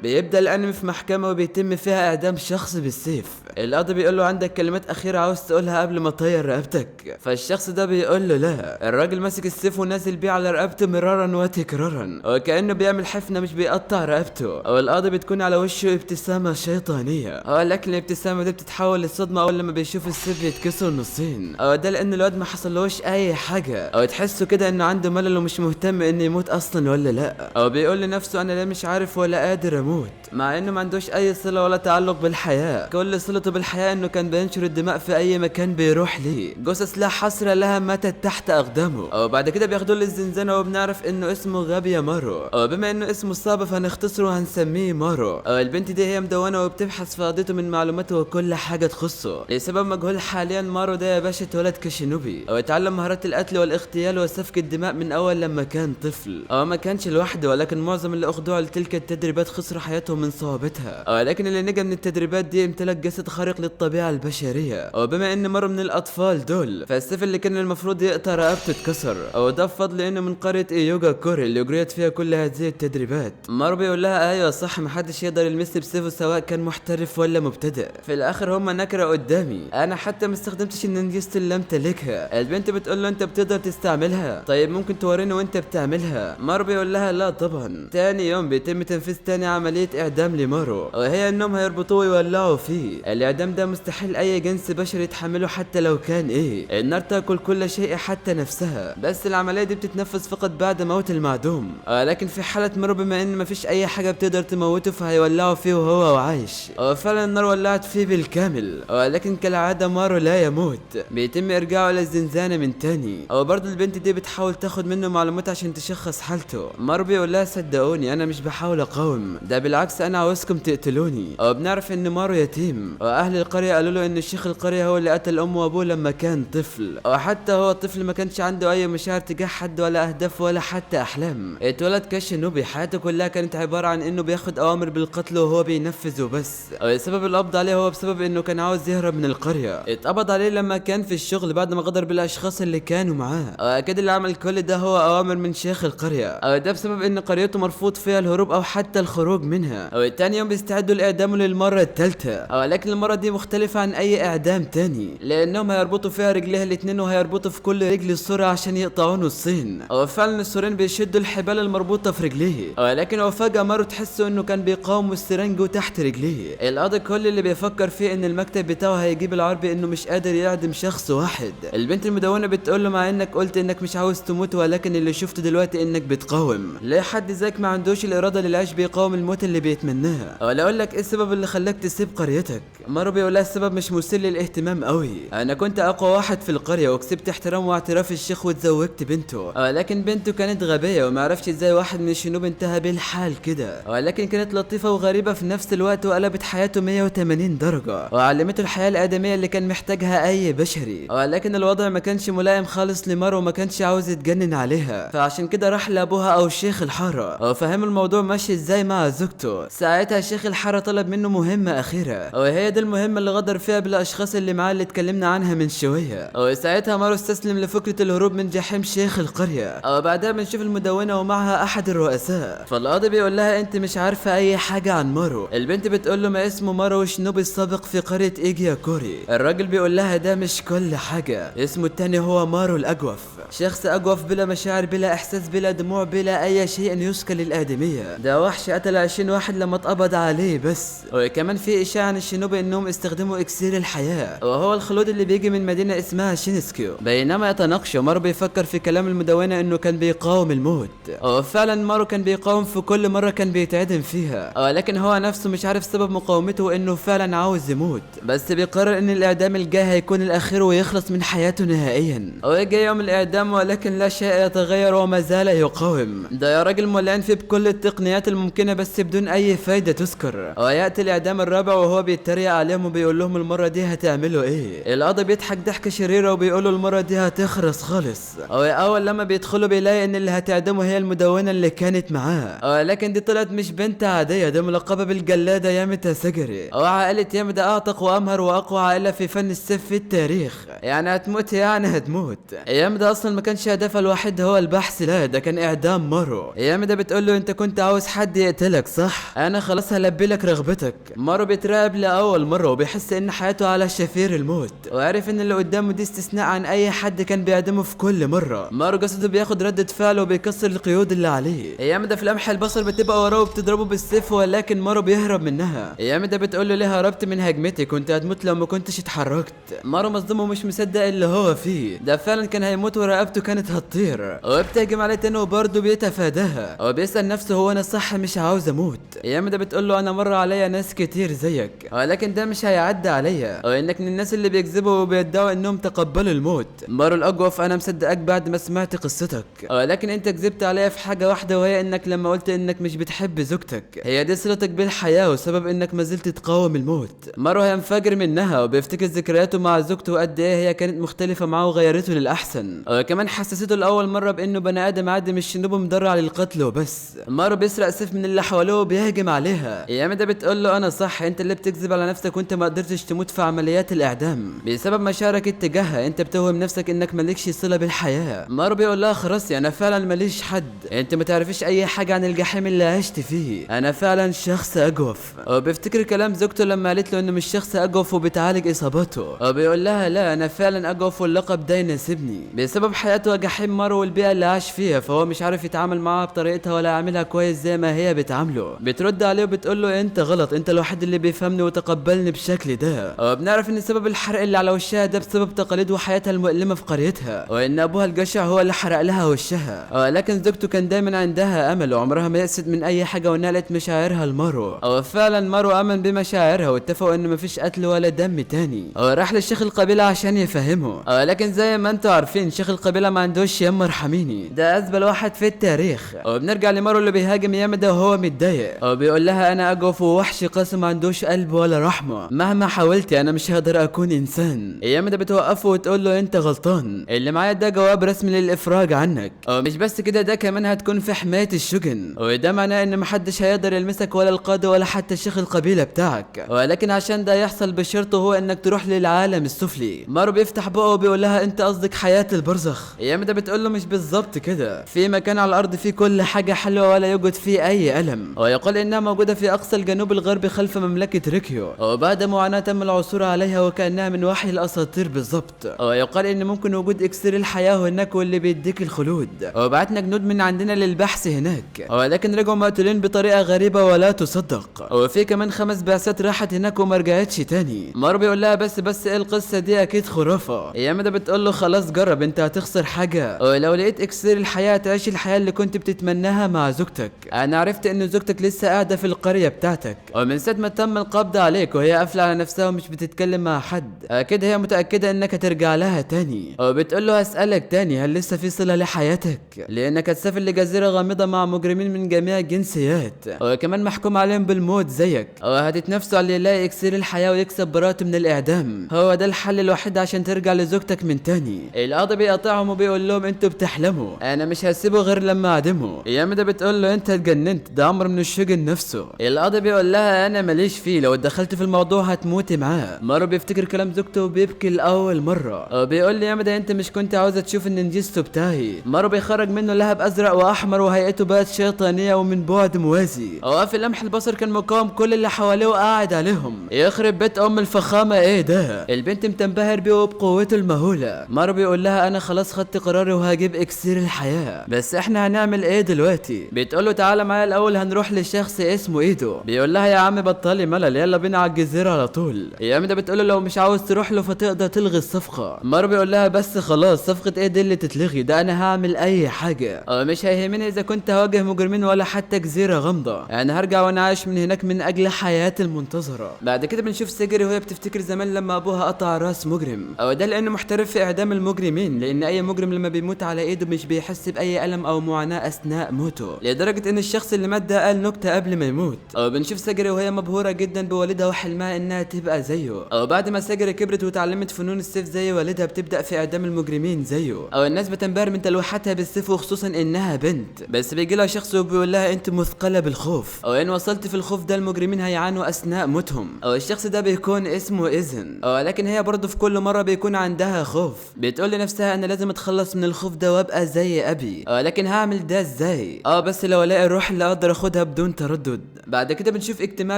بيبدأ الانمي في محكمة وبيتم فيها اعدام شخص بالسيف. القاضي بيقول له عندك كلمات اخيرة عاوز تقولها قبل ما اطير رقبتك، فالشخص ده بيقول له لا. الراجل ماسك السيف ونازل بيه على رقبته مرارا وتكرارا وكأنه بيعمل حفنة مش بيقطع رقبته. والقاضي بتكون على وشه ابتسامة شيطانية، لكن الابتسامة دي بتتحول لصدمة اول لما بيشوف السيف بيتكسر نصين. ده لان الواد ما حصلوش اي حاجة، تحسه كده انه عنده ملل ومش مهتم انه يموت اصلا ولا لا. بيقول لنفسه انا لا مش عارف ولا قادر اموت، مع انه ما عندوش اي صله ولا تعلق بالحياه. كل صلته بالحياه انه كان بينشر الدماء في اي مكان بيروح ليه. جثث لا حصر لها ماتت تحت اقدامه. وبعد كده بياخدوه للزنزانه وبنعرف انه اسمه غابيا مارو. بما انه اسمه صعب فهنختصره وهنسميه مارو. البنت دي هي مدونه وبتبحث في قضيته من معلوماته وكل حاجه تخصه. لسبب مجهول حاليا مارو ده يا باشا اتولد كشينوبي واتعلم مهارات القتل والاغتيال وسفك الدماء من اول لما كان طفل. ما كانش لوحده، ولكن معظم اللي اخضعوا لتلك التدريبات خسروا حياتهم من صعوبتها. ولكن اللي نجا من التدريبات دي امتلك جسد خارق للطبيعه البشريه. وبما ان مر من الاطفال دول فالسيف اللي كان المفروض يقطع رقبته اتكسر. وده بفضل انه من قريه ايوغا كوري اللي اجريت فيها كل هذه التدريبات. مارو بيقول لها ايوه صح، محدش يقدر يلمسني بسيفه سواء كان محترف ولا مبتدئ. في الاخر هم نكره قدامي، انا حتى ما استخدمتش النينجست اللي امتلكها. البنت بتقول له انت بتقدر تستعملها؟ طيب ممكن توريني وانت بتعملها؟ مارو بيقول لها لا طبعا. تاني يوم بيتم تنفيذ تاني عمليه اعدام لمارو، وهي انهم هيربطوه ويولعوا فيه. الاعدام ده مستحيل اي جنس بشري يتحمله حتى لو كان النار تاكل كل شيء حتى نفسها. بس العمليه دي بتتنفذ فقط بعد موت المعدوم. لكن في حاله مارو بما ان مفيش اي حاجه بتقدر تموته فهيولعوا فيه وهو عايش. فعلا النار ولعت فيه بالكامل. ولكن كالعاده مارو لا يموت، بيتم ارجاعه الى الزنزانه من تاني. برضه البنت دي بتحاول تاخد منه معلومات عشان تشخص حالته. مارو بيقول لها صدقوني انا مش بحاول اقاوم، ده بالعكس انا عاوزكم تقتلوني. بنعرف ان مارو يتيم، واهل القريه قالوا له ان شيخ القريه هو اللي قتل امه وابوه لما كان طفل. وحتى هو طفل ما كانش عنده اي مشاعر تجاه حد ولا اهداف ولا حتى احلام. اتولد كشينوبي، حياته كلها كانت عباره عن انه بياخد اوامر بالقتل وهو بينفذ وبس. سبب القبض عليه هو بسبب انه كان عاوز يهرب من القريه. اتقبض عليه لما كان في الشغل بعد ما غدر بالاشخاص اللي كانوا معاه. اكيد اللي عمل كل ده هو اوامر من شيخ القريه. ده بسبب ان قريته مرفوض فيها الهروب او حتى الخروج منها. تاني يوم بيستعدوا لاعدامه للمره الثالثه. لكن المره دي مختلفه عن اي اعدام تاني، لانهم هيربطوا فيها رجليه الاتنين وهيربطوا في كل رجل السور عشان يقطعوا نصين. وفعلا السورين بيشدوا الحبال المربوطه في رجليه. لكن وفجاه مارو تحسوا انه كان بيقاوم والسرنج تحت رجليه. القاضي كل اللي بيفكر فيه ان المكتب بتاعه هيجيب العربي انه مش قادر يعدم شخص واحد. البنت المدونه بتقول له مع انك قلت انك مش عاوز تموت، ولكن اللي شفته دلوقتي انك بتقاوم. ليه حد زيك ما عندوش الاراده للعيش بيقاوم الموت اللي بيتمناها؟ ولا اقول لك ايه السبب اللي خلاك تسيب قريتك؟ مارو بيقول لها السبب مش مثير للاهتمام قوي، انا كنت اقوى واحد في القريه وكسبت احترام واعتراف الشيخ واتزوجت بنته. لكن بنته كانت غبيه وما عرفش ازاي واحد من الشنوب انتهى بالحال كده. ولكن كانت لطيفه وغريبه في نفس الوقت وقلبت حياته 180 درجه وعلمته الحياه الادميه اللي كان محتاجها اي بشري. ولكن الوضع ما كانش ملائم خالص لمارو وما كانش عاوز يتجنن عليها، فعشان كده راح لابوها او شيخ الحاره وفهم الموضوع ماشي ازاي مع زوجته. ساعتها شيخ الحاره طلب منه مهمه اخيره، وهي دي المهمه اللي غدر فيها بالاشخاص اللي معاه اللي اتكلمنا عنها من شويه. وساعتها مارو استسلم لفكره الهروب من جحيم شيخ القريه. وبعدها بنشوف المدونه ومعها احد الرؤساء. فالقاضي بيقول لها انت مش عارفه اي حاجه عن مارو. البنت بتقول له ما اسمه مارو شنوبي السابق في قريه ايجيا كوري. الراجل بيقول لها ده مش كل حاجه، اسمه التاني هو مارو الاجوف، شخص اجوف بلا مشاعر بلا احساس بلا دموع بلا اي شيء يشكل للادميه. ده وحش قتل 20 واحد لما اتقبض عليه بس. وكمان في اشاعه عن الشنوبي انهم استخدموا اكسير الحياه وهو الخلود اللي بيجي من مدينه اسمها شينسكيو. بينما يتناقشوا مارو بيفكر في كلام المدونه انه كان بيقاوم الموت. وفعلا مارو كان بيقاوم في كل مره كان بيتعدم فيها. ولكن هو نفسه مش عارف سبب مقاومته وانه فعلا عاوز يموت، بس بيقرر ان الاعدام الجاي هيكون الاخير ويخلص من حياته نهائيا. ويجي يوم الاعدام ولكن لا شيء يتغير وما زال يقاوم. ده يا راجل مولعين فيه بكل التقنيات الممكنه بس بدون اي فايده تذكر. وياتي الاعدام الرابع وهو بيتريق عليهم وبيقول لهم المره دي هتعملوا ايه؟ القاضي بيضحك ضحكه شريره وبيقول له المره دي هتخرس خالص. اول لما بيدخلوا بيلاقي ان اللي هتعدمه هي المدونه اللي كانت معاه. ولكن دي طلعت مش بنت عاديه، دي ملقبه بالجلاده يامتا سجري. وعائله يامدا اعتق وامهر واقوى عائله في فن السيف في التاريخ. يعني هتموت، يعني هتموت. يامدا اصلا ما كانش هدفها الوحيد هو البحث، لا ده كان اعدام مارو. يامدا بتقول له انت كنت عاوز حد يقتلك صح، انا خلاص هلبي لك رغبتك. مارو بيتراقب لاول مره وبيحس ان حياته على شفير الموت، وعارف ان اللي قدامه دي استثناء عن اي حد كان بيعدمه في كل مره. مارو جسده بياخد ردة فعله وبيكسر القيود اللي عليه. ايام ده في لمح البصر بتبقى وراه وبتضربه بالسيف، ولكن مارو بيهرب منها. ايام ده بتقول له ليه هربت من هجمتي؟ كنت هتموت لو ما كنتش اتحركت. مارو مصدوم ومش مصدق اللي هو فيه ده، فعلا كان هيموت ورقبته كانت هتطير. وبتهجم عليه تاني وبرضه بيتفاداها، وبيسأل نفسه هو انا صح مش عاوز اموت؟ ايام ده بتقول له انا مر عليا ناس كتير زيك، ولكن ده مش هيعدي عليا، وانك من الناس اللي بيكذبوا وبيدعوا انهم تقبلوا الموت. مارو الاجوف انا مصدقك بعد ما سمعت قصتك، ولكن انت كذبت عليا في حاجه واحده، وهي انك لما قلت انك مش بتحب زوجتك. هي دي صلتك بالحياه وسبب انك ما زلت تقاوم الموت. مارو هينفجر منها وبيفتكر ذكرياته مع زوجته وقد ايه هي كانت مختلفه معاه وغيرته للاحسن، وكمان حسسته لاول مره بانه بني ادم عادي مش شنوب مدرع للقتل وبس. مارو بيسرق سيف من اللي حواليه وبيهجم عليها. ايام ده بتقول له انا صح، انت اللي بتكذب على نفسك وانت ما قدرتش تموت في عمليات الاعدام بسبب مشاعرك اتجاهها. انت بتوهم نفسك انك مالكش صله بالحياه. مارو بيقول لها خلاص انا فعلا ماليش حد، انت ما تعرفيش اي حاجه عن الجحيم اللي عشت فيه، انا فعلا شخص اجوف. وبيفتكر كلام زوجته لما قالت له انه مش شخص اجوف وبتعالج اصابته، وبيقول لها لا انا فعلا اجوف واللقب ده يناسبني بسبب حياته وجحيم مارو والبيئه اللي عاش فيها، فهو مش عارف يتعامل معاها بطريقتها ولا يعملها كويس زي ما هي بتعامله. بترد عليه وبتقول له انت غلط، انت الوحيد اللي بيفهمني وتقبلني بالشكل ده. وبنعرف ان سبب الحرق اللي على وشها ده بسبب تقاليد وحياتها المؤلمه في قريتها، وان ابوها الجشع هو اللي حرق لها وشها. ولكن زوجته كان دايما عندها امل وعمرها ما يأست من اي حاجه ونالت مشاعرها لمارو. وفعلا مارو امن بمشاعرها واتفقوا ان مفيش قتل ولا دم تاني، وراح للشيخ القبيله عشان يفهمه. ولكن زي ما انتوا عارفين شيخ القبيله ما عندوش يما ارحميني، ده ازبل واحد في التاريخ. وبنرجع لمارو اللي بيهاجم يامدا وهو متضايق، وبيقول لها انا اجوف ووحش قاسي ما عندوش قلب ولا رحمه، مهما حاولتي انا مش هقدر اكون انسان. يامدا بتوقفه وتقول له انت غلطان، اللي معايا ده جواب رسمي للافراج عنك، ومش بس كده ده كمان هتكون في حمايه الشجن، وده معناه ان محدش هيقدر يلمسك ولا القاضي ولا حتى شيخ القبيله بتاعك. ولكن عشان ده يحصل بشرط هو انك تروح للعالم السفلي. مارو بيفتح بقه وبيقول لها انت قصدك حياه البرزخ. يامدا بتقول له مش بالظبط كده، في مكان على الارض فيه كل حاجه حلوه ولا يوجد فيه اي الم، ويقال انها موجوده في اقصى الجنوب الغربي خلف مملكه ريكيو، وبعد معاناه تم العثور عليها وكانها من وحي الاساطير بالظبط. ويقال ان ممكن وجود اكسير الحياه هناك واللي بيديك الخلود، وبعتنا جنود من عندنا للبحث هناك، ولكن رجعوا مقتولين بطريقه غريبه ولا تصدق. وفي كمان 5 بعثات راحت هناك وما رجعتش تاني. مارو بيقول لها بس ايه القصه دي؟ اكيد خرافه. يامدا بتقول له خلاص جرب، انت هتخسر حاجه، ولو لقيت اكسير الحياه تعيش الحياه اللي كنت بتتمناها مع زوجتك. انا عرفت ان زوجتك لسه قاعده في القريه بتاعتك، ومن ساعه ما تم القبض عليك وهي قافله على نفسها ومش بتتكلم مع حد، اكيد هي متاكده انك هترجع لها تاني. وبتقول له هسالك تاني، هل لسه في صله لحياتك؟ لانك هتسافر لجزيره غامضه مع مجرمين من جميع الجنسيات، وكمان محكوم عليهم بالموت زيك، وهتتنافسوا على اللي يلاقي اكسير الحياه ويكسب براءته من الاعدام. هو ده الحل الوحيد عشان ترجع لزوجتك من تاني. القاضي بيقطعهم وبيقول لهم انتوا بتحلموا، انا مش هسيبه غير لما اعدمه. يامدا بتقول له انت اتجننت، ده امر من الشجن نفسه. القاضي بيقول لها انا ماليش فيه، لو دخلت في الموضوع هتموتي معاه. مارو بيفتكر كلام زوجته وبيبكي لاول مره، وبيقول لي يامدا انت مش كنت عاوزه تشوف ان نجيسته بتاعي؟ مارو بيخرج منه لهب ازرق واحمر وهيئته بقت شيطانيه ومن بعد موازي، وفي لمح البصر كان مقاوم كل اللي حواليه وقاعد عليهم. يخرب بيت ام الفخامه ايه ده؟ البنت متنبهر بيه وبقوته المهوله. مارو بيقول لها انا خلاص خدت قراري وهجيب اكسير الحياه، بس احنا هنعمل ايه دلوقتي؟ بتقول له تعالى معايا الاول هنروح لشخص اسمه ايدو. بيقول لها يا عم بطلي ملل، يلا بينا على الجزيره على طول. يامدا بتقول له لو مش عاوز تروح له فتقدر تلغي الصفقه. مارو بيقول لها بس خلاص صفقه ايه دي اللي تتلغي؟ ده انا هعمل اي حاجه، مش هيهمني اذا كنت هواجه مجرمين ولا حتى جزيره غامضه، انا هرجع وانا عايش من هناك من اجل حياتي المنتظره. بعد كده بنشوف سيجري وهي بتفتكر زمان لما ابوها قطع راس مجرم، ده لانه محترف في اعدام المجرمين، لان اي مجرم لما بيموت على ايده مش بيحس باي الم او معاناه اثناء موته، لدرجه ان الشخص اللي مات ده قال نكته قبل ما يموت. بنشوف سيجري وهي مبهوره جدا بوالدها وحلمها انها تبقى زيه، بعد ما سيجري كبرت وتعلمت فنون السيف زي والدها بتبدا في اعدام المجرمين زيه، الناس بتنبهر من تلويحاتها بالسيف وخصوصا انها بنت. بس بيجي لها شخص وبيقول لها انت مثقله بالخوف، ان وصلت في الخوف ده المجرمين هيعانوا اثناء موتهم، الشخص ده بيكون اسمه اذن، لكن هي برضه في كل مره بيكون عندها خوف. بتقول لنفسها انا لازم اتخلص من الخوف ده وابقى زي ابي، لكن هعمل ده ازاي؟ بس لو الاقي الروح اللي اقدر اخدها هياخدها بدون تردد. بعد كده بنشوف اجتماع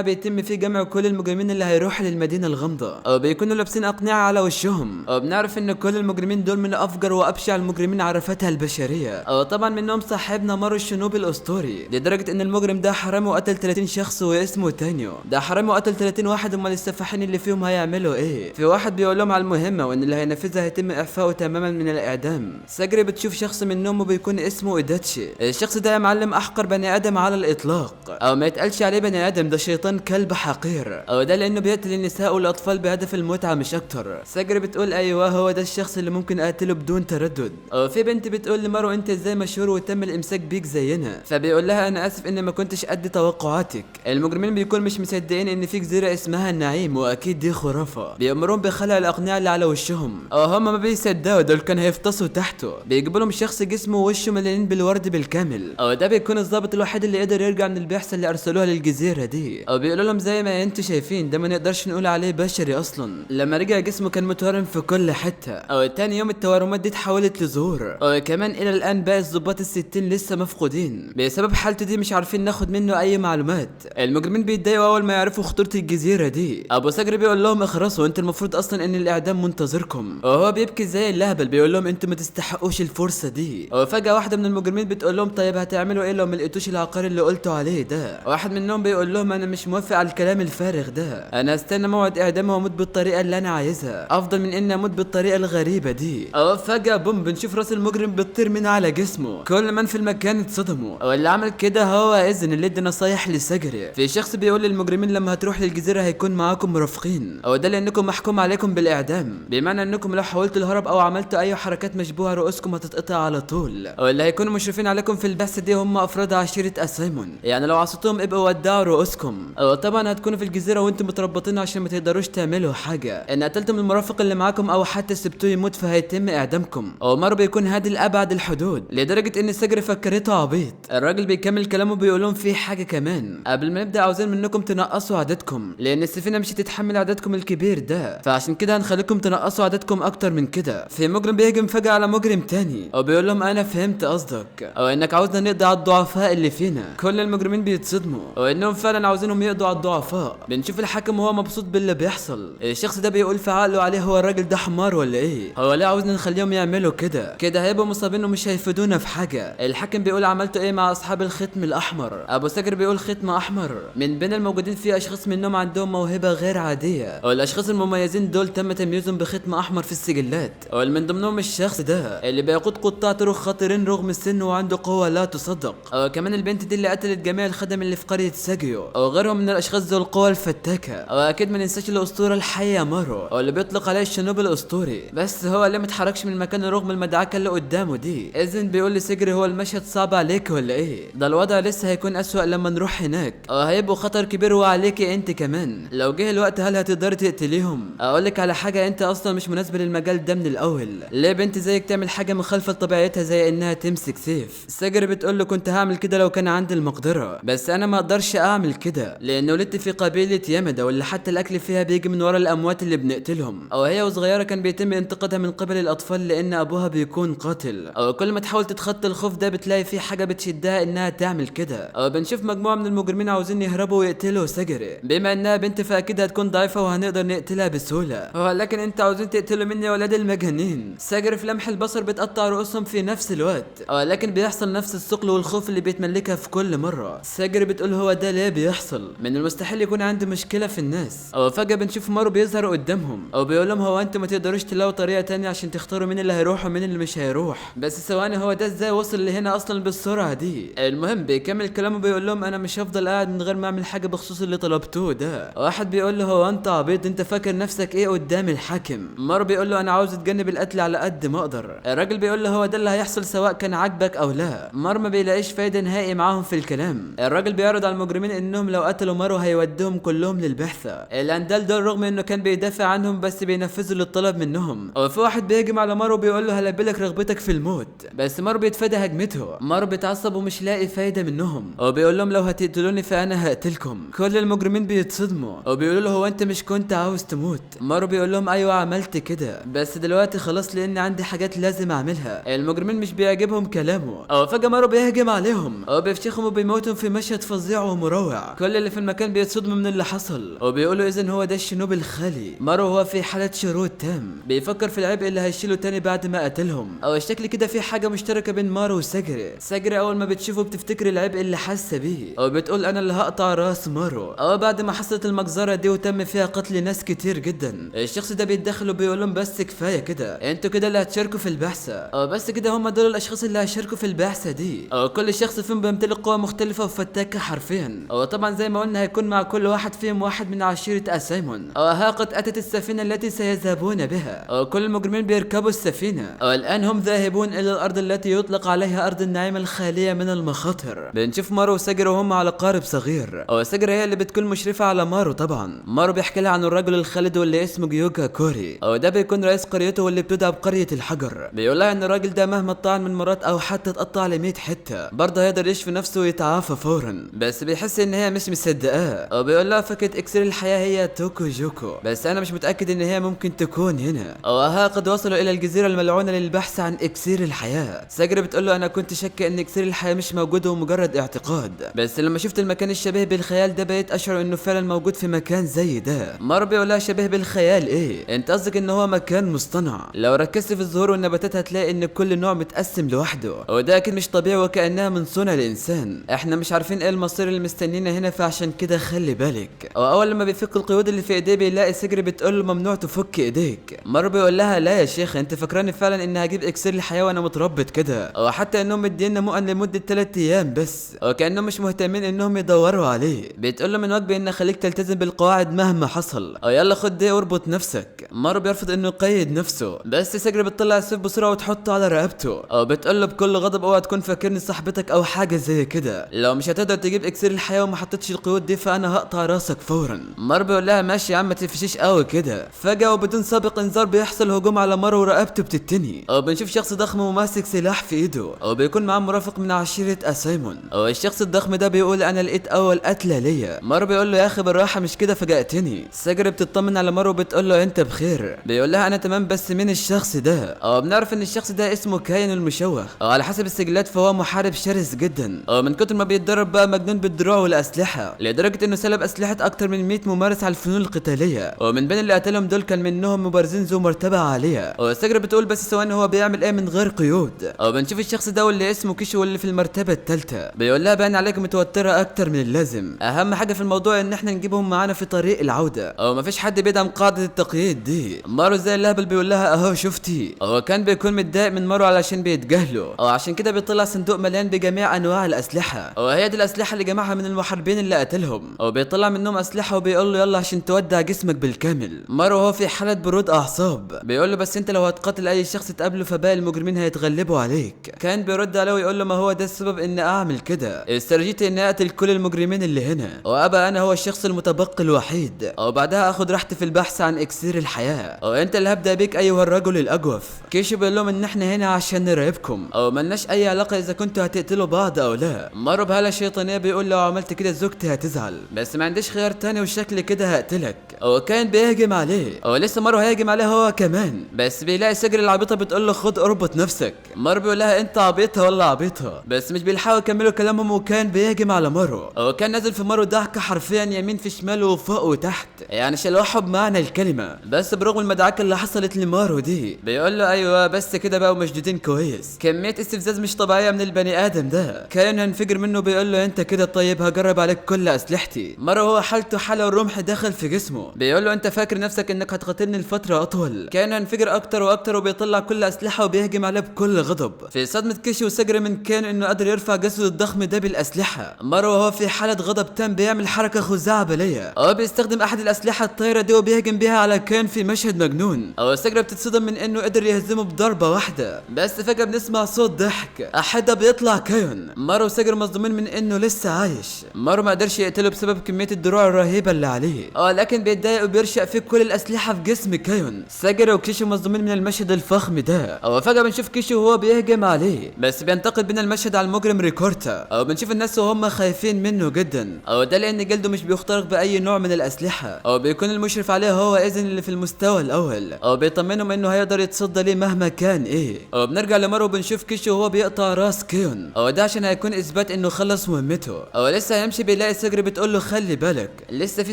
بيتم فيه جمع كل المجرمين اللي هيروحوا للمدينة الغامضة، او بيكونوا لابسين اقنعة على وشهم، او بنعرف ان كل المجرمين دول من افجر وابشع المجرمين عرفتها البشرية، او طبعا منهم صاحبنا مارو الشنوبي الاسطوري، لدرجة ان المجرم ده حرامي وقتل 30 شخص واسمه تانيو. ده حرامي وقتل 30 واحد، امال السفاحين اللي فيهم هيعملوا ايه؟ في واحد بيقول لهم على المهمة وان اللي هينفذها هيتم اعفائه تماما من الاعدام. ساجري بتشوف شخص منهم وبيكون اسمه ايداتشي. الشخص ده يا معلم احقر بني ادم على الاطلاق، او ما يتقالش عليه بني ادم، ده شيطان كلب حقير، او ده لانه بيقتل النساء والاطفال بهدف المتعة مش اكتر. ساجري بتقول ايوه هو ده الشخص اللي ممكن اقتله بدون تردد. او في بنت بتقول لمارو انت ازاي مشهور وتم الامساك بيك زينا؟ فبيقول لها انا اسف ان ما كنتش قد توقعاتك. المجرمين بيكون مش مصدقين ان في جزيرة اسمها النعيم، واكيد دي خرافة. بيأمرون بخلع الاقنعة اللي على وشهم، او هم ما بيصدقوا، دول كان هيفطسوا تحته. بيجيبوا لهم شخص جسمه ووشه مليانين بالورد بالكامل، او ده بيكون الضابط الوحيد اللي قدر يرجع من البعثة اللي ارسلوها للجزيرة دي. او بيقولوا لهم زي ما انتوا شايفين ده ما نقدرش نقول عليه بشري اصلا. لما رجع جسمه كان متورم في كل حتة، او تاني يوم التورمات دي اتحولت لزهور. او كمان الى الان باقي الضباط الستين لسه مفقودين بسبب حالته دي، مش عارفين ناخد منه اي معلومات. المجرمين بيتضايقوا اول ما يعرفوا خطورة الجزيرة دي. ابو سجري بيقول لهم اخرسوا، انتوا المفروض اصلا ان الاعدام منتظركم، وهو بيبكي زي اللهبل بيقول لهم انتوا ما تستحقوش الفرصة دي. وفجأة واحدة من المجرمين بتقول لهم طيب هتعملوا ايه لو ما لقيتوش العقار اللي قلتوا عليه ده؟ واحد منهم بيقول لهم انا مش موافق على الكلام الفارغ ده، انا استنى موعد اعدامي واموت بالطريقة اللي انا عايزها افضل من اني اموت بالطريقة الغريبة دي. او فجأة بوم بنشوف راس المجرم بتطير من على جسمه، كل من في المكان اتصدموا. واللي عمل كده هو اذن اللي ادى نصايح لسجري. في شخص بيقول للمجرمين لما هتروح للجزيرة هيكون معاكم مرافقين، او ده لانكم محكوم عليكم بالاعدام، بمعنى انكم لو حاولتوا الهرب او عملتوا اي حركات مشبوهة رؤوسكم هتتقطع على طول. او اللي هيكونوا مشرفين عليكم في البعثة دي هم افراد عشيرة اسيمون، يعني لو عصيتوهم ابقوا ودعوا رؤوسكم. او طبعا هتكونوا في الجزيرة وانتم متربطين عشان ما تقدروش تعملوا حاجة. ان قتلتم المرافق اللي معاكم او حتى سبتوه يموت فهيتم اعدامكم. او مارو بيكون هادي لابعد الحدود لدرجة ان سجري فكرته عبيط. الراجل بيكمل كلامه بيقول لهم في حاجة كمان قبل ما نبدا، عاوزين منكم تنقصوا عددكم لان السفينة مش هتتحمل عددكم الكبير ده، فعشان كده هنخليكم تنقصوا عددكم اكتر من كده. في مجرم بيهجم فجأة على مجرم تاني، او بيقول لهم انا فهمت قصدك، او انك عاوزنا نقضي على الضعفاء اللي فينا. كل المجرمين بيتصدموا وانهم فعلا عاوزينهم يقضوا على الضعفاء. بنشوف الحاكم وهو مبسوط باللي بيحصل. الشخص ده بيقول في عقله عليه هو الراجل ده حمار ولا ايه؟ هو ليه عاوزنا نخليهم يعملوا كده؟ كده هيبقوا مصابين ومش هيفيدونا في حاجة. الحاكم بيقول عملتوا ايه مع اصحاب الختم الاحمر؟ ابو سجر بيقول ختم احمر من بين الموجودين في اشخاص منهم عندهم موهبة غير عادية، والاشخاص المميزين دول تم تمييزهم بختم احمر في السجلات، ومن ضمنهم الشخص ده اللي بيقود قطاع طرق خطيرين رغم السن وعنده قوة لا تصدق. كمان البنت دي اللي قتلت جميع الخدم اللي في قرية ساجيو، وغيرهم من الاشخاص ذو القوة الفتاكة. واكيد ما ننساش الاسطورة الحية مارو اللي بيطلق عليه الشنوب الاسطوري، بس هو اللي متحركش من مكانه رغم المدعكة اللي قدامه دي. اذن بيقول لسجري هو المشهد صعب عليك ولا ايه؟ ده الوضع لسه هيكون اسوأ لما نروح هناك، هيبقوا خطر كبير وعليكي انت كمان. لو جه الوقت هل هتقدري تقتليهم؟ اقول لك على حاجة، انت اصلا مش مناسبة للمجال ده من الاول. ليه بنت زيك تعمل حاجة مخالفة لطبيعتها زي انها تمسك سيف؟ سجري بتقول له كنت هعمل كده لو كان عندي المقدرة، بس انا ما اقدرش اعمل كده لانه ولدت في قبيلة يامدا واللي حتى الاكل فيها بيجي من ورا الاموات اللي بنقتلهم. او هي وصغيرة كان بيتم انتقادها من قبل الاطفال لان ابوها بيكون قاتل. او كل ما تحاول تتخطى الخوف ده بتلاقي في حاجة بتشدها انها تعمل كده. او بنشوف مجموعة من المجرمين عاوزين يهربوا ويقتلوا سجري، بما انها بنت فاكيد هتكون ضعيفة وهنقدر نقتلها بسهولة. ولكن انت عاوزين تقتلوا مني يا ولاد المجانين. سجري في لمح البصر بتقطع رؤوسهم في نفس الوقت، ولكن بيحصل نفس الثقل والخوف اللي بيتملكها في كل مرة. سجري بتقول هو ده ليه بيحصل؟ من المستحيل يكون عندي مشكلة في الناس. او فجأة بنشوف مارو بيظهر قدامهم، او بيقول لهم هو انتوا ما تقدروش تلاقوا طريقة تانية عشان تختاروا مين اللي هيروح ومين اللي مش هيروح؟ بس ثواني، هو ده ازاي وصل لهنا اصلا بالسرعة دي؟ المهم بيكمل كلامه بيقول لهم انا مش هفضل قاعد من غير ما اعمل حاجة بخصوص اللي طلبتوه ده. واحد بيقول له هو انت عبيط؟ انت فاكر نفسك ايه قدام الحاكم؟ مارو بيقول له انا عاوز اتجنب القتل على قد ما اقدر. الراجل بيقول له هو ده اللي هيحصل سواء كان عاجبك او لا. مارو ما بيلاقيش فايدة نهائي معاهم في الكلام. الراجل بيعرض على المجرمين انهم لو قتلوا مارو هيودوهم كلهم للبعثة. الاندال دول رغم انه كان بيدافع عنهم بس بينفذوا اللي طلب منهم. وفي واحد بيهجم على مارو بيقول له هلبلك رغبتك في الموت، بس مارو بيتفادى هجمته. مارو بيتعصب ومش لاقي فايدة منهم، وبيقول لهم لو هتقتلوني فانا هقتلكم. كل المجرمين بيتصدموا وبيقولوا له هو انت مش كنت عاوز تموت؟ مارو بيقول لهم ايوه عملت كده بس دلوقتي خلاص لان عندي حاجات لازم اعملها. المجرمين مش بيعجبهم كلامه، فجأة مارو بيهجم عليهم وبيفشخهم بيموتهم في مشهد فظيع ومروع. كل اللي في المكان بيتصدموا من اللي حصل وبيقولوا اذا هو ده الشنوب الخالي. مارو هو في حالة شرود تام، بيفكر في العبء اللي هيشيله تاني بعد ما قتلهم. او الشكل كده في حاجة مشتركة بين مارو وساجري. ساجري اول ما بتشوفه بتفتكر العبء اللي حاسة بيه، او بتقول انا اللي هقطع راس مارو. او بعد ما حصلت المجزرة دي وتم فيها قتل ناس كتير جدا، الشخص ده بيتدخل وبيقول لهم بس كفاية كده، انتوا كده اللي هتشاركوا في البعثة. او بس كده هم دول الاشخاص اللي هيشاركوا في البعثة دي. او كل شخص فيهم بيمتلك قوة مختلفة وفتاكة حرفيا. او طبعا زي ما قلنا هيكون مع كل واحد فيهم واحد من عشيرة اسايمون. او ها قد اتت السفينة التي سيذهبون بها. او كل المجرمين بيركبوا السفينة. او الان هم ذاهبون الى الارض التي يطلق عليها ارض النعيم الخالية من المخاطر. بنشوف مارو وساجري وهم على قارب صغير. او ساجري هي اللي بتكون مشرفة على مارو. طبعا مارو بيحكي لها عن الرجل الخالد واللي اسمه جيوكا كوري. او ده بيكون رئيس قريته واللي بتدعى بقرية الحجر. بيقول لها ان الراجل ده مهما طعن من مرات او حتى اتقطع ل 100 حتة برضه هيقدر يشفي نفسه ويتعافى فورا، بس بيحس ان هي مش مصدقاه. او بيقول لها فكرة اكسير الحياة هي توكو جوكو، بس انا مش متأكد ان هي ممكن تكون هنا. او ها قد وصلوا الى الجزيرة الملعونة للبحث عن اكسير الحياة. ساجري بتقول له انا كنت شاكة ان اكسير الحياة مش موجود ومجرد اعتقاد، بس لما شفت المكان الشبيه بالخيال ده بقيت اشعر انه فعلا موجود في مكان زي ده. مارو بيقول لها شبيه بالخيال ايه؟ انت قصدك ان هو مكان مصطنع؟ لو ركزت في الزهور والنباتات هتلاقي ان كل نوع متقسم لوحده، وده اكيد مش طبيعي وكانها من صنع الانسان. احنا مش عارفين ايه المصير اللي مستنينا هنا، فعشان كده خلي بالك. اول لما بيفك القيود اللي في ايديه بيلاقي سجري بتقول له ممنوع تفك ايديك. مارو بيقول لها لا يا شيخ، انت فاكراني فعلا اني هجيب اكسير الحياه وانا متربط كده؟ او حتى انهم مدينا مؤن لمده 3 ايام بس، وكانهم مش مهتمين انهم يدوروا عليه. بتقول له من واجبي ان اخليك تلتزم بالقواعد مهما حصل، او يلا خد دي واربط نفسك. مارو بيرفض انه يقيد نفسه، بس سجري بتطلع السيف بسرعه وتحطه على رقبته. او بتقول له بكل غضب اوعى تكون فاكرني صاحبتك او حاجه زي كده، لو مش هتقدر تجيب اكسير الحياه وما حطيتش القيود دي فانا هقطع راسك فورا. مارو بيقول لها ماشي يا عم ما تفشيش قوي كده. فجاه وبدون سابق انذار بيحصل هجوم على مارو ورقبته بتتني. او بنشوف شخص ضخم وماسك سلاح في ايده، او بيكون معاه مرافق من عشيره اسايمون. او الشخص الضخم ده بيقول انا لقيت اول قتله ليا. مارو بيقول له يا اخي بالراحه مش كده فاجأتني. ساجري بتطمن على مارو وبتقول له انت بخير. بيقول لها انا تمام، بس مين الشخص ده؟ او بنعرف ان الشخص ده اسمه كاين المشوه، او على حسب السجلات فهو محارب شرس جدا. او من كتر ما بيتدرب بقى مجنون بالدروع والاسلحه، لدرجه انه سلب اسلحه اكتر من 100 ممارس على الفنون القتاليه، ومن بين اللي قتلهم دول كان منهم مبارزين ذو مرتبه عاليه. والسجرة بتقول بس ثواني هو بيعمل ايه من غير قيود؟ او بنشوف الشخص ده واللي اسمه كيشو واللي في المرتبه الثالثه. بيقول لها باين عليك متوتره اكتر من اللازم، اهم حاجه في الموضوع ان احنا نجيبهم معانا في طريق العوده، او مفيش حد بيدعم قاعده التقييد دي. مارو زي اللهبل بيقول لها اهو شفتي. هو كان بيكون متضايق من مارو علشان بيتجاهله، او عشان كده بيطلع صندوق مليان بجميع انواع الاسلحه، وهي دي الاسلحه اللي جمعها من المحاربين اللي قتلهم. او بيطلع منهم اسلحه وبيقول له يلا عشان تودع جسمك بالكامل. مارو هو في حاله برود اعصاب، بيقول له بس انت لو هتقاتل اي شخص تقابله فباقي المجرمين هيتغلبوا عليك. كان بيرد عليه ويقول له ما هو ده السبب ان اعمل كده، استراتيجيتي اني اقتل كل المجرمين اللي هنا، وابقى انا هو الشخص المتبقي الوحيد، او بعدها اخد راحتي في البحث عن اكسير الحياه، او انت اللي هبدا بيك ايها الرجل الاجوف. كيشو بيقول لهم ان احنا هنا عشان نراقبكم، او ملناش اي علاقه اذا كنتوا هتقتلوا بعض او لا. مارو بهاله شيطانيه بيقول لو عملت كده زوجتي هتزعل، بس ما عنديش خيار تاني والشكل كده هقتلك. او كان بيهجم عليه، او لسه مارو هيهجم عليه هو كمان، بس بيلاقي سجري العبيطه بتقول له خد اربط نفسك. مارو بيقول لها انت عبيطه ولا عبيطه، بس مش بيلحقوا يكملوا كلامهم وكان بيهجم على مارو. او كان نازل في مارو ضحكه حرفيا يمين في شمال وفوق وتحت، يعني شلوحه بمعنى الكلمه. بس برغم المدعكه اللي حصلت لمارو دي بيقول له ايوه بس كده بقى ومشدودين كويس. كميه استفزاز مش طبيعيه من البني ادم ده، كان هنفجر منه. بيقول له انت كده طيب هجرب عليك كل اسلحتي. مارو هو حالته حاله والرمح دخل في جسمه. بيقول له انت فاكر نفسك انك هتقاتلني لفتره اطول؟ كان هنفجر اكتر واكتر وبيطلع كل اسلحه وبيهجم عليه بكل غضب. في صدمه كيشي وسجري من كان انه قادر يرفع جسده الضخم ده بالاسلحه. مارو وهو في حاله غضب تام بيعمل حركه خزعبليه، او بيستخدم احد الاسلحه الطايره دي وبيهجم بيها على كان في مشهد مجنون. او سجري بتتصدم من انه قدر يهزمه بضربه واحده، بس فجاه بنسمع صوت ضحك احدها بيطلع كايون. مارو وسجري مصدومين من انه لسه عايش. مارو ما قدرش يقتله بسبب كميه الدروع الرهيبه اللي عليه، لكن بيتضايق وبيرشق فيه كل الاسلحه في جسم كايون. ساجر وكيشو مصدومين من المشهد الفخم ده. او فجاه بنشوف كيشو وهو بيهجم عليه، بس بينتقل بينا المشهد على المجرم ريكورتا. او بنشوف الناس وهم خايفين منه جدا، او ده لان جلده مش بيخترق باي نوع من الاسلحه، او بيكون المشرف عليه هو اذن اللي في المستوى الاول، او بيطمنهم انه هيقدر يتصدى ليه مهما كان ايه. او بنرجع لمارو وبنشوف كيشو وهو بيقطع راس كيون، او ده عشان هيكون اثبات انه خلص مهمته. او لسه هيمشي بيلاقي ساجري بتقول له خلي بالك لسه في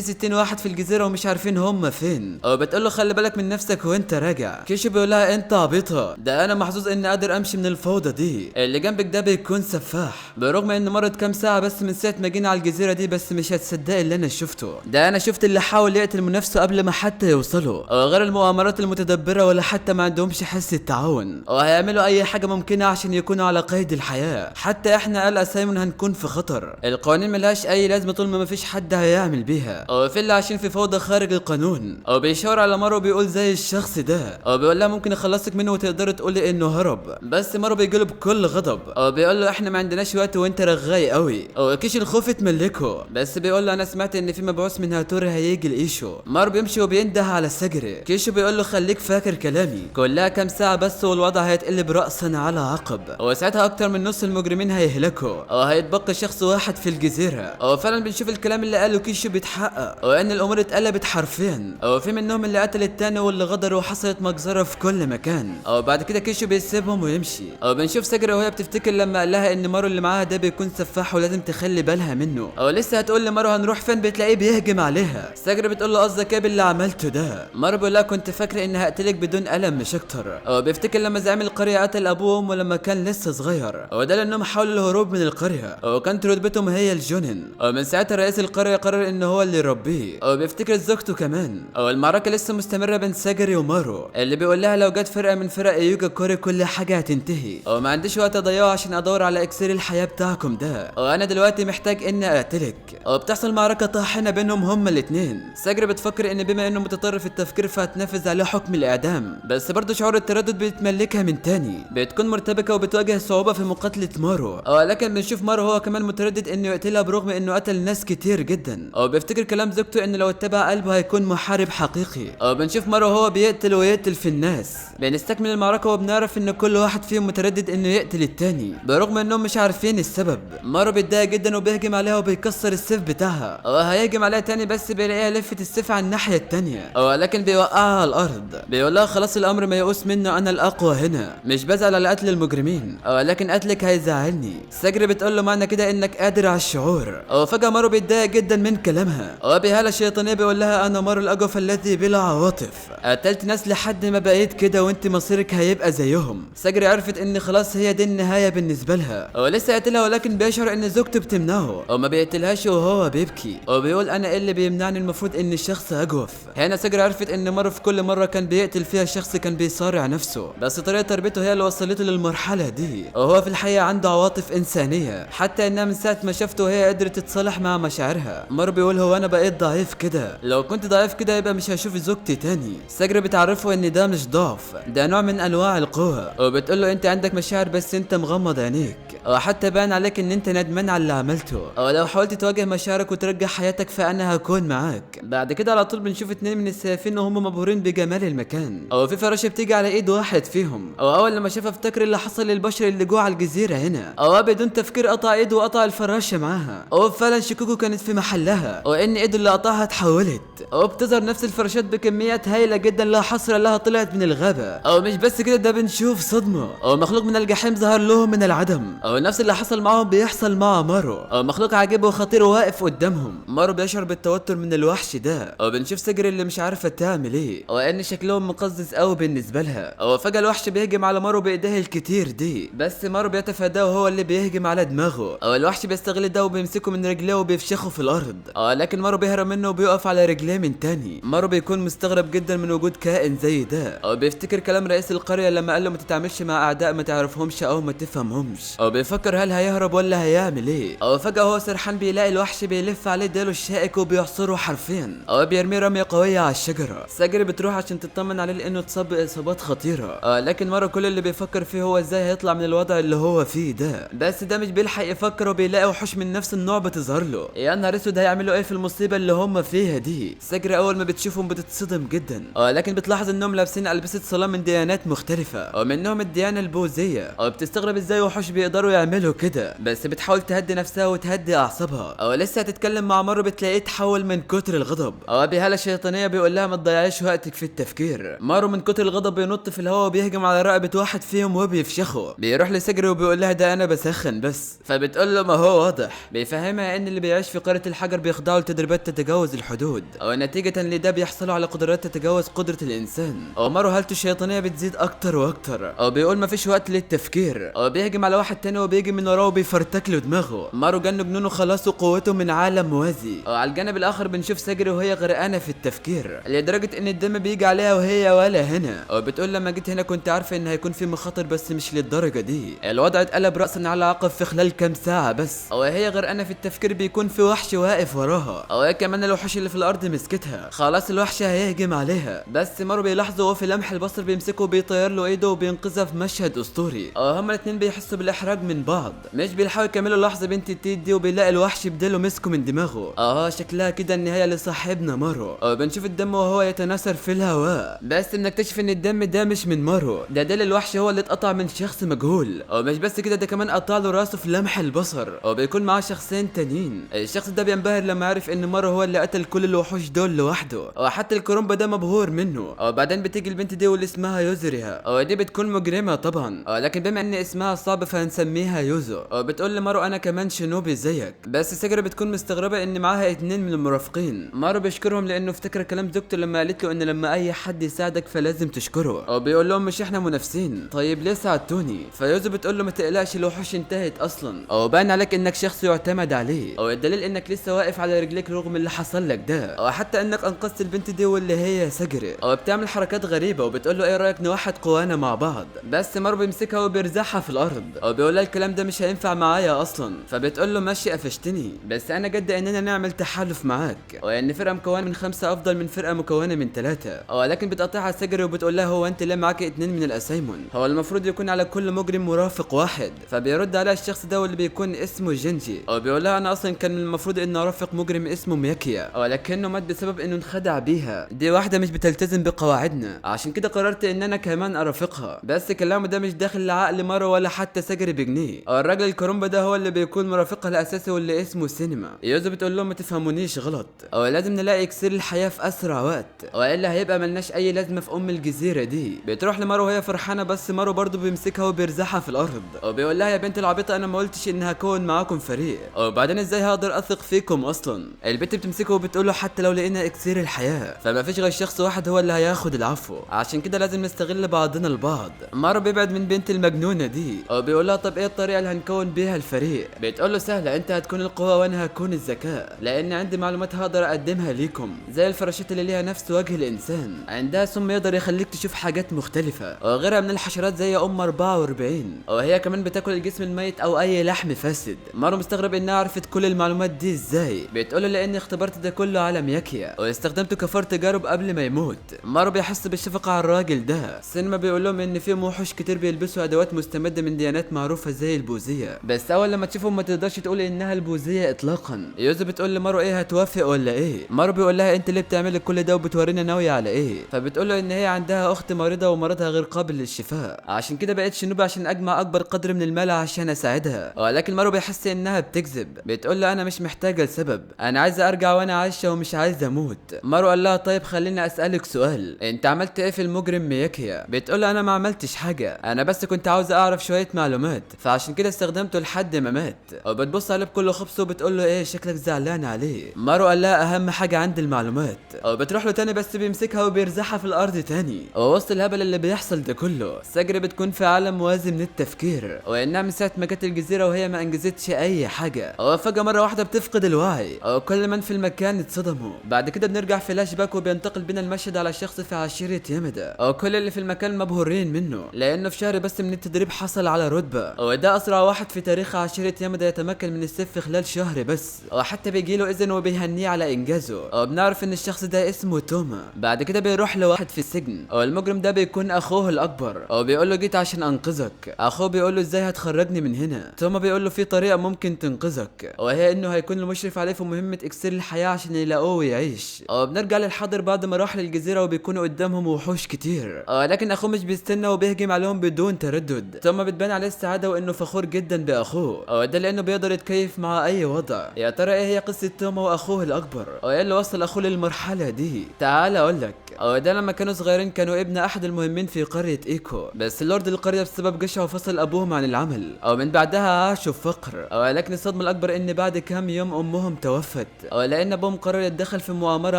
60 واحد في الجزيره ومش عارفين هم فين. او بتقول له خلي بالك من نفسك وانت راجع. كيشو بيقول لها انت عبيطه، ده انا محظوظ اني قادر امشي من الفوضى دي، اللي جنبك ده بيكون سفاح. برغم ان مرت كام ساعه بس من ساعه ما جينا على الجزيره دي، بس مش هتصدقي اللي انا شفته ده. انا شفت اللي حاول يقتل منافسه قبل ما حتى يوصلوا، او غير المؤامرات المتدبره ولا حتى ما عندهمش حس التعاون، او هيعملوا اي حاجه ممكنه عشان يكونوا على قيد الحياه. حتى احنا قال سايمون هنكون في خطر. القوانين ملهاش اي لازمه طول ما مفيش حد هيعمل بيها، او في اللي عايشين في فوضى خارج القانون. او بيشاور على مارو بيقول زي الشخص ده، او بيقول لها ممكن اخلصك منه وتقدر تقولي انه هرب. بس مارو بيجيله بكل غضب، او بيقول له احنا ما عندناش وقت وانت رغاي قوي. او كيش الخوف اتملكه، بس بيقول له انا سمعت ان في مبعوث من هاتوري هيجي لايشو. مارو بيمشي وبينده على ساجري. كيشو بيقول له خليك فاكر كلامي، كلها كام ساعه بس والوضع هيتقلب راسا على عقب، وساعتها اكتر من نص المجرمين هيهلكوا، او هيتبقى شخص واحد في الجزيره. او فعلا بنشوف الكلام اللي قاله كيشو بيتحقق، وان الامور اتقلبت حرفيا، او في منهم اللي قتل التاني واللي غدر وحصلت مجزره في كل مكان. او بعد كده كيشو بيسيبهم ويمشي. او بنشوف ساجري وهي بتفتكر لما قال لها ان مارو اللي معاها ده بيكون سفاح ولازم تخلي بالها منه. او لسه هتقول لمارو هنروح فين، بتلاقيه بيهجم عليها. ساجري بتقول له قصدك ايه باللي عملته ده؟ مارو بيقول لها كنت فاكره اني هقتلك بدون الم مش اكتر. او بيفتكر لما زعيم القريه قتل ابوه وامه لما كان لسه صغير، وده لانهم حاولوا الهروب من القريه، وكانت رتبتهم هي الجنن. ومن ساعتها رئيس القريه قرر ان هو اللي يربيه. او بيفتكر زوجته كمان. او المعركه لسه مستمره بين ساجري ومارو، اللي بيقول لها لو جت فرقه من فرق يوجا كوري كل حاجه هتنتهي، او ما عنديش وقت اضيعه عشان ادور على اكسير الحياه بتاعكم ده، وانا دلوقتي محتاج اني اقتلك. او بتحصل معركه طاحنه بينهم هما الاثنين. ساجري بتفكر ان بما انه متطرف التفكير فهتنفذ عليه حكم الاعدام، بس برضه شعور التردد بيتملكها من تاني، بتكون مرتبكه وبتواجه صعوبه في مقاتله مارو. لكن بنشوف مارو هو كمان متردد انه يقتلها برغم انه قتل ناس كتير جدا. او بيفتكر كلام زوجته انه لو اتبع قلبه هيكون محارب حقيقي. او بنشوف مارو هو بيقتل ويقتل في الناس. بنستكمل المعركه وبنعرف ان كل واحد فيهم متردد انه يقتل التاني برغم انهم مش عارفين السبب. مارو بيتضايق جدا وبيهجم عليها وبيكسر السيف بتاعها. هيهجم عليها تاني بس بيلاقيها لفت السيف على الناحيه التانيه، لكن بيوقعها على الارض. بيقول لها خلاص الامر ما يقوس منه، انا الاقوى هنا، مش بزعل على قتل المجرمين، لكن قتلك هيزعلني. ساجري بتقول له معنى كده انك قادر على الشعور. فجاه مارو بيتضايق جدا من كلامها، بهاله شيطانيه بيقول لها انا مارو الاجوف الذي بلا عواطف، قتلت ناس لحد ما بقيت كده وانت مصيرك هيبقى زيهم. ساجري عرفت ان خلاص هي دي النهايه بالنسبه لها. لسه قتلها ولكن بيشعر ان زوجته بتمنعه، وما بيقتلهاش وهو بيبكي، وبيقول انا ايه اللي بيمنعني، المفروض ان الشخص اجوف. هنا ساجري عرفت ان مارو في كل مره كان بيقتل فيها شخص كان بيصارع نفسه، بس طريقه تربيته هي اللي وصلته للمرحله دي. وهو في الحقيقه عنده عواطف انسانيه، حتى انها من ساعه ما شافته وهي قدرت تتصالح مع مشاعرها. مارو بيقول هو انا بقيت ضعيف كده، لو كنت ضعيف كده يبقى مش هشوف زوجتي تاني. ساجري بتعرفه ان ده مش ضعف، ده نوع من انواع القوه، وبتقول له انت عندك مشاعر بس انت مغمض عينيك، حتى بان عليك ان انت ندمان على اللي عملته، لو حاولت تواجه مشاعرك وترجع حياتك فانا هكون معاك. بعد كده على طول بنشوف اتنين من السيافين وهم مبهورين بجمال المكان، في فراشه بتيجي على ايد واحد فيهم، اول لما شافها افتكر اللي حصل للبشر اللي جوه على الجزيره هنا، بدون تفكير قطع ايده وقطع الفراشه معاها. فعلا شكوكو كانت في محلها، وان ايده اللي قطعها اتحولت، بتظهر نفس الفراشات بكميات هائله جدا لا حصر لها طلعت من الغابه. مش بس كده، ده بنشوف صدمه، مخلوق من الجحيم ظهر لهم من العدم، نفس اللي حصل معاهم بيحصل مع مارو، مخلوق عجيب وخطير واقف قدامهم. مارو بيشعر بالتوتر من الوحش ده، بنشوف ساجري اللي مش عارفه تعمل ايه، وان شكلهم مقزز قوي بالنسبه لها. فجاه الوحش بيهجم على مارو بايديه الكتير دي، بس مارو بيتفاداه وهو اللي بيهجم على دماغه. الوحش بيستغل ده وبيمسكه من رجليه وبيفشخه في الارض، لكن مارو بيهرب منه وبيقف على رجليه من تاني. مارو بيكون مستغرب جدا من وجود كائن زي ده، بيفتكر كلام رئيس القريه لما قال له ما تتعاملش مع اعداء ما تعرفهمش او ما تفهمهمش، بيفكر هل هيهرب ولا هيعمل ايه. فجاه هو سرحان بيلاقي الوحش بيلف عليه ديله الشائك وبيحصره حرفيا، بيرميه رميه قويه على الشجره. ساجري بتروح عشان تطمن عليه لانه اتصاب باصابات خطيره، لكن مارو كل اللي بيفكر فيه هو ازاي هيطلع من الوضع اللي هو فيه ده، بس ده مش بيلحق يفكر وبيلاقي وحوش من نفس النوع بتظهر له. يا نهار اسود، هيعملوا ايه في المصيبه اللي هم فيها دي؟ دي. ساجري اول ما بتشوفهم بتتصدم جدا، لكن بتلاحظ انهم لابسين البسه صلاه من ديانات مختلفه، ومنهم الديانه البوذيه، بتستغرب ازاي وحوش بيقدروا يعملوا كده، بس بتحاول تهدي نفسها وتهدي اعصابها. لسه هتتكلم مع مارو بتلاقيه تحول من كتر الغضب، بهاله شيطانيه بيقول لها ما تضيعيش وقتك في التفكير. مارو من كتر الغضب بينط في الهواء وبيهجم على رقبه واحد فيهم وبيفشخه. بيروح لساجري وبيقول لها ده انا بسخن بس، فبتقول له ما هو واضح. بيفهمها ان اللي بيعيش في قاره الحجر بيخضعوا لتدريبات تتجاوز الحدود، نتيجه لده بيحصلوا على قدرات تتجاوز قدره الانسان. مارو هالته الشيطانيه بتزيد اكتر واكتر، بيقول ما فيش وقت للتفكير، بيهجم على واحد تاني وبيجي من وراه وبيفرتك له دماغه. مارو جن جنونه خلاص وقوته من عالم موازي. على الجانب الاخر بنشوف ساجري وهي غرقانه في التفكير لدرجه ان الدم بيجي عليها وهي ولا هنا، وبتقول لما جيت هنا كنت عارفه ان هيكون في مخاطر بس مش للدرجه دي. الوضع اتقلب راسا على عقب في خلال كام ساعه بس، وهي غرقانه في التفكير بيكون في وحش واقف وراها، وهي كمان الوحوش اللي في الارض مسكتها. خلاص الوحش هيهجم عليها، بس مارو بيلاحظه وهو في لمح البصر بيمسكه وبيطير له ايده وبينقذها في مشهد اسطوري. هما الاثنين بيحسوا بالاحراج من بعض، مش بيلحقوا يكملوا لحظه بنت التيت دي، وبيلاقي الوحش بدله مسكه من دماغه. شكلها كده النهايه لصاحبنا مارو. بنشوف الدم وهو يتناثر في الهواء، بس بنكتشف ان الدم ده مش من مارو، ده ديل الوحش هو اللي اتقطع من شخص مجهول. مش بس كده، ده كمان قطع له راسه في لمح البصر، وبيكون معاه شخصين تانيين. الشخص ده بينبهر لما عرف ان مارو هو اللي قتل كل الوحوش دول لوحده، وحتى الكرومبا ده مبهور منه. وبعدين بتيجي البنت دي واللي اسمها يوزريها، ودي بتكون مجرمه طبعا، لكن بما ان اسمها صعب فهنسميها يوزو. بتقول لمارو انا كمان شنوبي زيك، بس ساجرة بتكون مستغربه ان معاها اتنين من المرافقين. مارو بيشكرهم لانه افتكر كلام زوجته لما قالت له ان لما اي حد يساعدك فلازم تشكره، وبيقول لهم مش احنا منافسين، طيب ليه ساعدتوني؟ فيوزو بتقول له ما تقلقش الوحوش انتهت اصلا، وبان عليك انك شخص يعتمد عليه، والدليل انك لسه واقف على رجليك رغم اللي حصل لك ده، وحتى انك انقذت البنت دي واللي هي ساجرة، وبتعمل حركات غريبه، وبتقول له ايه رايك نوحد قوانا مع بعض؟ بس مارو بيمسكها وبيرزعها في الارض، وبيقول لها الكلام ده مش هينفع معايا اصلا. فبتقول له ماشي قفشتني، بس انا جد اننا نعمل تحالف معاك، وان فرقه مكونه من 5 افضل من فرقه مكونه من 3. ولكن بتقطعها ساجرة وبتقول لها هو انت ليه معاك 2 من الاسايمون؟ هو المفروض يكون على كل مجرم مرافق واحد. فبيرد عليها الشخص ده واللي بيكون اسمه جينجي، وبيقول لها انا اصلا كان المفروض ان ارافق مجرم اسمه مياكيا، ولكنه مات بسبب انه انخدع بيها، دي واحده مش بتلتزم بقواعدنا، عشان كده قررت ان انا كمان ارافقها. بس كلامه ده مش داخل لعقل مارو ولا حتى ساجرة بجنيه. الراجل الكرومبا ده هو اللي بيكون مرافقها الاساسي واللي اسمه سينما. يوزو بتقول لهم ما تفهمونيش غلط، لازم نلاقي اكسير الحياه في اسرع وقت، والا هيبقى ملناش اي لازمه في الجزيره دي. بتروح لمارو وهي فرحانه، بس مارو برضه بيمسكها وبيرزعها في الارض، وبيقول لها يا بنت العبيطه انا ما قلتش ان هكون معاكم فريق، وبعدين ازاي هقدر اثق فيكم اصلا؟ البنت بتمسكه وبتقول له حتى لو لقينا اكسير الحياه فما فيش غير شخص واحد هو اللي هياخد العفو، عشان كده لازم نستغل بعضنا البعض. مارو بيبعد من بنت المجنونه دي، وبيقول لها طب ايه الطريقه اللي هنكون بيها الفريق؟ بتقول له سهله، انت هتكون القوه وانا هكون الذكاء، لان عندي معلومات هقدر اقدمها ليكم زي الفراشات اللي ليها نفس وجه الانسان، عندها سم يقدر يخليك تشوف حاجات مختلفه، وغيرها من الحشرات زي 44، وهي كمان بتاكل الجسم الميت او اي لحم فاسد. مارو مستغرب انها عرفت كل المعلومات دي ازاي. بتقول له لاني اختبرت ده كله على مياكيا واستخدمته كفار تجارب قبل ما يموت. مارو بيحس بالشفقه على الراجل ده. سينما بيقول لهم ان في وحوش كتير بيلبسوا ادوات مستمده من ديانات معروفه زي البوذيه، بس اول لما تشوفهم ما تقدرش تقول انها البوذيه اطلاقا. يوزو بتقول لمارو ايه هتوافق ولا ايه؟ مارو بيقول لها انت ليه بتعملي كل ده وبتورينا ناويه على ايه؟ فبتقول له ان هي عندها اخت مريضه ومرضها غير قابل للشفاء، عشان كده بقيت شنوبي عشان اجمع اكبر قدر من المال عشان اساعدها، ولكن مارو بيحس انها بتكذب. بتقول له انا مش محتاجه لسبب، انا عايزه ارجع وانا عايشه ومش عايزه اموت. مارو قال لها طيب خليني اسالك سؤال، انت عملت ايه في المجرم مياكيا؟ بتقول له انا ما عملتش حاجه، انا بس كنت عاوزه اعرف شويه معلومات فعشان كده استخدمته لحد ما مات. وبتبص عليه بكل خبث وبتقول له ايه شكلك زعلان عليه؟ مارو قال لها اهم حاجه عندي المعلومات. وبتروح له تاني بس بيمسكها وبيرزعها في الارض تاني. ووسط الهبل اللي بيحصل ده كله ساجرة بتكون في عالم موازي من التفكير، وانها من ساعه ما جت الجزيره وهي ما انجزتش اي حاجه، وفجاه مره واحده بتفقد الوعي، وكل من في المكان اتصدموا. بعد كده بنرجع فلاش باك وبينتقل بينا المشهد على شخص في عشيره يامدا، وكل اللي في المكان مبهورين منه لانه في شهر بس من التدريب حصل على رتبه، وده اسرع واحد في تاريخ عشيره يامدا يتمكن من السيف في خلال شهر بس، وحتى بيجيله اذن وبيهنيه على انجازه. وبنعرف ان الشخص ده اسمه توما. بعد كده بيروح لواحد في السجن، والمجرم ده بيكون اخوه الاكبر، وبيقول له جيت عشان انقذك. اخوه بيقول له ازاي هتخرجني من هنا؟ توما بيقول له في طريقه ممكن تنقذك، وهي انه هيكون المشرف عليه في مهمه اكسير الحياه عشان يلاقوه يلاقوه ويعيش. بنرجع للحاضر بعد ما راح للجزيره وبيكونوا قدامهم وحوش كتير، لكن اخوه مش بيستنى وبيهجم عليهم بدون تردد. توما بتبان عليه السعاده وانه فخور جدا باخوه، ده لانه بيقدر يتكيف مع اي وضع. يا ترى ايه هي قصه توما واخوه الاكبر؟ ايه اللي وصل اخوه للمرحله دي؟ تعال اقول لك. ده لما كانوا صغيرين كانوا ابن احد المهمين في قريه ايكو، بس لورد القريه بسبب جشعه فصل ابوهم عن العمل، من بعدها عاشوا في فقر. لكن الصدمه الاكبر ان بعد كام يوم امهم توفت، لان ابوهم قرر يتدخل في مؤامره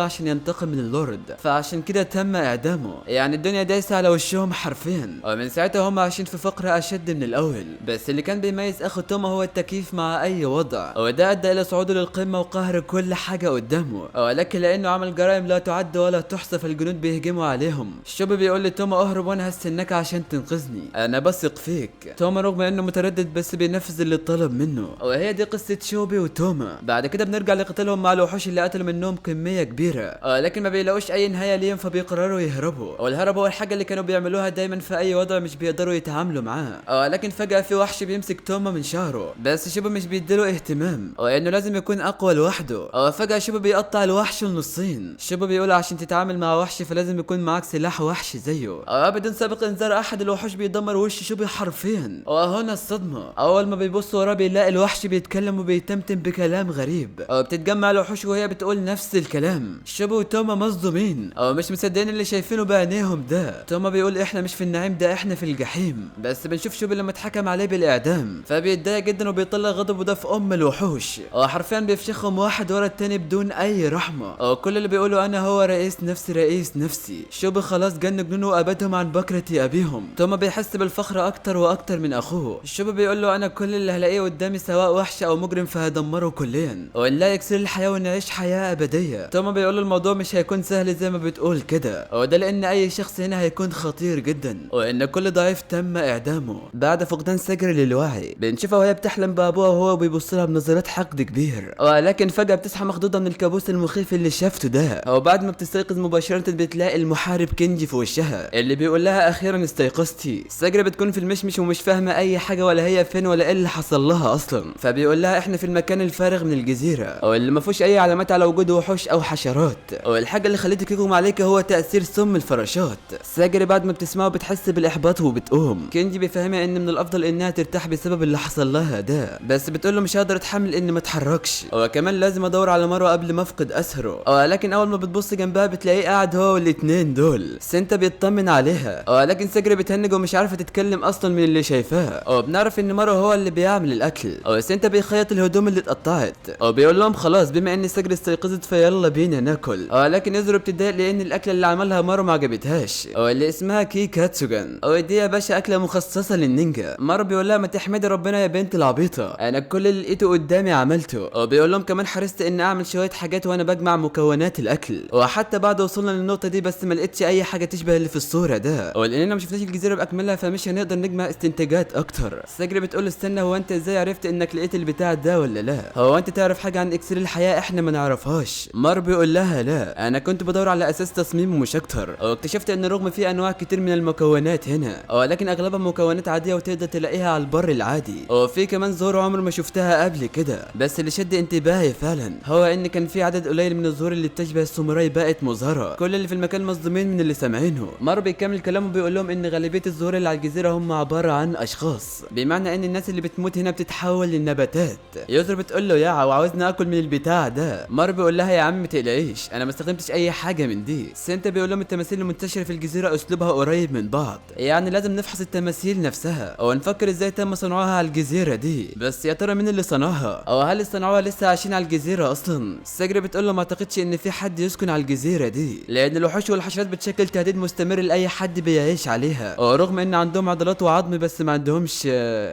عشان ينتقم من اللورد، فعشان كده تم اعدامه. يعني الدنيا دايسه على وشهم حرفيا، ومن ساعتها هم عايشين في فقر اشد من الاول. بس اللي كان بيميز اخو توما هو التكييف مع اي وضع، وده ادى الى صعوده للقمه وقهر كل حاجه قدامه. لكن لانه عمل جرائم لا تعد ولا تحصى فالجنود بيهجموا عليهم. الشوبي بيقول لتوما اهرب وانا هستناك عشان تنقذني، انا بثق فيك. توما رغم انه متردد بس بينفذ اللي طلب منه، وهي دي قصه شوبي وتوما. بعد كده بنرجع لقتالهم مع الوحوش اللي قتلوا منهم كميه كبيره، لكن ما بيلاقوش اي نهايه ليهم فبيقرروا يهربوا. والهرب هو الحاجه اللي كانوا بيعملوها دايما في اي وضع مش بيقدروا يتعاملوا معاه. لكن فجاه في وحش بيمسك توما من شعره، بس شوبي مش بيديله اهتمام وانه لازم يكون اقوى لوحده. فجاه شوبي بيقطع الوحش لنصين. شوبي بيقول عشان تتعامل مع وحش فلازم يكون معاك سلاح وحش زيه. بدون سابق انذار احد الوحوش بيدمر وش شوبي حرفيا. وهنا الصدمه، اول ما بيبص وراه بيلاقي الوحش بيتكلم وبيتمتم بكلام غريب، بتتجمع الوحوش وهي بتقول نفس الكلام. شوبي وتوما مصدومين مش مصدقين اللي شايفينه بعينيهم ده. توما بيقول احنا مش في النعيم ده، احنا في الجحيم. بس بنشوف شوبي لما اتحكم عليه بالاعدام فبيتضايق جدا وبيطلع غضبه ده في الوحوش، حرفيا بيفشخهم واحد ورا التاني بدون اي رحمه. كل اللي بيقولوا انا هو رئيس نفسي رئيس نفسي. شوبي خلاص جن جنونه وابدهم عن بكرة ابيهم. توما بيحس بالفخر اكتر واكتر من اخوه. شوبي بيقول له انا كل اللي هلاقيه قدامي سواء وحش او مجرم فهدمره كليا ولا يكسر الحياه ونعيش حياه ابديه. توما بيقول له الموضوع مش هيكون سهل زي ما بتقول كده، وده لان اي شخص هنا هيكون خطير جدا وان كل ضعيف تم اعدامه. بعد فقدان سجر للوعي بنشوفها وهي بتحلم بابوها وهو بيبص لها بنظرات حقد كبير، ولكن فجاه بتصحى مخضوضه من الكابوس المخيف اللي شافته ده. وبعد ما بتستيقظ مباشره بتلاقي المحارب كينجي في وشها اللي بيقول لها اخيرا استيقظتي. سجرة بتكون في المشمش ومش فاهمه اي حاجه ولا هي فين ولا ايه اللي حصل لها اصلا، فبيقول لها احنا في المكان الفارغ من الجزيره واللي ما فيهوش اي علامات على وجود وحوش او حشرات، والحاجه اللي خلتك يغمى عليك هو تاثير سم الفراشات. سجرة بعد ما بتسمعه بتحس بالاحباط وبتقوم. كينجي بيفهمها ان من الافضل انها ترتاح بسبب اللي حصل لها ده، بس بتقول له مش هقدر اتحمل اني ما اتحركش، وكمان لازم ادور على مروه قبل ما افقد اثره. لكن اول ما بتبص جنبها بتلاقيه قاعد هو والاتنين دول. سنتا بيطمن عليها، لكن سجرة بتهنج ومش عارفه تتكلم اصلا من اللي شايفاه. وبنعرف ان مروه هو اللي بيعمل الاكل، سنتا بيخيط الهدوم اللي اتقطعت وبيقول لهم خلاص بما ان سجرة استيقظت فيلا بينا ناكل. لكن يزرو بتتضايق لان الاكله اللي عملها مارو ما عجبتهاش اللي اسمها كي كاتسوغان، ودي يا باشا اكله مخصصه للنينجا. مارو بيقول لها ما تحمدي ربنا يا بنت العبيطه، انا كل اللي لقيته قدامي عملته. وبيقول لهم كمان حرصت ان اعمل شويه حاجات وانا بجمع مكونات الاكل، وحتى بعد وصلنا للنقطه دي بس ما لقيتش اي حاجه تشبه اللي في الصوره ده، ولاننا ما شفناش الجزيره باكملها فمش هنقدر نجمع استنتاجات اكتر. سجرة بتقول استنى هو انت ازاي عرفت انك لقيت البتاع ده ولا لا؟ هو انت تعرف حاجه عن اكسير الحياه احنا ما نعرفهاش؟ مار بيقول لها لا انا كنت بدور على اساس تصميم ومش اكتر، واكتشفت ان رغم في انواع كتير من المكونات هنا ولكن اغلبها مكونات عاديه وتقدر تلاقيها على البر العادي، وفي كمان زهور عمر ما شفتها قبل كده. بس اللي شد انتباهي فعلا هو ان كان في عدد قليل من الزهور اللي بتشبه الساموراي بقت مظهره. كل اللي في المكان مصدومين من اللي سامعينه. مار بيكمل كلامه بيقول لهم ان غالبيه الزهور اللي على الجزيره هم عباره عن اشخاص، بمعنى ان الناس اللي بتموت هنا بتتحول للنباتات. يوزر بتقول له يا وعاوزني اكل من البتاع ده. مار بيقول لها يا عم ما تقلقيش انا ما استخدمتش اي حاجه من دي. سنتا بيقول لهم التماثيل المنتشره في الجزيره اسلوبها قريب من بعض، يعني لازم نفحص التماثيل نفسها ونفكر ازاي تم صنعها على الجزيره دي. بس يا ترى مين اللي صنعها او هل اللي صنعوها لسه عايشين على الجزيره اصلا؟ سجرة بتقول له ما اعتقدش ان في حد يسكن على الجزيره دي لان الوحوش والحشرات بتشكل تهديد مستمر لاي حد بيعيش عليها، ورغم ان عندهم عضلات وعظم بس ما عندهمش.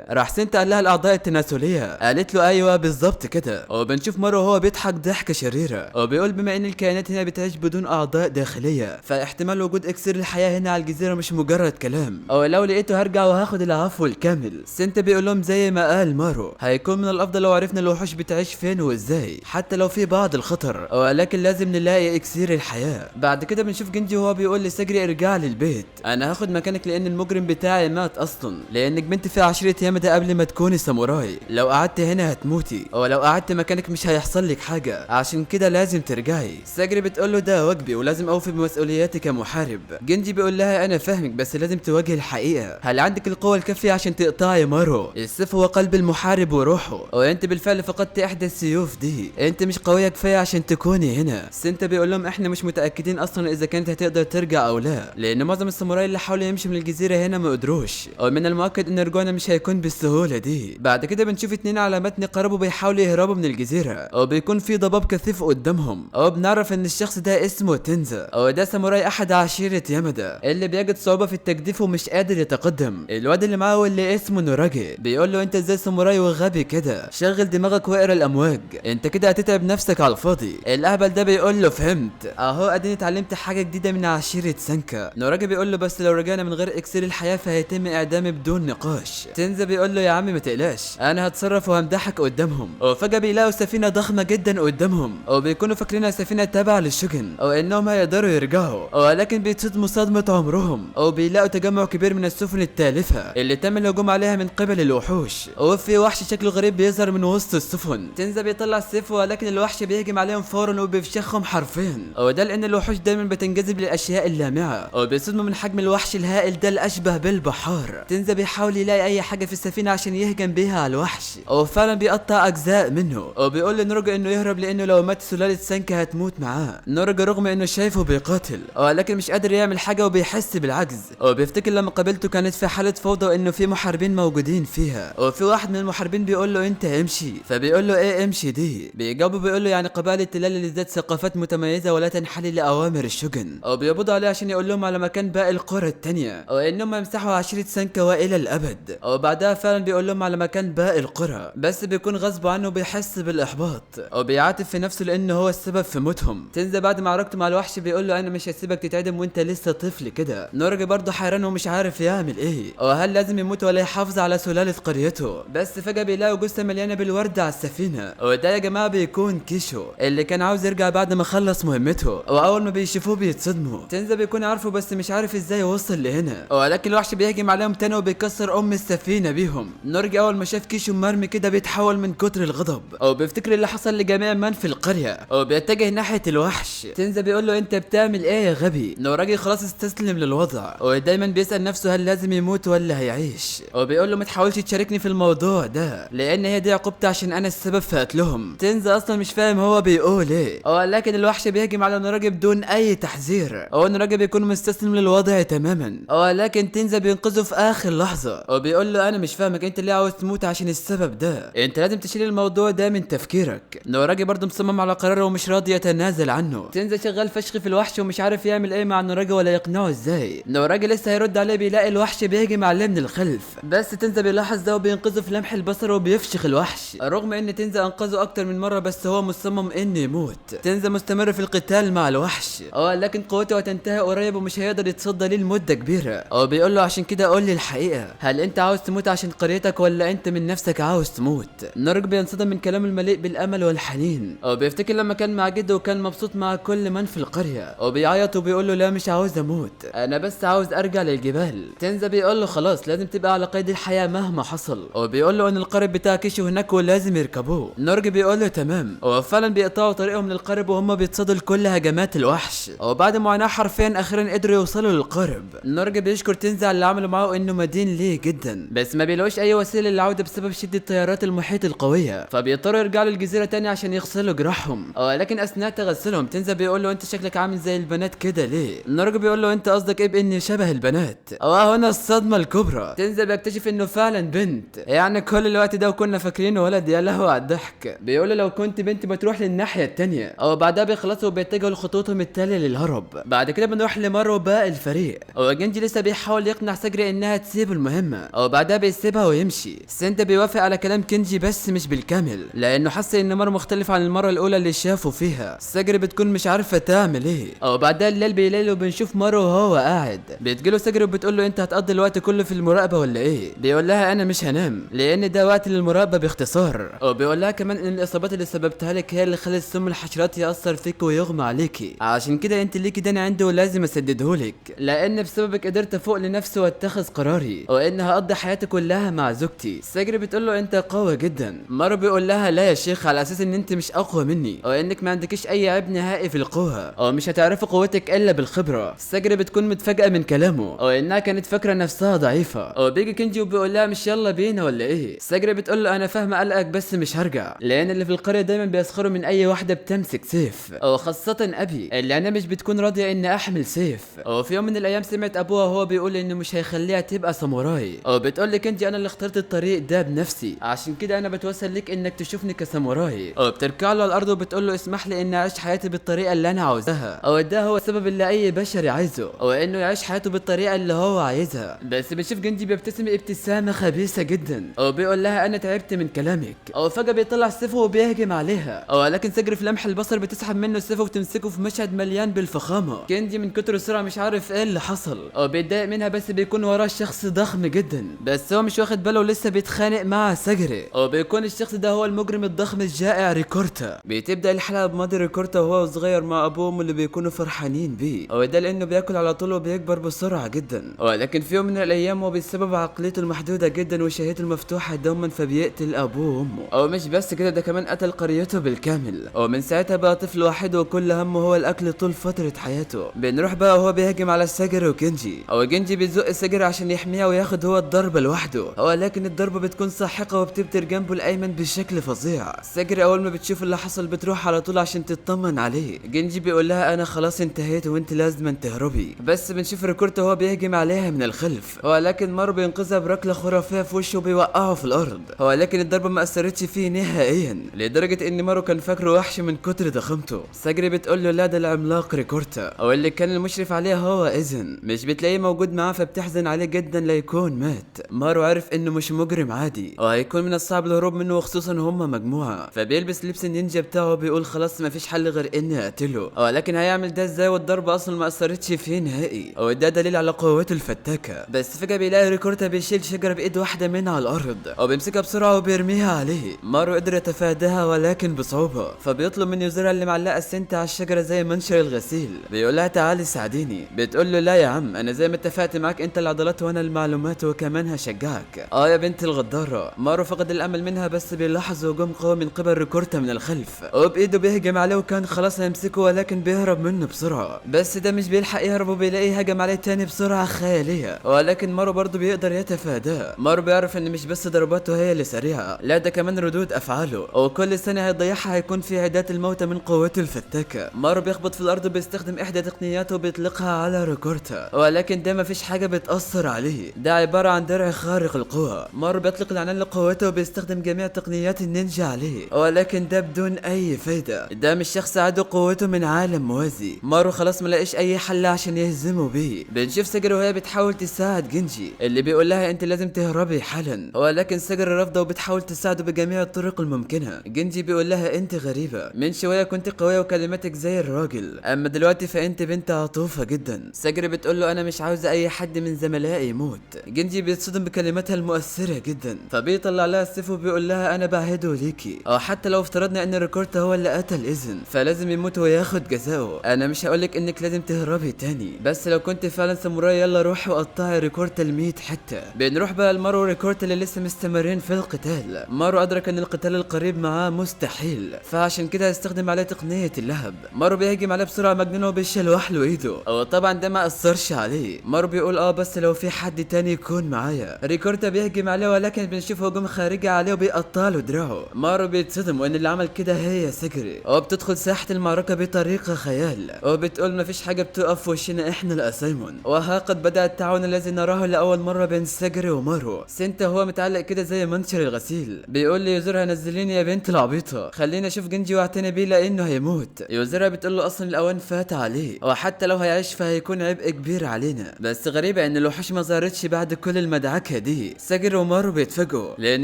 راح سنتا قال لها الاعضاء التناسليه، قالت له ايوه بالظبط كده. وبنشوف مره وهو بيضحك ضحكه شريره وبيقول بما ان الكائنات هنا بتعيش بدون اعضاء داخليه فاحتمال وجود اكسير الحياه هنا على الجزيره مش مجرد كلام، او لو لقيته هرجع وهاخد العفو الكامل. سنتا بيقول لهم زي ما قال مارو هيكون من الافضل لو عرفنا الوحوش بتعيش فين وازاي حتى لو في بعض الخطر، ولكن لازم نلاقي اكسير الحياه. بعد كده بنشوف جنجي وهو بيقول لساجري ارجع لي البيت، انا هاخد مكانك لان المجرم بتاعي مات اصلا، لانك بنت في عشيرة يامادا قبل ما تكوني ساموراي، لو قعدت هنا هتموتي ولو قعدت مكانك مش هيحصل لك حاجه، عشان كده لازم ترجعي. ساجري بتقول له ده واجبي ولازم اوفي بمسؤولياتي كمحارب. جنجي بيقول لها انا فاهمك بس لازم تواجهي الحقيقه، هل عندك القوه الكافيه عشان تقطعي مارو؟ السيف هو قلب المحارب وروحه، وانت بالفعل فقدت احدى السيوف دي، انت مش قويه كفايه عشان تكوني هنا. سنتا بيقول لهم احنا مش متاكدين اصلا اذا كانت هتقدر ترجع او لا، لان معظم الساموراي اللي حاولوا يمشوا من الجزيره هنا ما قدروش، ومن المؤكد ان رجوعنا مش هيكون بالسهوله دي. بعد كده بنشوف اتنين على متن قربوا بيحاولوا يهربوا من الجزيره، وبيكون في ضباب كثيف قدامهم، وبنعرف ان الشخص ده اسمه تنزا، وده ساموراي احد عشيره يامادا اللي بيجد صعوبه في التجديف ومش قادر يتقدم. الواد اللي معاه واللي اسمه نوراجي بيقول له انت ازاي ساموراي وغبي كده، شغل دماغك واقرا الامواج، انت كده هتتعب نفسك على الفاضي. الاهبل ده بيقول له فهمت، اهو اديني اتعلمت حاجه جديده من عشيره سانكا. نوراجي بيقول له بس لو رجعنا من غير اكسير الحياه فهيتم اعدامي بدون نقاش. تنزا بيقول له يا عم ما تقلقش انا هتصرف وهمدحك قدامهم. وفجاه بيلاقوا سفينه ضخمه جدا قدامهم، وبيكونوا فاكرينها سفينه تابعه للشوجن وانهم هيقدروا يرجعوا، ولكن بيتصدموا صدمه عمرهم، وبيلاقوا تجمع كبير من السفن التالفه اللي تم الهجوم عليها من قبل الوحوش، وفي وحش شكله غريب بيظهر من وسط السفن. تنزا بيطلع السيف ولكن الوحش بيهجم عليهم فورا وبيفشخهم حرفيا، وده لان الوحوش دايما بتنجذب للاشياء اللامعه، وبيصدموا من حجم الوحش الهائل ده الاشبه بالبحار. تنزا بيحاول يلاقي اي حاجه في السفينه عشان يهجم بيها على الوحش، وفعلا بيقطع اجزاء منه، وبيقول لنورجا انه يهرب لانه لو مات سلاله سانكا هتموت معاه. نورجا رغم انه شايفه بيقاتل ولكن مش قادر يعمل حاجه وبيحس بالعجز، وبيفتكر لما قابلته كانت في حاله فوضى وانه في محاربين موجودين فيها، وفي واحد من المحاربين بيقول له انت امشي، فبيقول له ايه امشي دي؟ بيجاوبه بيقول له يعني قبائل التلال اللي ذات ثقافات متميزه ولا تنحل لاوامر الشوجن، وبيقبضوا عليه عشان يقول لهم على مكان باقي القرى التانيه وانهم يمسحوا عشيره سانكا والى الابد، وبعدها فعلا بيقول لهم على مكان باقي القرى، بس بيكون غصب عنه وبيحس بالاحباط وبيعاتب في نفسه لانه هو السبب في موتهم. تنزا بعد معركته مع الوحش بيقول له انا مش هسيبك تتعدم وانت لسه طفل كده. نورجي برضه حيران ومش عارف يعمل ايه، وهل لازم يموت ولا يحافظ على سلاله قريته. بس فجاه بيلاقوا جثه مليانه بالورد على السفينه، وده يا جماعه بيكون كيشو اللي كان عاوز يرجع بعد ما خلص مهمته، واول ما بيشوفوه بيتصدموا. تنزا بيكون عارفه بس مش عارف ازاي وصل لهنا، ولكن الوحش بيهجم عليهم تاني وبيكسر السفينه بيهم. نورجي اول ما شاف كيشو مرمي كده بيتحول من كتر الغضب، وبيفتكر اللي حصل لجميع من في القريه، وبيتجه ناحيه الوحش. تنزا بيقول له انت بتعمل ايه يا غبي؟ نوراجي خلاص استسلم للوضع، ودايما بيسال نفسه هل لازم يموت ولا هيعيش، وبيقول له ما تحاولش تشاركني في الموضوع ده لان هي دي عقوبتي عشان انا السبب في قتلهم. تنزا اصلا مش فاهم هو بيقول ايه، ولكن الوحش بيهجم على نوراجي بدون اي تحذير، ونوراجي بيكون مستسلم للوضع تماما، ولكن تنزا بينقذه في اخر لحظه، وبيقول له انا مش فاهمك انت ليه عاوز تموت عشان السبب ده، انت لازم تشيل الموضوع ده من تفكيرك. نوراجي برضه مصمم على قراره ومش راضي يتنازل عنه. تنزا شغال فشخ في الوحش ومش عارف يعمل ايه مع نوراجي ولا يقنعه ازاي. نوراجي لسه هيرد عليه بيلاقي الوحش بيهجم عليه من الخلف، بس تنزا بيلاحظ ده وبينقذه في لمح البصر وبيفشخ الوحش، رغم ان تنزا انقذه اكتر من مره بس هو مصمم انه يموت. تنزا مستمر في القتال مع الوحش، لكن قوته هتنتهي قريب ومش هيقدر يتصدى ليه لمده كبيره، وبيقول له عشان كده قول لي الحقيقه، هل انت عاوز تموت عشان قريتك ولا انت من نفسك عاوز تموت؟ نورج بينصدم من كلام المليء بالامل والحنين، وبيفتكر لما كان مع جده وكان مبسوط مع كل من في القريه، وبيعيط وبيقول له لا مش عاوز اموت انا بس عاوز ارجع للجبال. تنزا بيقول له خلاص لازم تبقى على قيد الحياه مهما حصل، وبيقول له ان القارب بتاع كيشو هناك ولازم يركبوه. نورج بيقول له تمام، وفعلا بيقطعوا طريقهم للقارب وهم بيتصدوا لكل هجمات الوحش، وبعد معاناه حرفيا اخيرا قدروا يوصلوا للقارب. نورج بيشكر تنزا على اللي عمله معاه انه مدين ليه جدا، بس ما بيلاقوش اي وسيله للعوده بسبب شده تيارات المحيط القويه، فبيضطروا يرجعوا للجزيره تاني عشان يغسلوا جراحهم، ولكن اثناء تغسلهم تنزا بيقول له انت شكلك عامل زي البنات كده ليه؟ نورج بيقول له انت قصدك ايه باني شبه البنات؟ هنا الصدمه الكبرى. تنزا بيكتشف انه فعلا بنت، يعني كل الوقت ده وكنا فاكرينه ولد، يا لهو على الضحك. بيقول له لو كنت بنت بتروح للناحيه التانيه، بعدها بيخلصوا وبيتجهوا لخطوطهم التاليه للهرب. بعد كده بنروح لمارو وباقي الفريق، وجنجي لسه بيحاول يقنع ساجري انها تسيب المهمه، وبعدها بيسيبها ويمشي. سنتا بيوافق على كلام كنجي بس مش بالكامل لانه حس ان مارو مختلف عن المره الاولى اللي شافه فيها. ساجري بتكون مش عارفه تعمل ايه، وبعدها الليل بيليل وبنشوف مارو وهو قاعد، بتجيله ساجري وبتقول له انت هتقضي الوقت كله في المراقبه ولا ايه؟ بيقول لها انا مش هنام لان ده وقت للمراقبه باختصار، وبيقول لها كمان ان الاصابات اللي سببتها لك هي اللي خلت سم الحشرات ياثر فيك ويغمى عليكي، عشان كده انت ليكي دين عندي ولازم اسددهولك، لان بسببك قدرت افوق لنفسي واتخذ قراري وان هقضي حياتي كلها مع زوجتي. ساجري بتقول له انت قوي جدا. مارو بيقول لها لا يا شيخ، على اساس ان انت مش اقوى مني او انك ما عندكيش اي عيب نهائي في القوه او مش هتعرفي قوتك الا بالخبره. ساجري بتكون متفاجئه من كلامه او انها كانت فاكره نفسها ضعيفه. او بيجي كينجي وبيقول لها مش يلا بينا ولا ايه؟ ساجري بتقول له انا فاهمه قلقك بس مش هرجع، لان اللي في القريه دايما بيسخروا من اي واحده بتمسك سيف، او خاصه ابي اللي انا مش بتكون راضيه اني احمل سيف. او في يوم من الايام سمعت ابوها وهو بيقول انه مش هيخليها تبقى ساموراي. او بتقول لك انت انا اللي اخترت الطريق ده بنفسي، عشان كده انا بتوسل لك انك تشوفني كساموراي. او بتركع له على الارض وبتقول له اسمح لي اني اعيش حياتي بالطريقه اللي انا عاوزها، او ده هو السبب اللي اي بشري عايزه، او انه يعيش حياته بالطريقه اللي هو عايزها. بس بنشوف جندي بيبتسم ابتسامه خبيثه جدا، او بيقول لها انا تعبت من كلامك. او فجاه بيطلع سيفه وبيهجم عليها، او لكن سجري في لمح البصر بتسحب منه سيفه وتمسكه في مشهد مليان بالفخامه. كينجي من كتر السرعه مش عارف ايه اللي حصل، او بيتضايق منها بس بيكون وراه شخص ضخم جدا، بس هو مش واخد باله ولسه بيتخانق مع سجري. او بيكون الشخص ده هو المجرم الضخم الجائع ريكورتا. بتبدا الحلقه بماضي ريكورتا وهو صغير مع ابوهم اللي بيكونوا فرحانين بيه، او ده لانه بياكل على طول وبيكبر بسرعه جدا. ولكن في يوم من الايام وبسبب عقليته المحدوده جدا وشهيته المفتوحه دوما فبيقتل ابوه وامه. او مش بس كده، ده كمان قتل قريته بالكامل. ومن ساعتها بقى طفل وحيد وكل همه هو الاكل طول فتره حياته. بنروح بقى وهو بيهجم على ساجري وكينجي، او جينجي بيزق ساجري عشان يحميها وياخد هو الضربه لوحده، ولكن الضربه بتكون ساحقه وبتبتر جنبه الايمن بشكل فظيع. ساجري اول ما بتشوف اللي حصل بتروح على طول عشان تطمن عليه. جينجي بيقول لها انا خلاص انتهيت وانت لازم تهربي، بس بنشوف ريكورتا وهو بيهجم عليها من الخلف، ولكن مارو بينقذها بركله خرافيه في وشه وبيوقعه في الارض، ولكن الضربه ما اثرتش فيه نهائيا لدرجه ان مارو كان فاكره وحش من كتر ضخامته. ساجري بتقول له لا ده العملاق ريكورتا، او اللي كان المشرف عليها هو اذن مش بتلاقيه موجود معاه، فبتحزن عليه جدا ليكون مات. مارو عرف انه مش مجرم عادي وهيكون من الصعب الهروب منه، وخصوصا هما مجموعه، فبيلبس لبس النينجا بتاعه وبيقول خلاص ما فيش حل غير اني اقتله، ولكن هيعمل ده ازاي والضربه اصلا ما اثرتش فيه نهائي، وده دليل على قوته الفتاكه. بس فجاه بيلاقي ريكورتا بيشيل شجره بايد واحده منها على الارض، وبيمسكها بسرعه وبيرميها عليه. مارو قدر يتفاداها ولكن بصعوبه، فبيطلب من يوزرها اللي معلقه السنت على الشجره زي منشر الغسيل، بيقول لها تعالي ساعديني. بتقول له لا يا عم، انا زي ما اتفقت معاك انت العضلات وانا المعلومات وكمان هشجعك. يا بنت الغداره. مارو فقد الامل منها بس بيلاحظ هجوم قوي من قبل ريكورتا من الخلف، وبايده بيهجم عليه وكان خلاص هيمسكه، ولكن بيهرب منه بسرعه. بس ده مش بيلحق يهرب وبيلاقيه هجم عليه تاني بسرعه خياليه، ولكن مارو برضه بيقدر يتفاداه. مارو بيعرف ان مش بس ضرباته هي اللي سريعه، لا ده كمان ردود افعاله، وكل سنه هيضيعها هيكون في عدات الموتى من قوته الفتاكه. مارو بيخبط في الارض وبيستخدم احدى تقنياته وبيطلقها على ريكورتا، ولكن ده مفيش حاجه بتاثر عليه، ده عباره عن درع خارق القوى. مارو بيطلق العنان لقوته وبيستخدم جميع تقنيات النينجا عليه، ولكن ده بدون اي فايده، ده مش شخص عدو قوته من عالم موازي. مارو خلاص ملاقيش اي حل عشان يهزمه بيه. بنشوف ساجري وهي بتحاول تساعد جينجي اللي بيقول لها انت لازم تهربي حالا، ولكن ساجري رافضه وبتحاول تساعده بجميع الطرق الممكنه. جينجي بيقول لها انت غريبه، من شويه كنت قويه وكلماتك زي الراجل، اما دلوقتي فانت بنت عطوفه جدا. ساجري بتقول له انا مش عاوزه اي حد من زملائي يموت. جينجي بيتصدم بكلماتها المؤثره جدا، فبيطلع لها السيف وبيقول لها انا بعهده ليكي، او حتى لو افترضنا ان ريكورتا هو اللي قتل اذن فلازم يموت وياخد جزاؤه. انا مش هقولك انك لازم تهربي تاني، بس لو كنت فعلا ساموراي يلا روحي وقطعي ريكورتا ل100 حته. بنروح بقى لمارو وريكورتا اللي لسه مستمرين في القتال. مارو ادرك ان القتال القريب معاه مستحيل، فعشان كده هيستخدم عليه تقنيه اللهب. مارو بيهجم عليه بسرعه مجنونه وبيشلوح له ايده، وطبعا ده ما اثرش عليه. مارو بيقول بس لو في حد تاني يكون معايا. ريكورتا بيهجم عليه ولكن بنشوف هجوم خارجي عليه وبيقطع له دراعه. مارو بيتصدم وان اللي عمل كده هي ساجري، وبتدخل ساحه المعركه بطريقه خيال، وبتقول مفيش حاجه بتقف في وشنا احنا الاسايمون. وها قد بدا التعاون الذي نراه لاول مره بين ساجري ومارو. سنتا هو متعلق كده زي منشر الغسيل، بيقول لي يوزرها نزليني يا بنت العبيطه، خليني اشوف جنجي واعتني بيه لانه هيموت. يوزرها بتقول له اصلا الاوان فات عليه، وحتى لو هيعيش فهيكون عبء كبير علينا. بس غريبه ان الوحوش ما ظهرتش بعد كل المدعكه دي. ساجري ومارو بيتفاجئوا لان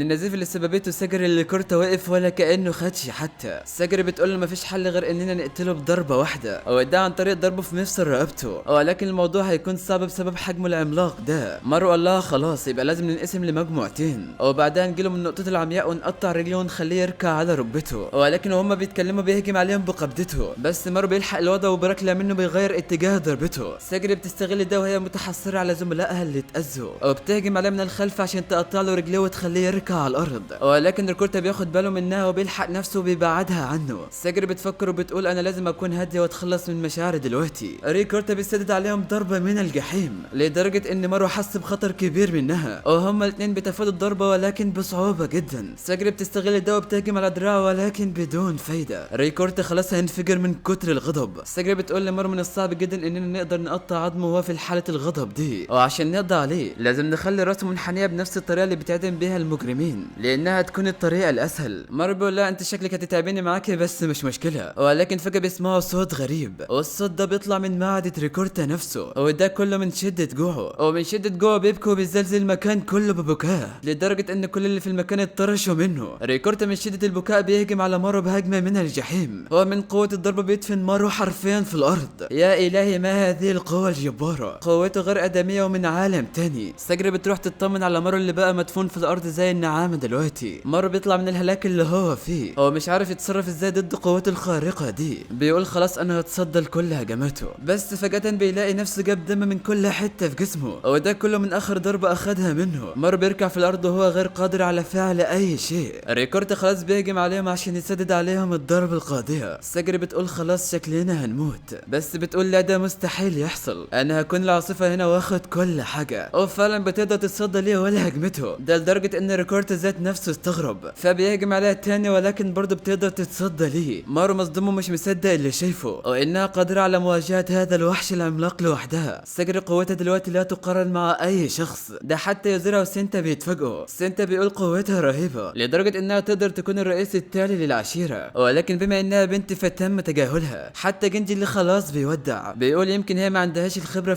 النزيف اللي سببته ساجري اللي كورتا واقف ولا كانه خدش حتى. ساجري بتقول له مفيش حل غير اننا نقتله بضربه واحده، وده عن طريق ضربه في مفصل رقبته، ولكن الموضوع هيكون صعب بسبب حجمه العملاق ده. مارو قال لها خلاص يبقى لازم ننقسم لمجموعتين، وبعدها نجيله من النقطه العمياء ونقطع رجله ونخليه يركع على ركبته، ولكن وهم بيتكلموا بيهجم عليهم بقبضته، بس مارو بيلحق الوضع وبراكلا منه بيغير اتجاه ضربته. ساجري بتستغل ده وهي متحسرة على زملائها اللي اتأذوا وبتهجم عليه من الخلف عشان تقطع له رجليه وتخليه يركع على الارض، ولكن ريكورتا بياخد باله منها وبيلحق نفسه وبيبعدها عنه. ساجري بتفكر وبتقول انا لازم اكون هاديه واتخلص من مشاعري دلوقتي. ريكورتا بيسدد عليهم ضربه من الجحيم لدرجه ان مارو حس بخطر كبير منها وهما الاثنين بيتفادوا الضربه ولكن بصعوبه جدا. ساجري بتستغل ده وبتهجم على دراعه ولكن بدون فايده. ريكورتا خلاص هينفجر من كتر الغضب. ساجري بتقول لمارو من الصعب جدا اننا نقدر نقطع عظمه وهو في حاله الغضب دي، وعشان نقضي عليه لازم نخلي راسه منحنيه بنفس الطريقه اللي بتعدم بيها المجرمين لانها تكون الطريقه الاسهل. مارو بيقول لها انت شكلك هتتعبيني معاكي بس مش مشكله، ولكن فجاه بيسمعوا صوت غريب والصوت ده بيطلع من معدة ريكورتا نفسه، وده كله من شده جوعه. ومن شده جوعه بيبكي وبيزلزل المكان كله ببكاه لدرجه ان كل اللي في المكان اتطرشوا منه. ريكورتا من شده البكاء بيهجم على مارو بهجمه من الجحيم، ومن قوه الضربه بيدفن مارو حرفيا في الارض. يا الهي ما هذه القوه الجباره، قوته غير ادميه ومن عالم تاني. ساجري بتروح تطمن على مارو اللي بقى مدفون في الارض زي النعامه دلوقتي. مارو بيطلع من الهلاك اللي هو فيه، هو مش عارف يتصرف ازاي ضد قوته الخارقه دي. بيقول خلاص انا هتصدى لكل هجماته، بس فجاه بيلاقي نفسه جاب دم من كل حته في جسمه، وده كله من اخر ضربه اخدها منه. مارو بيركع في الارض وهو غير قادر على فعل اي شيء. ريكورتا خلاص بيهجم عليهم عشان يسدد عليهم الضربه القاضيه. ساجري بتقول خلاص شكلنا هنموت، بس بتقول لا ده مستحيل يحصل، انا هكون العاصفه هنا واخد كل حاجه. وفعلا بتقدر تتصدى ليه ولا هجمته، ده لدرجه ان ريكورتا ذات نفسه استغرب فبيهجم عليها تاني، ولكن برضه بتقدر تتصدى ليه. مارو مصدوم ومش مصدق اللي شايفه وانها قادره على مواجهه هذا الوحش العملاق لوحدها. ساجري قوتها دلوقتي لا تقارن مع اي شخص، ده حتى يوزيرا وسينتا بيتفاجئوا. سينتا بيقول قوتها رهيبه لدرجه انها تقدر تكون الرئيس التالي للعشيره، ولكن بما انها بنت فتم تجاهلها. حتى جنجي اللي خلاص بيودع بيقول يمكن هي ما عندهاش الخبره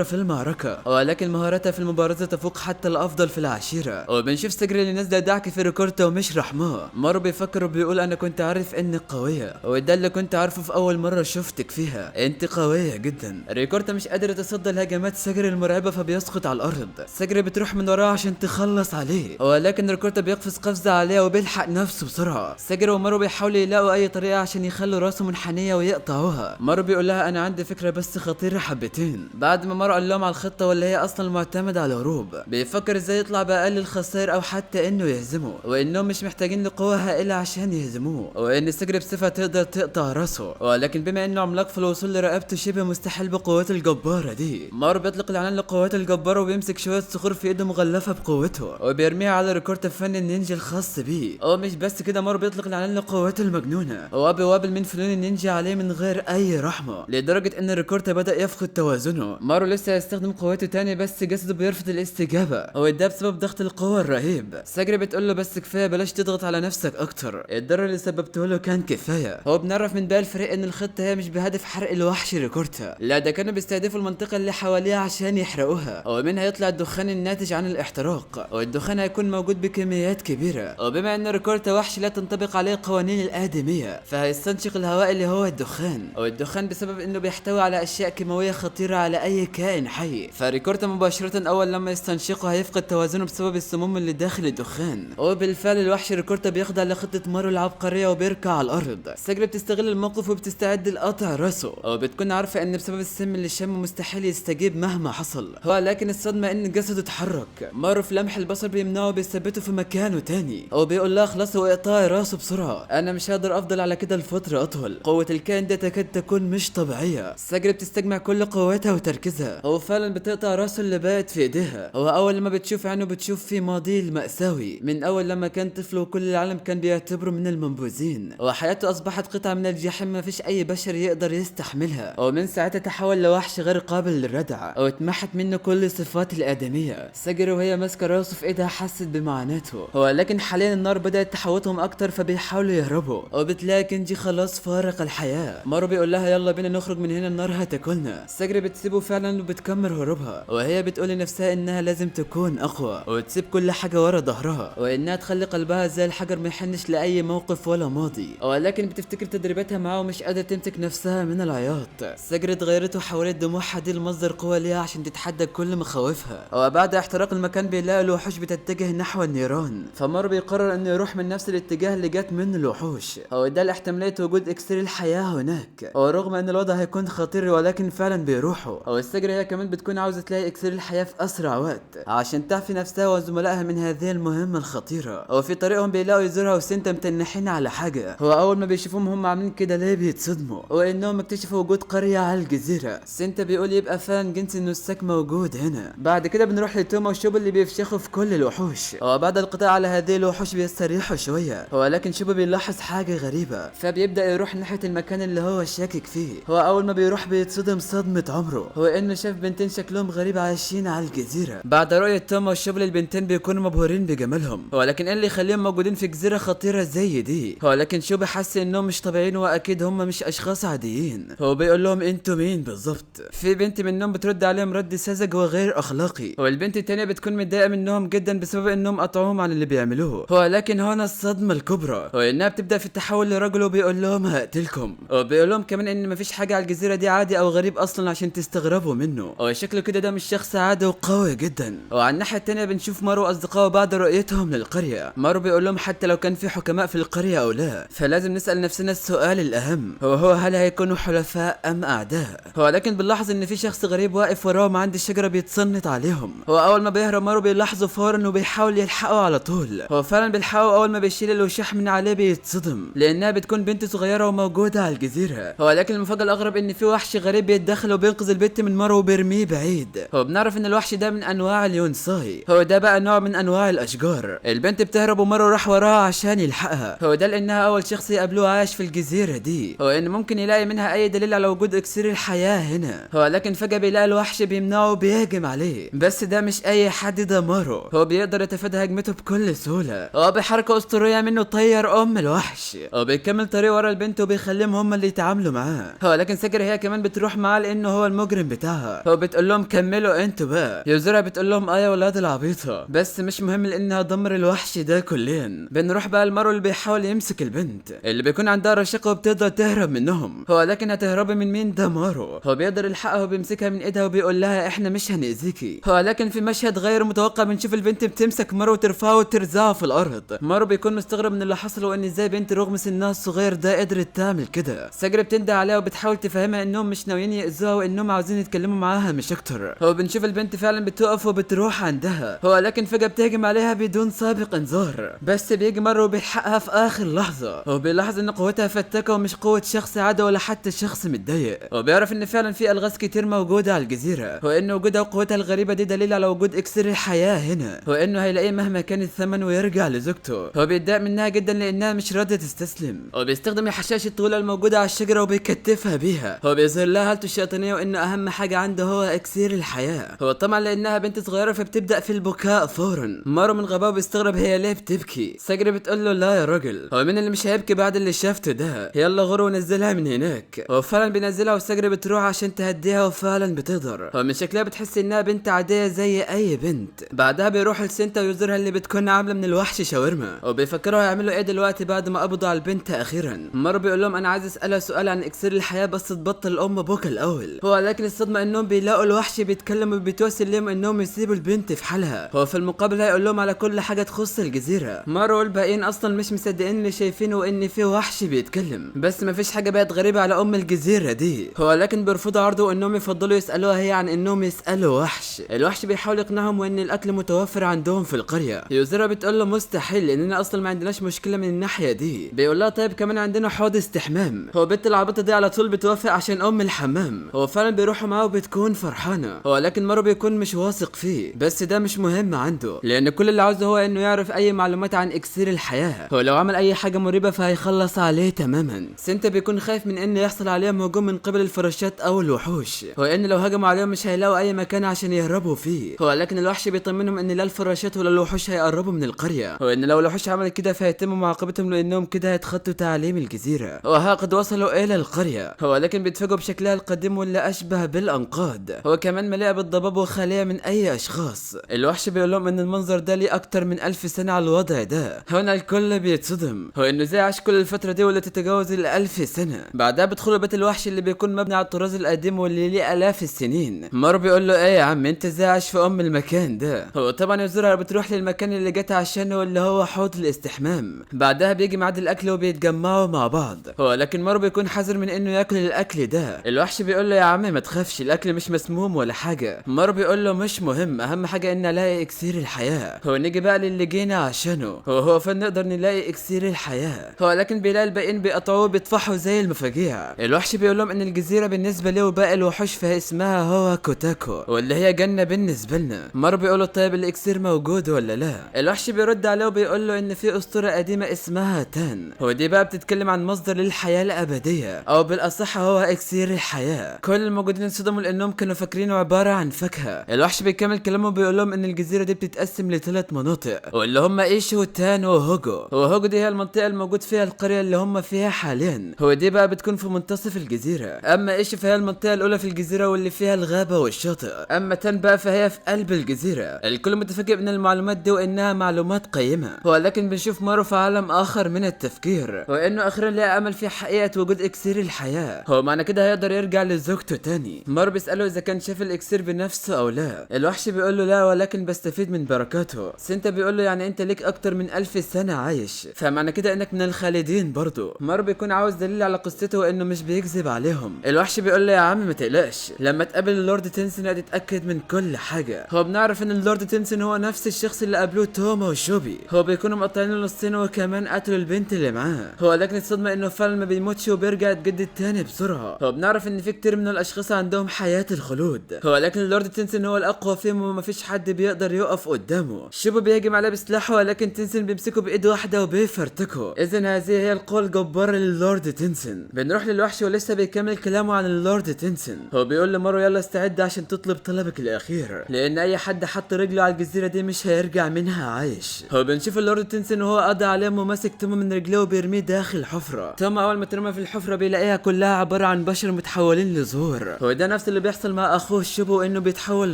في المعركه، ولكن مهارتها في المبارزه تفوق حتى الافضل في العشيره. وبنشوف ساجري اللي نازله دعك في ريكورتا ومش رحماه. مارو بيفكر وبيقول انا كنت عارف انك قويه، وده اللي كنت عارفه في اول مره شفتك فيها، انت قويه جدا. ريكورتا مش قادره تصدى لهجمات ساجري المرعبه فبيسقط على الارض. ساجري بتروح من وراه عشان تخلص عليه، ولكن ريكورتا بيقفز قفزه عليها وبيلحق نفسه بسرعه. ساجري ومارو بيحاولوا يلاقوا اي طريقه عشان يخلوا راسه منحنيه ويقطعوها. مارو بيقول لها انا عندي فكره بس خطيره حبتين. بعد ما مارو قال لهم على الخطه واللي هي اصلا معتمده على الهروب، بيفكر ازاي يطلع باقل الخسائر او حتى انه يهزمه، وانهم مش محتاجين لقوه هائله عشان يهزموه، وان ساجري بصفه تقدر تقطع راسه، ولكن بما انه عملاق فالوصول لرقبته شبه مستحيل بقوته الجباره دي. مارو بيطلق الاعلان لقوته الجباره وبيمسك شويه صخور في ايده مغلفه بقوته وبيرميها على ريكورتا فن النينجا الخاص بيه. ومش بس كده، مارو بيطلق الاعلان لقوته المجنونه وبيوابل من فنون النينجا عليه من غير اي رحمه لدرجه ان ريكورتا بدا يفقد توازنه. مارو لسه هيستخدم قوته تاني بس جسده بيرفض الاستجابه، وده بسبب ضغط القوه الرهيب. ساجري بتقول له بس كفايه بلاش تضغط على نفسك اكتر، الضرر اللي سببته له كان كفايه. هو بنعرف من باقي الفريق ان الخطه هي مش بهدف حرق الوحش ريكورتا، لا ده كانوا بيستهدفوا المنطقه اللي حواليها عشان يحرقوها، ومنها يطلع الدخان الناتج عن الاحتراق، والدخان هيكون موجود بكميات كبيره. وبما ان ريكورتا وحش لا تنطبق عليه قوانين الادميه فهيستنشق الهواء اللي هو الدخان، والدخان بسبب انه بيحتوي على اشياء كيماويه خطيره على اي كائن حي، فريكورتا مباشره اول لما يستنشقه هيفقد توازنه بسبب السموم اللي داخل الدخان. وبالفعل الوحش ريكورتا بيخضع لخطه مارو العبقريه وبيركع على الارض. ساجري بتستغل الموقف وبتستعد لقطع راسه، وبتكون عارفه ان بسبب السم اللي شمه مستحيل يستجيب مهما حصل، ولكن الصدمه ان جسده اتحرك. مارو في لمح البصر بيمنعه وبيثبته في مكانه تاني، وبيقول لها خلاص واقطعي راسه بسرعه، انا مش هقدر افضل على كده لفتره اطول، قوه الكائن ده تكاد تكون مش طبيعيه. ساجري بتستجمع كل قوتها وتركيزها، وفعلا بتقطع راسه اللي بقت في ايديها. هو اول لما بتشوف عينه بتشوف في ماضيه المأساوي من اول لما كان طفل وكل العالم كان بيعتبره من المنبوذين، وحياته اصبحت قطعه من الجحيم مفيش اي بشر يقدر يستحملها، ومن ساعتها تحول لوحش غير قابل للردع واتمحت منه كل صفات الادميه. ساجري وهي ماسكه راسه في ايدها حست بمعاناته، ولكن حاليا النار بدات تحوطهم اكتر فبيحاولوا يهربوا، وبتلاقي كنجي خلاص فارق الحياه. مارو بيقول لها يلا بينا نخرج من هنا النار هتاكلنا. ساجري بتسيبه فعلا وبتكمل هروبها، وهي بتقول لنفسها انها لازم تكون اقوى وتسيب كل حاجه ورا ظهرها، وانها تخلي قلبها زي الحجر ما يحنش لاي موقف ولا ماضي، ولكن بتفتكر تدريباتها معاه ومش قادره تمسك نفسها من العياط. ساجري اتغيرت وحولت دموعها دي لمصدر قوه ليها عشان تتحدى كل مخاوفها. وبعد احتراق المكان بيلاقي الوحوش بتتجه نحو النيران، فمارو بيقرر انه يروح من نفس الاتجاه اللي جت منه الوحوش، وده الاحتمال احتمالية وجود اكسير الحياة هناك، ورغم ان الوضع هيكون خطير ولكن فعلا بيروحوا. والسجرة هي كمان بتكون عاوزة تلاقي اكسير الحياة في اسرع وقت عشان تعفي نفسها وزملائها من هذه المهمة الخطيرة. وفي طريقهم بيلاقوا يزورها وسنتا متنحين على حاجة. هو اول ما بيشوفوهم هم عاملين كده ليه بيتصدموا، وانهم اكتشفوا وجود قرية على الجزيرة. سنتا بيقول يبقى فعلا جنس النساك موجود هنا. بعد كده بنروح لتوما وشوبو اللي بيفشخوا في كل الوحوش، وبعد القضاء على هذه الوحوش بيستريحوا شوية. ولكن شوبو بيلاحظ حاجة غريبة، فبيبدأ يروح ناحية المكان اللي هو شاكك فيه. هو اول ما بيروح بيتصدم صدمة عمره، هو انه شاف بنتين شكلهم غريب عايشين على الجزيرة. بعد رؤية توما وشوبو للبنتين بيكونوا مبهورين بجمالهم، ولكن ايه اللي يخليهم موجودين في جزيرة خطيرة زي دي؟ ولكن شوبو حس انهم مش طبيعيين واكيد هم مش اشخاص عاديين. هو بيقول لهم انتوا مين بالظبط؟ في بنت منهم بترد عليهم رد ساذج وغير اخلاقي، والبنت التانية بتكون متضايقة منهم جدا بسبب انهم قطعوهم عن اللي بيعملوه. ولكن هنا الصدمة الكبرى وانها بتبدأ في التحول لرجل وبيقول لهم هقتلكم، وبيقول لهم كمان ان مفيش حاجة على الجزيرة دي عادي او غريب اصلا عشان تستغربوا منه. هو شكله كده ده مش شخص عادي وقوي جدا. وعلى الناحية التانية بنشوف مارو واصدقائه بعد رؤيتهم للقرية. مارو بيقول لهم حتى لو كان في حكماء في القرية او لا، فلازم نسأل نفسنا السؤال الاهم، هو هل هيكونوا حلفاء ام اعداء؟ ولكن بنلاحظ ان في شخص غريب واقف وراهم عند الشجرة بيتصنت عليهم. هو اول ما بيهرب مارو بيلاحظوا فورا وبيحاول يلحقوا على طول. هو فعلا بيلحقوا اول ما بيشيل الوشاح من عليه بيتصدم لانها بتكون بنت صغيرة وموجودة على الجزيرة. ولكن المفاجأة الاغرب ان في وحش غريب بيتدخل وبينقذ البنت من مارو وبيرميه بعيد. هو بنعرف ان الوحش ده من انواع اليونساي، هو ده بقى نوع من انواع الاشجار. البنت بتهرب ومارو راح وراها عشان يلحقها. هو ده لانها اول شخص يقابلوه عايش في الجزيرة دي، هو ان ممكن يلاقي منها اي دليل على وجود اكسير الحياة هنا. ولكن فجأة بيلاقي الوحش بيمنعه وبيهجم عليه، بس ده مش اي حد، ده مارو. هو بيقدر يتفادى هجمته بكل سهولة، هو بحركة اسطورية منه طير الوحش، هو بيكمل طريق ورا البنت وبيخليهم هم اللي يتعاملوا معاه. ولكن ساجرة هي كمان بتروح معاه لانه هو المجرم بتاعها. هو بتقول لهم كملوا انتوا بقى. يوزرها بتقول لهم يا ولاد العبيطة، بس مش مهم لانها دمر الوحش ده كليا. بنروح بقى لمارو اللي بيحاول يمسك البنت اللي بيكون عندها رشاقة وبتقدر تهرب منهم. هو لكن هتهربي من مين؟ ده مارو. هو بيقدر يلحقها وبيمسكها من ايدها وبيقول لها احنا مش هنأذيكي. هو لكن في مشهد غير متوقع بنشوف البنت بتمسك مارو وترفعه وترزعه في الارض. مارو بيكون مستغرب من اللي حصل وان ازاي بنت رغم سنها الصغير ده قدرت تعمل كده. ساجرة بتندى عليها وبتحاول تفهمها انهم مش ناويين يأذوها وانهم عاوزين يتكلموا معاها مش اكتر. هو بنشوف البنت فعلا بتقف وبتروح عندها. هو لكن فجأة بتهجم عليها بدون سابق انذار، بس بيجي مارو وبيلحقها في اخر لحظة. هو بيلاحظ ان قوتها فتاكة ومش قوة شخص عادي ولا حتى شخص متضايق. هو بيعرف ان فعلا في الغاز كتير موجودة على الجزيرة، وان وجودها وقوتها الغريبة دي دليل على وجود اكسير الحياة هنا، وانه هيلاقيه مهما كان الثمن ويرجع لزوجته. هو بيتضايق منها جدا لانها مش راضية تستسلم. هو بيستخدم الحشائش الطويلة الموجودة على الشجرة وبيكتفها بيها. هو بيظهر لها حالته الشيطانية وان اهم حاجة عنده هو اكسير الحياة. هو طبعا لانها بنت صغيرة فبتبدأ في البكاء فورا. مارو من غباء بيستغرب هي ليه بتبكي. ساجرة بتقول له لا يا راجل، هو مين اللي مش هيبكي بعد اللي شافته ده؟ يلا غور ونزلها من هناك. هو فعلا بينزلها وساجرة بتروح عشان تهديها وفعلا بتقدر. هو من شكلها بتحس انها بنت عادية زي اي بنت. بعدها بيروح لسنتا ويزورها اللي بتكون عاملة من الوحش شاورما، وبيفكروا هيعملوا ايه دلوقتي بعد ما قبضوا على البنت اخيرا. مارو بيقول لهم انا عايز اسالها سؤال عن اكسير الحياة بس تبطل الام بوكا الاول. هو لكن الصدمة انهم بيلاقوا الوحش بيتكلم وبيتوسل لهم انهم يسيبوا البنت في حالها. هو في المقابل هيقول لهم على كل حاجة تخص الجزيرة. مارو والباقيين اصلا مش مصدقين اللي شايفينه وان في وحش بيتكلم، بس مفيش حاجة بقت غريبة على ام الجزيرة دي. هو لكن بيرفضوا عرضه انهم يفضلوا يسالوها هي عن انهم يسالوا وحش. الوحش بيحاول يقنعهم وان الاكل متوفر عندهم في القرية. يوزرها بتقول له مستحيل لاننا اصلا ما عندناش مشكلة من الناحية دي. بيقول لها طيب كمان عندنا حوض استحمام. هو بنت العبيطة دي على طول بتوافق عشان ام الحمام. هو فعلا بيروحوا معاه وبتكون فرحانة. هو لكن مارو بيكون مش واثق فيه، بس ده مش مهم عنده لان كل اللي عاوزه هو انه يعرف اي معلومات عن اكسير الحياة. هو لو عمل اي حاجة مريبة فهيخلص عليه تماما. سنتا بيكون خايف من ان يحصل عليهم هجوم من قبل الفراشات او الوحوش، هو ان لو هجموا عليهم مش هيلاقوا اي مكان عشان يهربوا فيه. هو لكن الوحش بيطمنهم ان لا الفراشات ولا الوحوش هيقربوا من القرية، وان لو الوحوش عملت كده فهيتم معاقبتهم لانهم كده هيتخطوا تعاليم الجزيرة. وها قد وصلوا الى القرية. هو لكن بيتفاجئوا بشكلها القديم واللي اشبه بالانقاض. هو كمان مليئة بالضباب وخالية من اي اشخاص. الوحش بيقول لهم ان المنظر ده ليه اكتر من 1000 سنة على الوضع ده. هنا الكل بيتصدم، هو انه زي عاش كل الفترة دي واللي تتجاوز 1000 سنة. بعدها بيدخلوا بيت الوحش اللي بيكون مبني على الطراز القديم واللي ليه الاف السنين. مارو بيقول له ايه يا عم انت ازاي عايش في المكان ده؟ هو طبعا يزورها بتروح للمكان اللي جت عشانه اللي هو حوض الاستحمام. بعدها بيجي ميعاد الاكل وبيتجمعوا يتجمعوا مع بعض. هو لكن مارو بيكون حذر من انه ياكل الاكل ده. الوحش بيقول له يا عم ما تخافش، الاكل مش مسموم ولا حاجه. مارو بيقول له مش مهم، اهم حاجه ان الاقي اكسير الحياه. هو نيجي بقى للي جينا عشانه، هو فين نقدر نلاقي اكسير الحياه. هو لكن بيلاقي الباقيين بيقطعوه بيطفحوا زي المفاجيع. الوحش بيقول لهم ان الجزيره بالنسبه له وباقي الوحوش فهي اسمها هو كوتاكو، واللي هي جنه بالنسبه لنا. مارو بيقول له طيب الاكسير موجود ولا لا؟ الوحش بيرد عليه وبيقول له ان في اسطوره قديمه اسمها تان، ودي بقى بتتكلم عن مصدر للحياه الابديه، او بالاصح هو اكسير الحياه. كل الموجودين انصدموا لانهم كانوا فاكرينه عباره عن فاكهه. الوحش بيكمل كلامه وبيقول لهم ان الجزيره دي بتتقسم لثلاث مناطق، واللي هم ايشو وتان وهوجو. وهوجو دي هي المنطقه الموجود فيها القريه اللي هم فيها حاليا، هو دي بقى بتكون في منتصف الجزيره. اما ايشو فهي المنطقه الاولى في الجزيره واللي فيها الغابه والشاطئ. اما تان بقى فهي في قلب الجزيره. الكل متفاجئ من المعلومات دي وانها معلومات قيمه، ولكن بنشوف مارو في عالم اخر من التفكير، وانه اخيرا لقى امل في حقيقه وجود اكسير الحياه. هو معنى كده هيقدر يرجع لزوجته تاني. مارو بيساله اذا كان شاف الاكسير بنفسه او لا. الوحش بيقول له لا ولكن بستفيد من بركاته. سنتا بيقول له يعني انت ليك اكتر من 1000 سنه عايش، فمعنى كده انك من الخالدين برضه. مارو بيكون عاوز دليل على قصته وانه مش بيكذب عليهم. الوحش بيقول له يا عم ما تقلقش، لما تقابل اللورد تنسن هتتاكد من كل حاجه. هو بنعرف ان اللورد تنسن هو نفس الشخص اللي قابلوه توما وشوبي. هو بيكونوا مقطعينه نصين وكمان قتلوا البنت اللي معاه. هو لكن الصدمه انه فعلا ما بيموتش وبيرجع يتجدد تاني بسرعه. هو بنعرف ان في كتير من الاشخاص عندهم حياه الخلود. هو لكن اللورد تنسن هو الاقوى فيهم وما فيش حد بيقدر يقف قدامه. شوبي بيهجم عليه بسلاحه ولكن تنسن بيمسكه بايد واحده وبيفرتكه. اذا هذه هي القوه الجباره للورد تنسن. بنروح للوحش ولسه بيكمل كلامه عن اللورد تنسن. هو بيقول لمارو يلا استعد عشان تطلب طلبك الاخير، لان اي حد حط رجله على الجزيره دي مش هيرجع منها عايش. هو بنشوف اللورد تنسن وهو قضى عليهم وماسك توما من رجليه وبيرميه داخل حفره. توما اول ما ترمى في الحفره بيلاقيها كلها عباره عن بشر متحولين لزهور. هو ده نفس اللي بيحصل مع اخوه شوبو انه بيتحول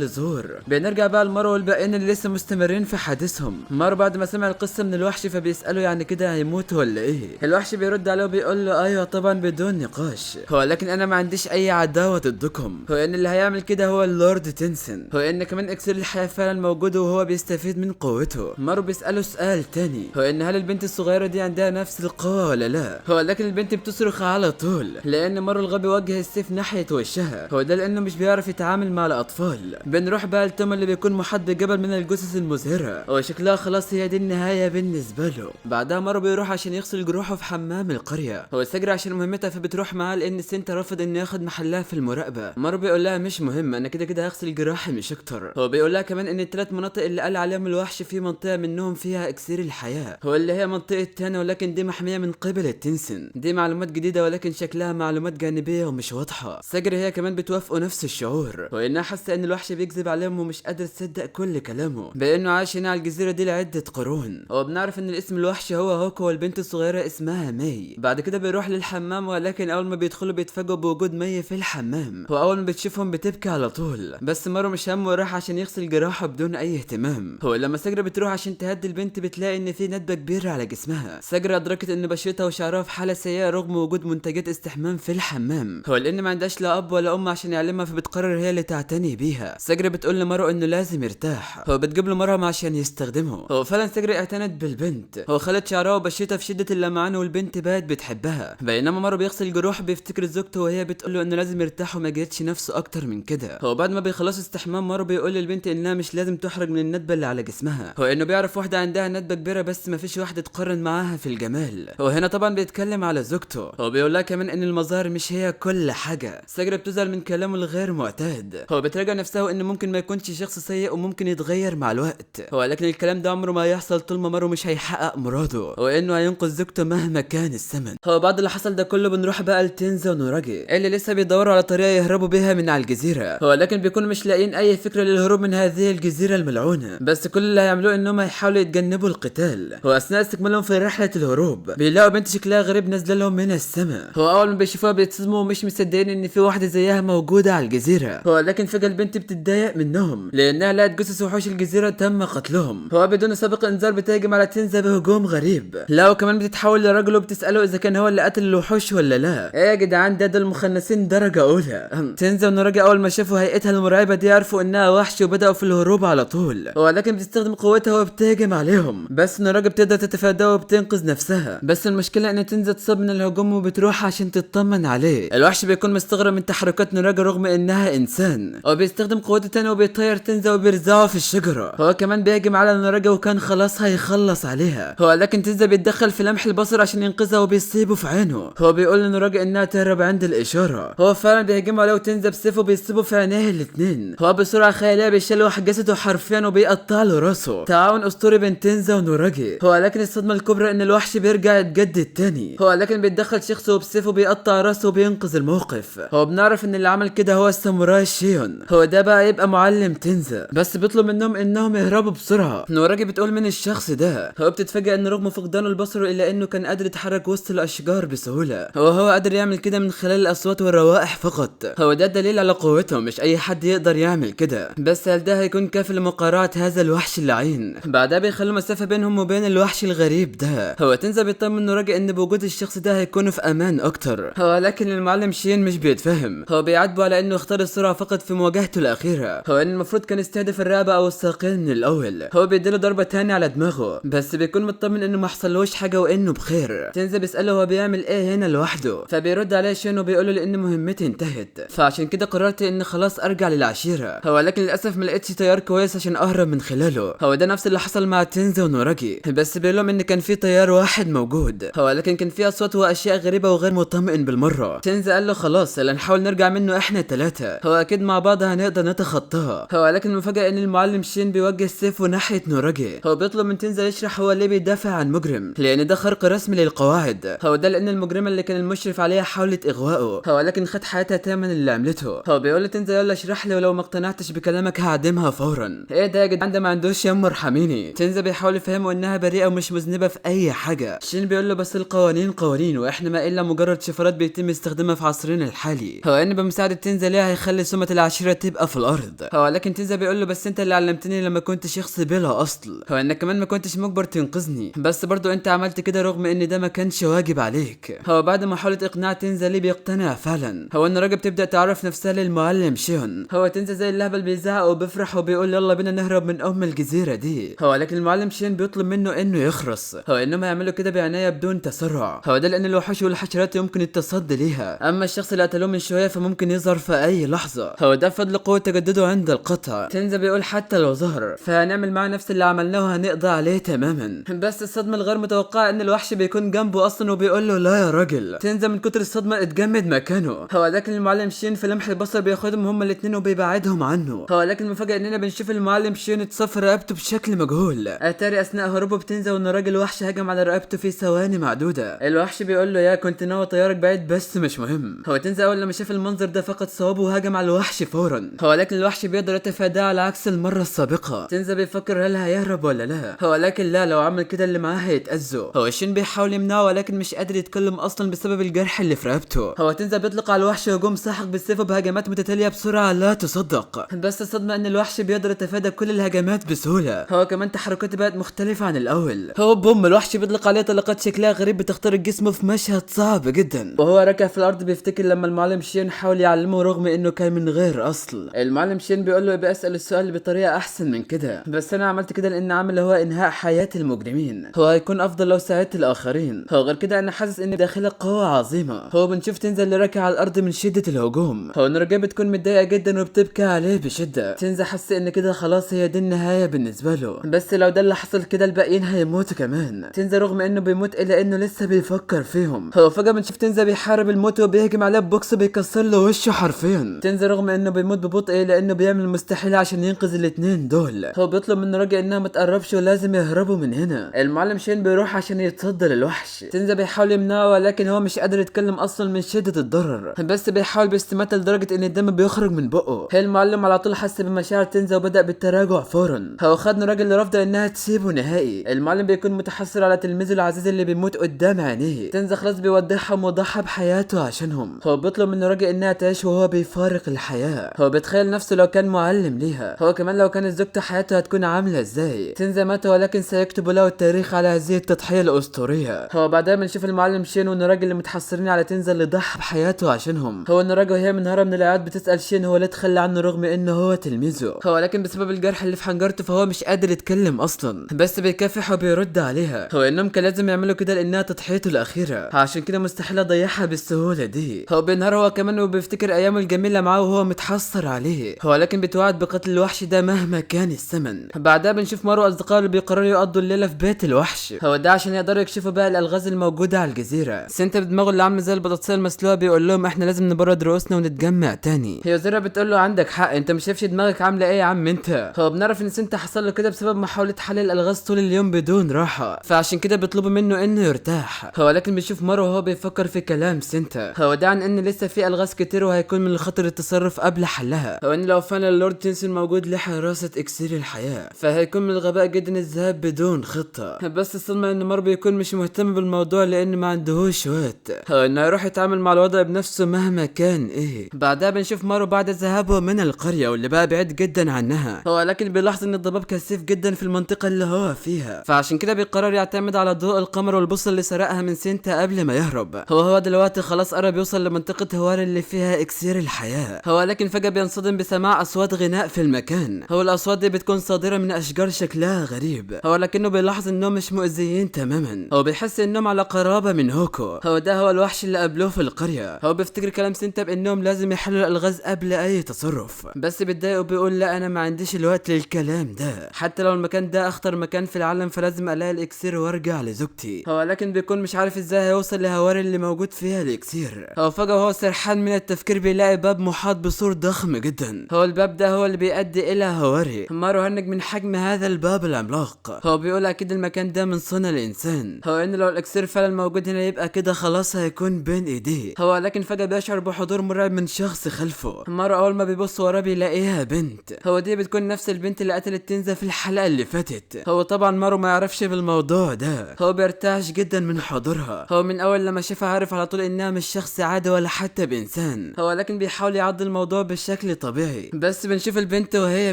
لزهور. بنرجع بقى لمارو والباقيين اللي لسه مستمرين في حديثهم. مارو بعد ما سمع القصه من الوحش فبيساله يعني كده هيموت ولا ايه؟ الوحش بيرد عليه وبيقول له ايوه طبعا بدون نقاش، هو لكن انا ما عنديش اي عداوه ضدكم. هو ان اللي هيعمل كده هو اللورد تنسن. هو ان كمان اكسير الحياه فعلا موجود وهو بيستفيد من قوته. مارو بيساله سؤال تاني، هو ان هل البنت الصغيره دي عندها نفس القوه ولا لا؟ هو لكن البنت بتصرخ على طول لان مارو الغبي وجه السيف ناحيه وشها. هو ده لانه مش بيعرف يتعامل مع الاطفال. بنروح بقى لتوما اللي بيكون محاط بجبل من الجثث المزهره، هو شكلها خلاص هي دي النهايه بالنسبه له. بعدها مارو بيروح عشان يغسل جروحه في حمام القريه. هو سجري عشان مهمتها فبتروح معاه لان سنتا رفض انه ياخد محلها في المراقبه. مارو بيقول لها مش مهم انا كده كده هغسل جراحي مش اكتر. هو بيقول لها كمان ان الثلاث مناطق اللي قال عليهم الوحش في منطقه منهم فيها اكسير الحياه، هو اللي هي منطقه تانا ولكن دي محميه من قبل التنسن. دي معلومات جديده ولكن شكلها معلومات جانبيه ومش واضحه. سجري هي كمان بتوافقوا نفس الشعور، وانها حاسه ان الوحش بيكذب عليهم ومش قادر تصدق كل كلامه بانه عايش هنا على الجزيره دي لعده قرون. هو بنعرف ان الاسم الوحش هو هوكو والبنت الصغيره اسمها ماي. بعد كده بيروح للحمام ولكن اول ما بيدخلوا بيتفاجئوا بوجود ماي في الحمام. واول ما بتشوفهم بتبكي على طول، بس مارو مش همه وراح عشان يغسل جراحه بدون اي اهتمام. هو لما سجرة بتروح عشان تهدي البنت بتلاقي ان في ندبه كبيره على جسمها. سجرة ادركت ان بشرتها وشعرها في حاله سيئه رغم وجود منتجات استحمام في الحمام. هو لان ما عندهاش لا اب ولا ام عشان يعلمها فبتقرر هي اللي تعتني بيها. سجرة بتقول لمارو انه لازم يرتاح. هو بتجيب له مرهم عشان يستخدمه. هو فعلا سجرة اعتنت بالبنت. هو خلت شعرها وبشرتها في شده اللمعان والبنت بقت بتحبها. بينما مارو بيغسل جروح بيفتكر زوجته وهي بتقول له انه لازم يرتاح وما يجهدش نفسه اكتر من كده. هو بعد ما بيخلص استحمام مارو بيقول للبنت انها مش لازم تحرج من الندبه اللي على جسمها. هو انه بيعرف واحده عندها ندبه كبيره بس ما فيش واحده تقارن معاها في الجمال. هو هنا طبعا بيتكلم على زوجته. هو بيقول لها كمان ان المظاهر مش هي كل حاجه. سجرة بتزعل من كلامه الغير معتاد. هو بتراجع نفسها وانه ممكن ما يكونش شخص سيء وممكن يتغير مع الوقت. هو لكن الكلام ده عمره ما هيحصل طول ما مارو مش هيحقق مراده وانه هينقذ زوجته مهما كان الثمن. هو بعد اللي حصل ده كله بنروح بقى لتنزا ونوراجي اللي لسه بيدوروا على طريقه يهربوا بيها من على الجزيره. هو لكن بيكونوا مش لاقيين اي فكره للهروب من هذه الجزيره الملعونه، بس كل اللي هيعملوه انهم هيحاولوا يتجنبوا القتال. هو اثناء استكمالهم في رحله الهروب بيلاقوا بنت شكلها غريب نازله لهم من السماء. هو اول ما بيشوفوها بيتصدموا ومش مصدقين ان في واحده زيها موجوده على الجزيره. هو لكن فجاه البنت بتتضايق منهم لانها لقت جثث وحوش الجزيره تم قتلهم. هو بدون سابق انذار بتهجم على تنزا بهجوم غريب. لا وكمان بتتحول لرجل وبتساله اذا كان هو اللي قتل الوحوش ولا لا. ايه يا جدعان ده دول المخنثين درجه اولى. تنزا ونوراجي اول ما شافوا هيئتها المرعبه دي عرفوا انها وحش وبداوا في الهروب على طول. هو لكن بتستخدم قوتها وبتهجم عليهم بس نوراجي بتقدر تتفاداه وبتنقذ نفسها. بس المشكله ان تنزا تصاب من الهجوم وبتروح عشان تطمن عليه. الوحش بيكون مستغرب من تحركات نوراجا رغم انها انسان، هو بيستخدم قوته تاني وبيطير تنزا وبيرزعه في الشجره. هو كمان بيهجم على نوراجا وكان خلاص هيخلص عليها، هو لكن تنزا بيتدخل في لمح البصر عشان ينقذها وبيصيبه في عينه. هو بيقول لنوراجا انها تهرب عند الاشاره، هو فعلا بيهجم عليه وتنزا بسيفه بيصيبه في عينيه الاتنين. هو بسرعه خياليه بيشلوح جسده حرفيا وبيقطع له راسه. تعاون اسطوري بين تنزا ونوراجا. هو لكن الصدمه الكبرى ان الوحش بيرجع يتجدد تاني، هو لكن بيتدخل شخصه بسيفه بيقطع راسه وبينقذ الموقف. هو بنعرف ان اللي عمل كده هو الساموراي شيون، هو ده بقى يبقى معلم تنزا، بس بيطلب منهم انهم يهربوا بسرعه. نوراجا بتقول من الشخص ده، هو بتتفاجئ ان رغم فقدانه البصر الا انه كان قادر يتحرك وسط الاشجار بسهوله. هو قادر يعمل كده من خلال الاصوات والروائح فقط، هو ده دليل على قوته، مش اي حد يقدر يعمل كده. بس هل ده هيكون كافي لمقاطعه هذا الوحش اللعين؟ بعدها بيخلوا مسافه بينهم وبين الوحش الغريب ده. هو تنزا بيطمن نوراجا ان بوجود الشخص ده هيكونوا في امان اكتر، هو لكن المعلم شين مش بيتفهم. هو بيعاتبه على انه اختار السرعه فقط في مواجهته الاخيره، هو ان المفروض كان يستهدف الرقبه او الساقين من الاول. هو بيديله ضربه تاني على دماغه، بس بيكون مطمن انه ما حصلوش حاجه وانه بخير. تنزا بيساله هو بيعمل ايه هنا لوحده، فبيرد عليه شين وبيقول له ان مهمتي انتهت، فعشان كده قررت ان خلاص ارجع للعشيره. هو لكن للاسف ما لقيتش طيار كويس عشان اهرب من خلاله. هو ده نفس اللي حصل مع تنزا ونوراجي، بس بيقول لهم ان كان في طيار واحد موجود، هو لكن كان في اصوات واشياء غريبه وغير مطمئن بالمره. تنزا قال له خلاص يلا نحاول نرجع منه احنا ثلاثه، هو اكيد مع بعض هنقدر نتخطاها. هو لكن المفاجاه ان المعلم شين بيوجه سيفه ناحيه نوراجي. هو بيطلب من تنزا يشرح هو ليه بيدافع عن مجرم، لان ده خرق رسمي للقواعد. هو ده لان المجرمه اللي كان المشرف عليها حاولت اغوائه، هو لكن خد حياتها تمن اللي عملته. هو بيقول لتنزا يلا اشرح لي ولو ما اقتنعتش بكلامك هعدمها فورا. ايه ده يا جدعان ده ما عندوش يم ارحميني. تنزا بيحاول يفهمه انها بريئه ومش مذنبه في اي حاجه. شين بيقول له بس القوانين قوانين واحنا ما الا مجرد شفرات بيتم استخدامها في عصرنا الحالي، هو ان بمساعده تنزا ليها هيخلي سمعه العشيره تبقى في الارض. هو لكن تنزا بيقول له بس انت اللي علمتني لما كنت شخص بلا اصل، هو انك كمان ما كنتش مجبر تنقذني، بس برضو انت عملت كده رغم ان ده ما كانش واجب عليك. هو بعد ما حاولت اقناع تنزا ليه بيقتنع فعلا. هو ان راجل بتبدا تعرف نفسها للمعلم شيون. هو تنزا زي اللهبل بيزعق وبيفرح وبيقول يلا بينا نهرب من الجزيره دي. هو لكن المعلم شين بيطلب منه انه يخرس، هو انهم يعملوا كده بعنايه بدون تسرع. هو ده لان الوحوش والحشرات يمكن التصدي ليها، اما الشخص اللي قتلوه من شويه فممكن يظهر في اي لحظه، هو ده فضل قوه تجدده عند القطع. تنزا بيقول حتى لو ظهر فهنعمل معاه نفس اللي عملناه وهنقضي عليه تماما. بس الصدمه الغير متوقعه ان الوحش بيكون جنبه اصلا وبيقول له لا يا راجل. تنزا من كتر الصدمه اتجمد مكانه. هو لكن المعلم شين في لمح البصر بياخدهم هما الاثنين وبيبعدهم عنه. هو لكن المفاجاه اننا بنشوف المعلم شين اتصفى رقبته بشكل مجهول. اتاري اثناء هروبه بتنزا وان راجل وحش هجم على رقبته في ثواني معدوده. الوحش بيقول له يا كنت ناوي طيارك بعيد بس مش مهم. هو تنزا اول لما شاف المنظر ده فقد صوابه وهجم على الوحش فورا. هو لكن الوحش بيقدر يتفاداه على عكس المره السابقه. تنزا بيفكر هل هيهرب ولا لا، هو لكن لا، لو عمل كده اللي معاه هيتاذوا. هو شين بيحاول يمنعه ولكن مش قادر يتكلم اصلا بسبب الجرح اللي في رقبته. هو تنزا بيطلق على الوحش هجوم ساحق بالسيف بهجمات متتاليه بسرعه لا تصدق، بس الصدمه ان الوحش بيقدر يتفادى كل الهجمات بسهوله. هو كمان تحركاته بقت مختلفه عن الاول. هو بوم الوحش بيطلق عليه طلقات شكلها غريب بتخترق جسمه في مشهد صعب جدا، وهو راكع في الارض بيفتكر لما المعلم شين حاول يعلمه رغم انه كان من غير اصل. المعلم شين بيقول له يبقى اسال السؤال بطريقه احسن من كده، بس انا عملت كده لان عامل هو انهاء حياه المجرمين، هو هيكون افضل لو ساعدت الاخرين. هو غير كده انا حاسس ان داخلك قوه عظيمه. هو بنشوف تنزا اللي راكع على الارض من شده الهجوم. هو نورجيه بتكون متضايقه جدا وبتبكي عليه بشده. تنزا حس ان كده خلاص هي دي النهايه بالنسبه له، بس لو ده اللي حصل كده الباقيين هيموتوا كمان. تنزا رغم انه بيموت الا انه لسه بيفكر فيهم. هو فجاه بنشوف تنزا بيحارب الموت وبيهجم عليه ببوكس بيكسر له وشه حرفيا. تنزا رغم انه بيموت ببطء لانه بيعمل المستحيل عشان ينقذ الاثنين دول. هو بيطلب من نورجيه انها ما تقربش ولازم يهربوا من هنا. المعلم شين بيروح عشان يتصدى للوحش. تنزا بيحاول يمنعه ولكن هو مش قادر يتكلم اصلا من شده الضرر، بس بيحاول باستماتة لدرجه ان الدم بيخرج من بقه. المعلم على طول حس بمشاعر تنزا وبدا بالتراجع فورا. هو خد نورجيه اللي رافضه انها تسيبه نهائي. المعلم بيكون متحسر على تلميذه العزيز اللي بيموت قدام عينيه. تنزا خلاص بيودعهم وضحى بحياته عشانهم. هو بيطلب من نورجيه انها تعيش وهو بيفارق الحياه. هو بيتخيل نفسه لو كان معلم ليها، هو كمان لو كانت زوجته حياته هتكون عامله ازاي. تنزا مات ولكن سيكتب له التاريخ على هذه التضحيه الاسطوريه. هو بعدها بنشوف المعلم شين ونورجيه اللي متحسرين على تنزا اللي ضحى بحياته عشانهم. هو نورجيه وهي منهاره من العياط بتسال شين هو ليه تخلى عنه رغم انه هو تلميذه. هو لكن بسبب الجرح اللي في حنجرته فهو مش قادر يتكلم اصلا، بس بيكافح وبيرد عليها. هو انهم كان لازم يعملوا كده لانها تضحيته الاخيره، عشان كده مستحيل اضيعها بالسهوله دي. هو بينهار هو كمان وبيفتكر ايامه الجميله معاه وهو متحسر عليه، هو لكن بيتوعد بقتل الوحش ده مهما كان الثمن. بعدها بنشوف مارو واصدقائه اللي بيقرروا يقضوا الليله في بيت الوحش، هو ده عشان يقدروا يكشفوا بقى الالغاز الموجوده على الجزيره. سنتا بدماغه اللي عامله زي البطاطسيه المسلوقه بيقول لهم احنا لازم نبرد رؤوسنا ونتجمع تاني. هي زيرا بتقول له عندك حق، انت مش شايفش دماغك عامله ايه يا عم انت. هو بنعرف ان سنتا حصل له كده بسبب محاوله حل الالغاز طول اليوم بدون راحه، فعشان كده بيطلبوا منه انه يرتاح. هو لكن بيشوف مارو وهو بيفكر في كلام سنتا، هو ده عن ان لسه في الغاز كتير وهيكون من الخطر التصرف قبل حلها، هو ان لو فعلا اللورد تنسن موجود لحراسه اكسير الحياه فهيكون من الغباء جدا الذهاب بدون خطه. بس الصدمه ان مارو بيكون مش مهتم بالموضوع لان ما عندهوش وقت، هو انه يروح يتعامل مع الوضع بنفسه مهما كان ايه. بعدها بنشوف مارو بعد ذهابه من القريه واللي بقى بعيد جدا عنها، هو لكن بيلاحظ ان الضباب كثيف جدا في المنطقه اللي هو فيها، فعشان كده بيقرر يعتمد على ضوء القمر والبوصله اللي سرقها من سنتا قبل ما يهرب. هو دلوقتي خلاص قرب يوصل لمنطقه هوار اللي فيها اكسير الحياه، هو لكن فجاه بينصدم بسماع اصوات غناء في المكان، هو الاصوات دي بتكون صادره من اشجار شكلها غريب، هو لكنه بيلاحظ انهم مش مؤذيين تماما، هو بيحس انهم على قرابه من هوكو، هو ده هو الوحش اللي قابلوه في القريه. هو بيفتكر كلام سنتا بانهم لازم يحلوا الالغاز قبل اي تصرف، بس بيتضايق وبيقول لا انا ما عنديش الوقت للكلام ده، حتى لو المكان ده اخطر مكان في العالم فلازم الاقي الاكسير وارجع لزوجتي. هو لكن بيكون مش عارف ازاي هيوصل لهواري اللي موجود فيها الاكسير. هو فجاه وهو سرحان من التفكير بيلاقي باب محاط بسور ضخم جدا، هو الباب ده هو اللي بيؤدي الى هواري. مارو هنج من حجم هذا الباب العملاق، هو بيقول اكيد المكان ده من صنع الانسان، هو ان لو الاكسير فعلا موجود هنا يبقى كده خلاص هيكون بين ايديه. هو لكن فجاه بيشعر بحضور مرعب من شخص خلفه. مارو اول ما بيبص وراه بيلاقيها بنت، هو دي بتكون نفس البنت اللي قتلت تنزا في الحلقه اللي فاتت. هو طبعا مارو ما يعرفش بالموضوع ده، هو بيرتعش جدا من حضورها، هو من اول لما شافها عارف على طول انها مش شخص عادي ولا حتى بانسان، هو لكن بيحاول يعدي الموضوع بشكل طبيعي. بس بنشوف البنت وهي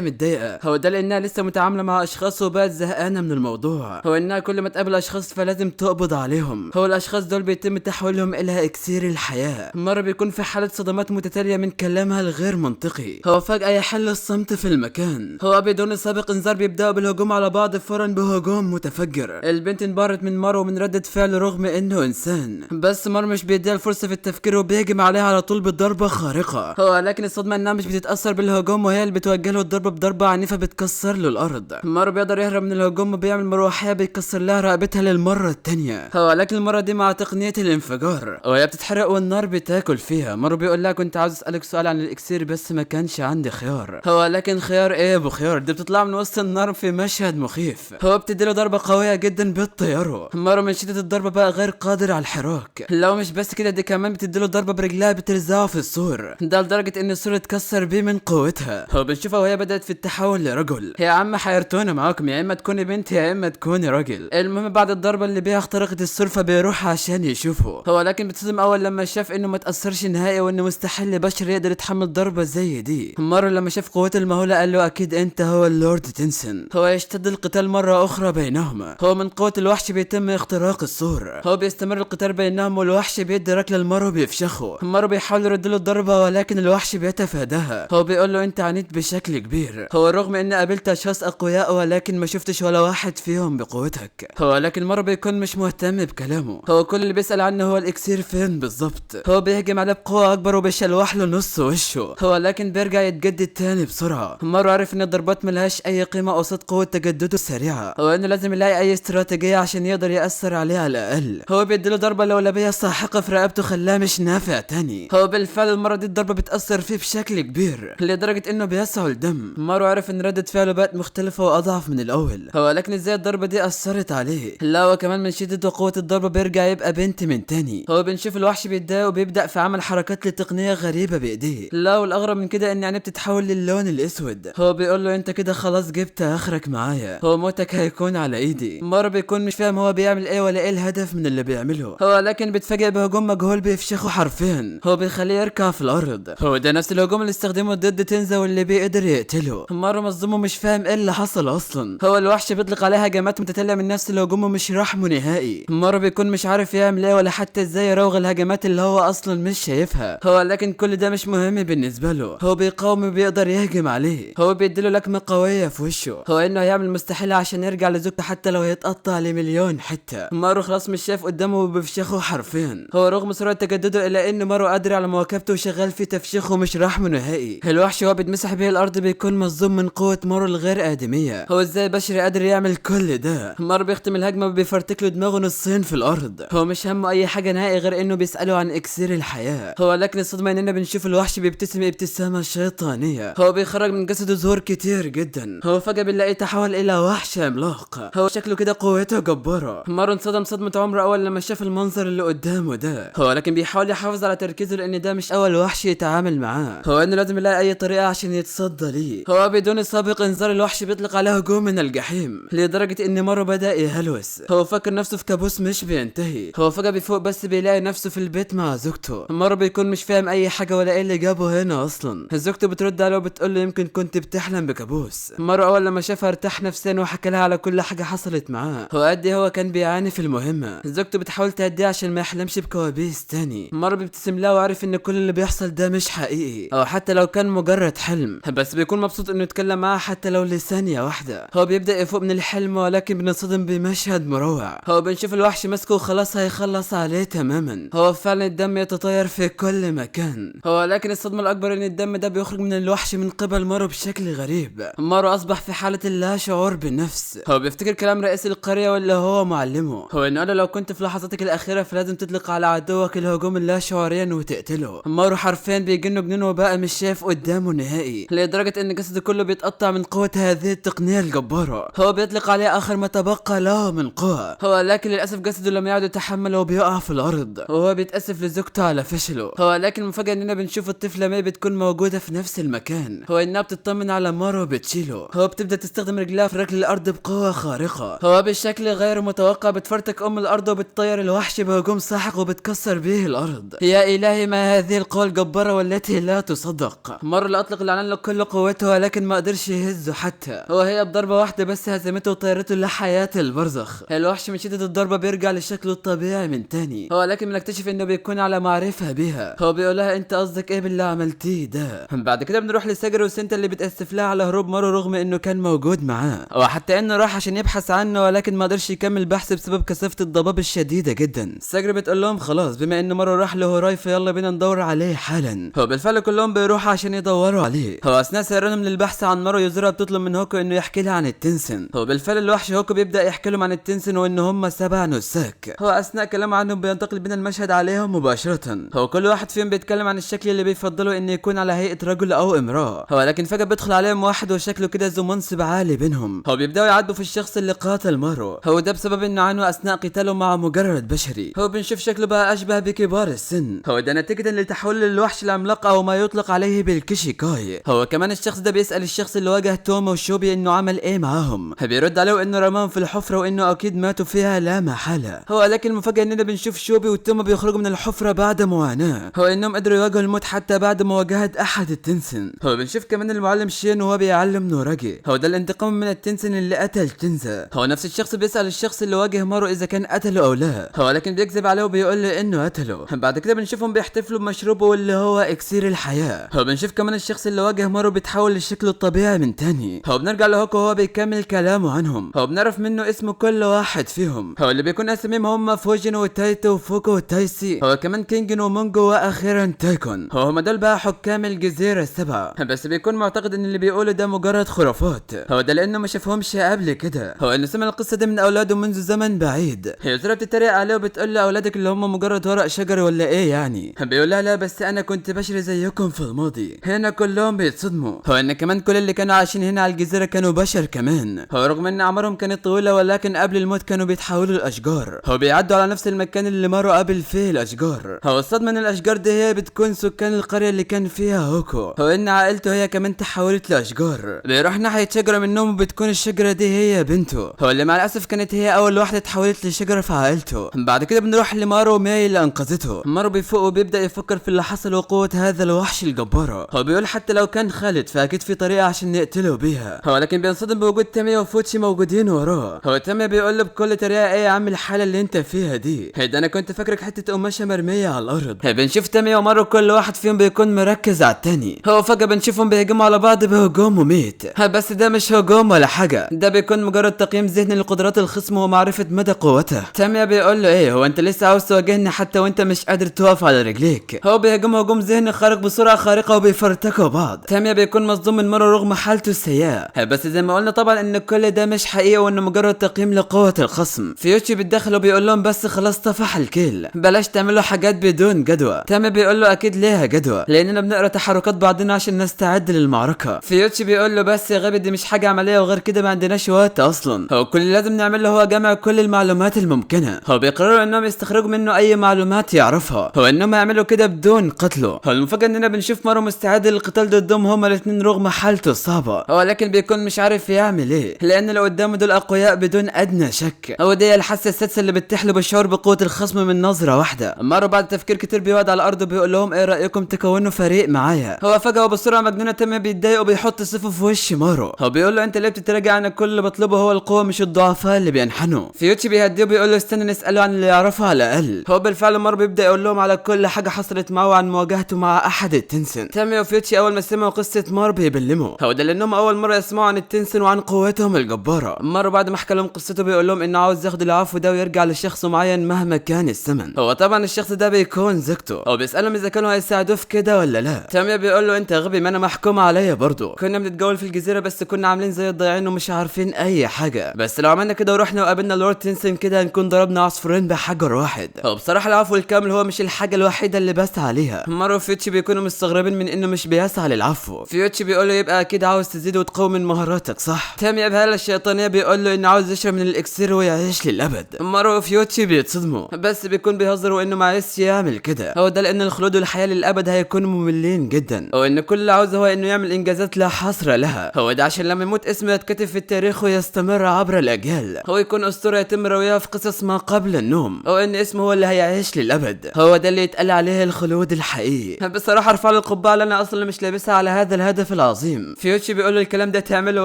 متضايقه، هو ده لانها لسه متعامله مع اشخاص وبقت زهقانه من الموضوع، هو انها كل ما تقابل اشخاص فلازم تقبض عليهم، هو الاشخاص دول بيتم تحويلهم الى اكسير الحياه. مره بيكون في حاله صدمات متتاليه من كلامها الغير منطقي، هو فجاه يحل الصمت في المكان، هو بدون سابق انذار بيبداوا بالهجوم على بعض فورا بهجوم متفجر. البنت انبهرت من مارو ومن ردة فعل رغم انه انسان، بس مارو مش بيديها الفرصه في التفكير وبيهجم عليها على طول بضربه خارقه، هو لكن الصدمه انها مش بتتاثر بالهجوم وهي اللي بتوجه له الضربه بضربه عنيفه بتكسر له الارض. مارو بيقدر يهرب من الهجوم وبيعمل مروحيه بيكسر لها رقبتها للمره الثانيه، هو لكن المره دي مع تقنيه الانفجار وهي بتتحرق والنار بتاكل فيها. مارو بيقول لها كنت عاوز اسالك سؤال عن الاكسير بس ما كانش عندي خيار، هو لكن خيار ايه يا ابو خيار، دي بتطلع من وسط النار في مشهد مخيف، هو بتديله ضربه قويه جدا بتطيره. مارو من شده الضربه بقى غير قادر على الحراك، لو مش بس كده دي كمان بتديله ضربه برجلها بترزعه في السور، ده لدرجه ان السور اتكسر بيه من قوتها. هو بنشوفها وهي بدات في التحول لرجل، يا عم حيرتونا معاكم، يا اما تكوني بنت يا اما تكوني راجل. المهم بعد الضربه اللي بيها اخترقت السور فبيروح عشان يشوفه، هو لكن بتصدم اول لما شاف انه ما تاثرش نهائي وانه مستحيل بشر يقدر يتحمل ضربه زي دي. مره لما شاف قوته المهوله قال له اكيد انت هو اللورد تنسن. هو يشتد القتال مره اخرى بينهما، هو من قوه الوحش بيتم اختراق السور، هو بيستمر القتال بينهم والوحش بيدي ركله لمارو بيفشخه. مارو بيحاول يرد له الضربه ولكن الوحش بيتفاداها، هو بيقول له انت عنيد بشكل كبير، هو رغم ان قابلت اشخاص اقوياء ولكن ما شفتش ولا واحد فيهم بقوتك، هو لكن مارو بيكون مش مهتم بكلامه، هو كل اللي بيسال عنه هو الاكسير فين بالظبط. هو بيهجم عليه بقوه اكبر وبيشلوح له نص وشه، هو لكن بيرجع يتجدد تاني بسرعه. مارو عارف ان الضربات ملهاش اي قيمه قصاد قوه تجدده السريعه، هو انه لازم يلاقي اي استراتيجيه عشان يقدر ياثر عليه على الاقل. هو بيديله ضربه لولبيه ساحقه في رقبته خلاه مش نافع تاني، هو بالفعل المره دي الضربه بتاثر فيه بشكل كبير لدرجه انه بيسعل الدم. مارو عرف ان ردة فعله بقت مختلفه واضعف من الاول، هو لكن ازاي الضربه دي اثرت عليه، لا وكمان من شده وقوه الضربه بيرجع يبقى بنت من تاني. هو بنشوف الوحش بيتضايق وبيبدا في عمل حركات لتقنيه غريبه بايديه، لا والاغرب من كده ان عينيه بتتحول للون الاسود. هو بيقول له انت كده خلاص جبت اخرك معايا، هو موتك هيكون على ايدي. مارو بيكون مش فاهم هو بيعمل ايه ولا ايه الهدف من اللي بيعمله، هو لكن بيتفاجئ بهجوم مجهول بيفشخه حرفيا، هو بيخليه يركع في الارض، هو ده نفس الهجوم اللي استخدمه ضد تنزا واللي بيقدر يقتله. مارو مصدوم ومش فاهم ايه اللي حصل اصلا، هو الوحش بيطلق عليه هجمات متتاليه من نفس الهجوم ومش رحمه نهائي. مارو بيكون مش عارف يعمل ايه ولا حتى ازاي يراوغ الهجمات اللي هو اصلا مش شايفها، هو لكن كل ده مش مهم بالنسبه له، هو بيقاوم وبيقدر يهجم عليه، هو بيديله لكمه قويه في وشه، هو انه هيعمل المستحيل عشان يرجع لزوجته حتى لو هيتقطع لمليون حته. ساعتها. مارو خلاص مش شايف قدامه وبيفشخه حرفيا. هو رغم سرعة تجدده الا ان مارو قادر على مواكبته وشغال في تفشيخه ومش رحمه نهائي. الوحش هو بيتمسح بيه الارض بيكون مصدوم من قوة مارو الغير ادمية. هو ازاي بشري قادر يعمل كل ده؟ مارو بيختم الهجمة وبيفرتك له دماغه نصين في الارض. هو مش همه اي حاجة نهائي غير انه بيسأله عن اكسير الحياة. هو لكن الصدمة اننا بنشوف الوحش بيبتسم ابتسامة شيطانية. هو بيخرج من جسده زهور كتير جدا. هو فجأة بنلاقيه تحول الى وحش عملاق. هو شكله كده قوته جبارة. مارو انصدم صدمة عمره اول لما شاف المنظر اللي قدامه ده. هو لكن بيحاول يحافظ على تركيزه لان ده مش اول وحش يتعامل معاه. هو انه لازم يلاقي اي طريقة عشان يتصدى ليه. هو بدون سابق انذار الوحش بيطلق عليه هجوم من الجحيم لدرجة ان مارو بدأ يهلوس. هو فكر نفسه في كابوس مش بينتهي. هو فجأة بيفوق بس بيلاقي نفسه في البيت مع زوجته. مارو بيكون مش فاهم اي حاجة ولا ايه اللي جابه هنا اصلا. زوجته بترد عليه وبتقول له يمكن كنت بتحلم بكابوس. مارو اول لما شافها ارتاح نفسيا وحكى لها على كل حاجة حصلت معاه. هو قد هو كان بيعاني في المهمة. زوجته بتحاول تهديه عشان ما يحلمش بكوابيس تاني. مارو بيبتسم لها وعارف ان كل اللي بيحصل ده مش حقيقي او حتى لو كان مجرد حلم، بس بيكون مبسوط انه يتكلم معاها حتى لو لثانية واحدة. هو بيبدأ يفوق من الحلم ولكن بنصدم بمشهد مروع. هو بنشوف الوحش ماسكه وخلاص هيخلص عليه تماما. هو فعلا الدم يتطاير في كل مكان. هو لكن الصدمة الاكبر ان الدم ده بيخرج من الوحش من قبل مارو بشكل غريب. مارو اصبح في حالة اللا شعور بالنفس. هو بيفتكر كلام رئيس القرية واللي هو معلمه. هو انه لو كنت في لحظاتك الاخيرة فلازم تطلق على عدوك الهجوم اللا شعوريا وتقتله. مارو حرفيا بيجنه جنون وبقى مش شايف قدامه نهائي لدرجة ان جسده كله بيتقطع من قوة هذه التقنية الجبارة. هو بيطلق عليه اخر ما تبقى له من قوة. هو لكن للاسف جسده لم يعد يتحمل وبيقع في الارض وهو بيتاسف لزوجته على فشله. هو لكن المفاجأة اننا بنشوف الطفلة مي بتكون موجودة في نفس المكان. هو انها بتطمن على مارو وبتشيله. هو بتبدا تستخدم رجلها في ركل الارض بقوة خارقة. هو بشكل غير متوقع بتفرتك الارض وبتطير الوحش بهجوم ساحق وبتكسر به الارض. يا الهي ما هذه القوة الجبارة والتي لا تصدق. مارو اللي اطلق العنان لكل قوته ولكن ما قدرش يهزه حتى. هي بضربة واحدة بس هزمته وطيرته لحياة البرزخ. الوحش من شدة الضربة بيرجع لشكله الطبيعي من تاني. هو لكن بنكتشف انه بيكون على معرفة بها. هو بيقول لها انت قصدك ايه باللي عملتيه ده؟ بعد كده بنروح لساجر وسنتا اللي بتأسف لها على هروب مارو رغم انه كان موجود معاه وحتى انه راح عشان يبحث عنه ولكن ما قدرش يكمل بحث بسبب كثافة الضباب الشديدة جدا. ساجر بتقول لهم خلاص بما ان مارو راح لهوراي فيلا بينا ندور عليه حالا. هو بالفعل كلهم بيروحوا عشان يدوروا عليه. هو اثناء سيرانهم للبحث عن مارو يزورها بتطلب من هوكو انه يحكي لها عن التنسن. هو بالفعل الوحش هوكو بيبدا يحكي لهم عن التنسن وان هم 7 نساك. هو اثناء كلامه عنهم بينتقل بنا المشهد عليهم مباشرة. هو كل واحد فيهم بيتكلم عن الشكل اللي بيفضلوا انه يكون على هيئة رجل او امرأة. هو لكن فجأة بيدخل عليهم واحد وشكله كده ذو منصب عالي بينهم. هو بيبداوا يعدوا في الشخص اللي قاتل مارو. هو ده بسبب انه عانوا اثناء قتاله مع مجرد بشري. هو بنشوف شكله بقى اشبه بكبار السن. هو ده نتيجة لتحول الوحش العملاق او ما يطلق عليه بالكيشيكاي. هو كمان الشخص ده بيسأل الشخص اللي واجه توما وشوبي انه عمل ايه معاهم. بيرد عليه انه رماهم في الحفرة وانه اكيد ماتوا فيها لا محالة. هو لكن المفاجأة اننا بنشوف شوبي وتوما بيخرجوا من الحفرة بعد معاناة. هو انهم قدروا يواجهوا الموت حتى بعد مواجهة احد التنسن. هو بنشوف كمان المعلم شين وهو بيعلم نوراجي. هو ده الانتقام من التنسن اللي قتل تنزا. هو نفس الشخص بيسأل الشخص اللي واجه مارو اذا كان قتله او لا. هو لكن بيكذب عليه وبيقول له انه قتله. بعد كده بنشوفهم بيحتفلوا بمشروبه واللي هو اكسير الحياة. هو بنشوف كمان الشخص اللي واجه مارو بيتحول لشكله الطبيعي من تاني. هو بنرجع لهوكو وهو بيكمل كلامه عنهم. هو بنعرف منه اسم كل واحد فيهم. هو اللي بيكون اساميهم هم فوجين وتايتو وفوكو وتايسي. هو كمان كينجن ومونجو واخيرا تايكون. هو دول بقى حكام الجزيرة ال7 بس بيكون معتقد ان اللي بيقوله ده مجرد خرافات. هو ده لانه ما شافهمش قبل كده. هو انه سمع القصة دي من اولاده منذ زمن بعيد. هي زرا بتتريق عليه وبتقول له اولادك اللي هم مجرد ورق شجر ولا ايه يعني. بيقول لها لا بس انا كنت بشري زيكم في الماضي. هنا كلهم بيتصدموا. هو ان كمان كل اللي كانوا عايشين هنا على الجزيرة كانوا بشر كمان. هو رغم ان اعمارهم كانت طويلة ولكن قبل الموت كانوا بيتحولوا لاشجار. هو بيعدوا على نفس المكان اللي مارو قابل فيه الاشجار. هو الصدمة ان الاشجار دي هي بتكون سكان القرية اللي كان فيها هوكو. هو ان عائلته هي كمان تحولت لاشجار. بيروح ناحية شجرة منهم وبتكون الشجرة دي هي بنته. هو اللي مع الاسف كانت هي اول واحدة تحولت لشجرة في عائلته. بعد كده بنروح لمارو وماي اللي انقذته. مارو بيفوق وبيبدأ يفكر في اللي حصل وقوة هذا الوحش الجبارة. هو بيقول حتى لو كان خالد فاكيد في طريقة عشان نقتله بيها. هو لكن بينصدم بوجود تاميا وفوتشي موجودين وراه. هو تاميا بيقول له بكل طريقة ايه يا عم الحالة اللي انت فيها دي. ده انا كنت فاكرك حتة قماشة مرمية على الارض. بنشوف تاميا ومارو كل واحد فيهم بيكون مركز على التاني. هو فجأة بنشوفهم بيهجموا على بعض بهجوم مميت. بس ده مش هجوم ولا حاجة. ده بيكون مجرد تقييم ذهني لقدرات الخصم ومعرفة يكتسب مدى قوته. تاميا بيقول له ايه، هو انت لسه عاوز تواجهني حتى وانت مش قادر تقف على رجليك؟ هو بيهجم هجوم ذهني خارق بسرعه خارقه وبيفرتكوا بعض. تاميا بيكون مصدوم من مره رغم حالته السيئه، بس زي ما قلنا طبعا ان كل ده مش حقيقي وانه مجرد تقييم لقوه الخصم. فيوتشي بيتدخل وبيقول لهم بس خلاص طفح الكيل، بلاش تعملوا حاجات بدون جدوى. تاميا بيقول له اكيد ليها جدوى لاننا بنقرا تحركات بعضنا عشان نستعد للمعركه. فيوتشي بيقول له بس يا غبي دي مش حاجه عمليه وغير كده ما عندناش وقت اصلا. هو كل اللي لازم نعمله هو جمع كل المعلومات الممكنه. هو بيقرروا انهم يستخرجوا منه اي معلومات يعرفها، هو انهم يعملوا كده بدون قتله. هو المفاجاه اننا بنشوف مارو مستعد للقتال ضدهم هما الاثنين رغم حالته الصعبه، هو لكن بيكون مش عارف يعمل ايه لان اللي قدامه دول اقوياء بدون ادنى شك. هو دي الحاسه السادسه اللي بتحلو بالشعور بقوه الخصم من نظره واحده. مارو بعد تفكير كتير بيقعد على الارض وبيقول لهم ايه رايكم تكونوا فريق معايا؟ هو فجاه وبسرعه مجنونه تاميا بيتضايق وبيحط سيفه في وش مارو. هو بيقول له انت ليه بتتراجع؟ انا كل اللي بطلبه هو القوه مش الضعفاء اللي بينحنوا. فيوتشي بيهديه وبيقول له استنى نساله عن اللي يعرفه على الاقل. هو بالفعل مارو بيبدا يقول لهم على كل حاجه حصلت معه وعن مواجهته مع احد التنسن. تاميا وفيوتشي اول ما سمعوا قصه مارو بيبلموا، هو ده لانهم اول مره يسمعوا عن التنسن وعن قوتهم الجباره. مارو بعد ما حكى لهم قصته بيقول لهم انه عاوز ياخد العفو ده ويرجع لشخص معين مهما كان الثمن. هو طبعا الشخص ده بيكون زوجته. هو بيسالهم اذا كانوا هيساعدوه في كده ولا لا. تاميا بيقول له انت غبي، ما انا محكوم عليا برضه، كنا بنتجول في الجزيره بس كنا عاملين زي الضايعين ومش عارفين اي حاجه، بس لو عملنا كده ورحنا وقابلنا لورد تنسن كده هنكون ضربنا عصفورين بحجر واحد. هو بصراحه العفو الكامل هو مش الحاجه الوحيده اللي بسعى عليها. مارو وفيوتشي بيكونوا مستغربين من انه مش بيسعى للعفو. فيوتشي بيقول له يبقى اكيد عاوز تزيد وتقوي من مهاراتك صح؟ تاميا بهاله الشيطانيه بيقول له انه عاوز يشرب من الاكسير ويعيش للابد. مارو وفيوتشي بيتصدموا بس بيكون بيهزر وانه ما عايز يعمل كده، هو ده لان الخلود والحياه للابد هيكونوا مملين جدا، وان كل اللي عاوزه هو انه يعمل انجازات لا حصر لها. هو ده عشان لما يموت اسمه يتكتب في التاريخ ويستمر عبر الاجيال، هو يكون اسطوره يتم روايها في قصص ما قبل النوم، او ان اسمه هو اللي هيعيش للابد، هو ده اللي يتقال عليه الخلود الحقيقي. بصراحه ارفع له القبعه اللي انا اصلا مش لابسها على هذا الهدف العظيم. فيوتشي بيقول له الكلام ده تعمله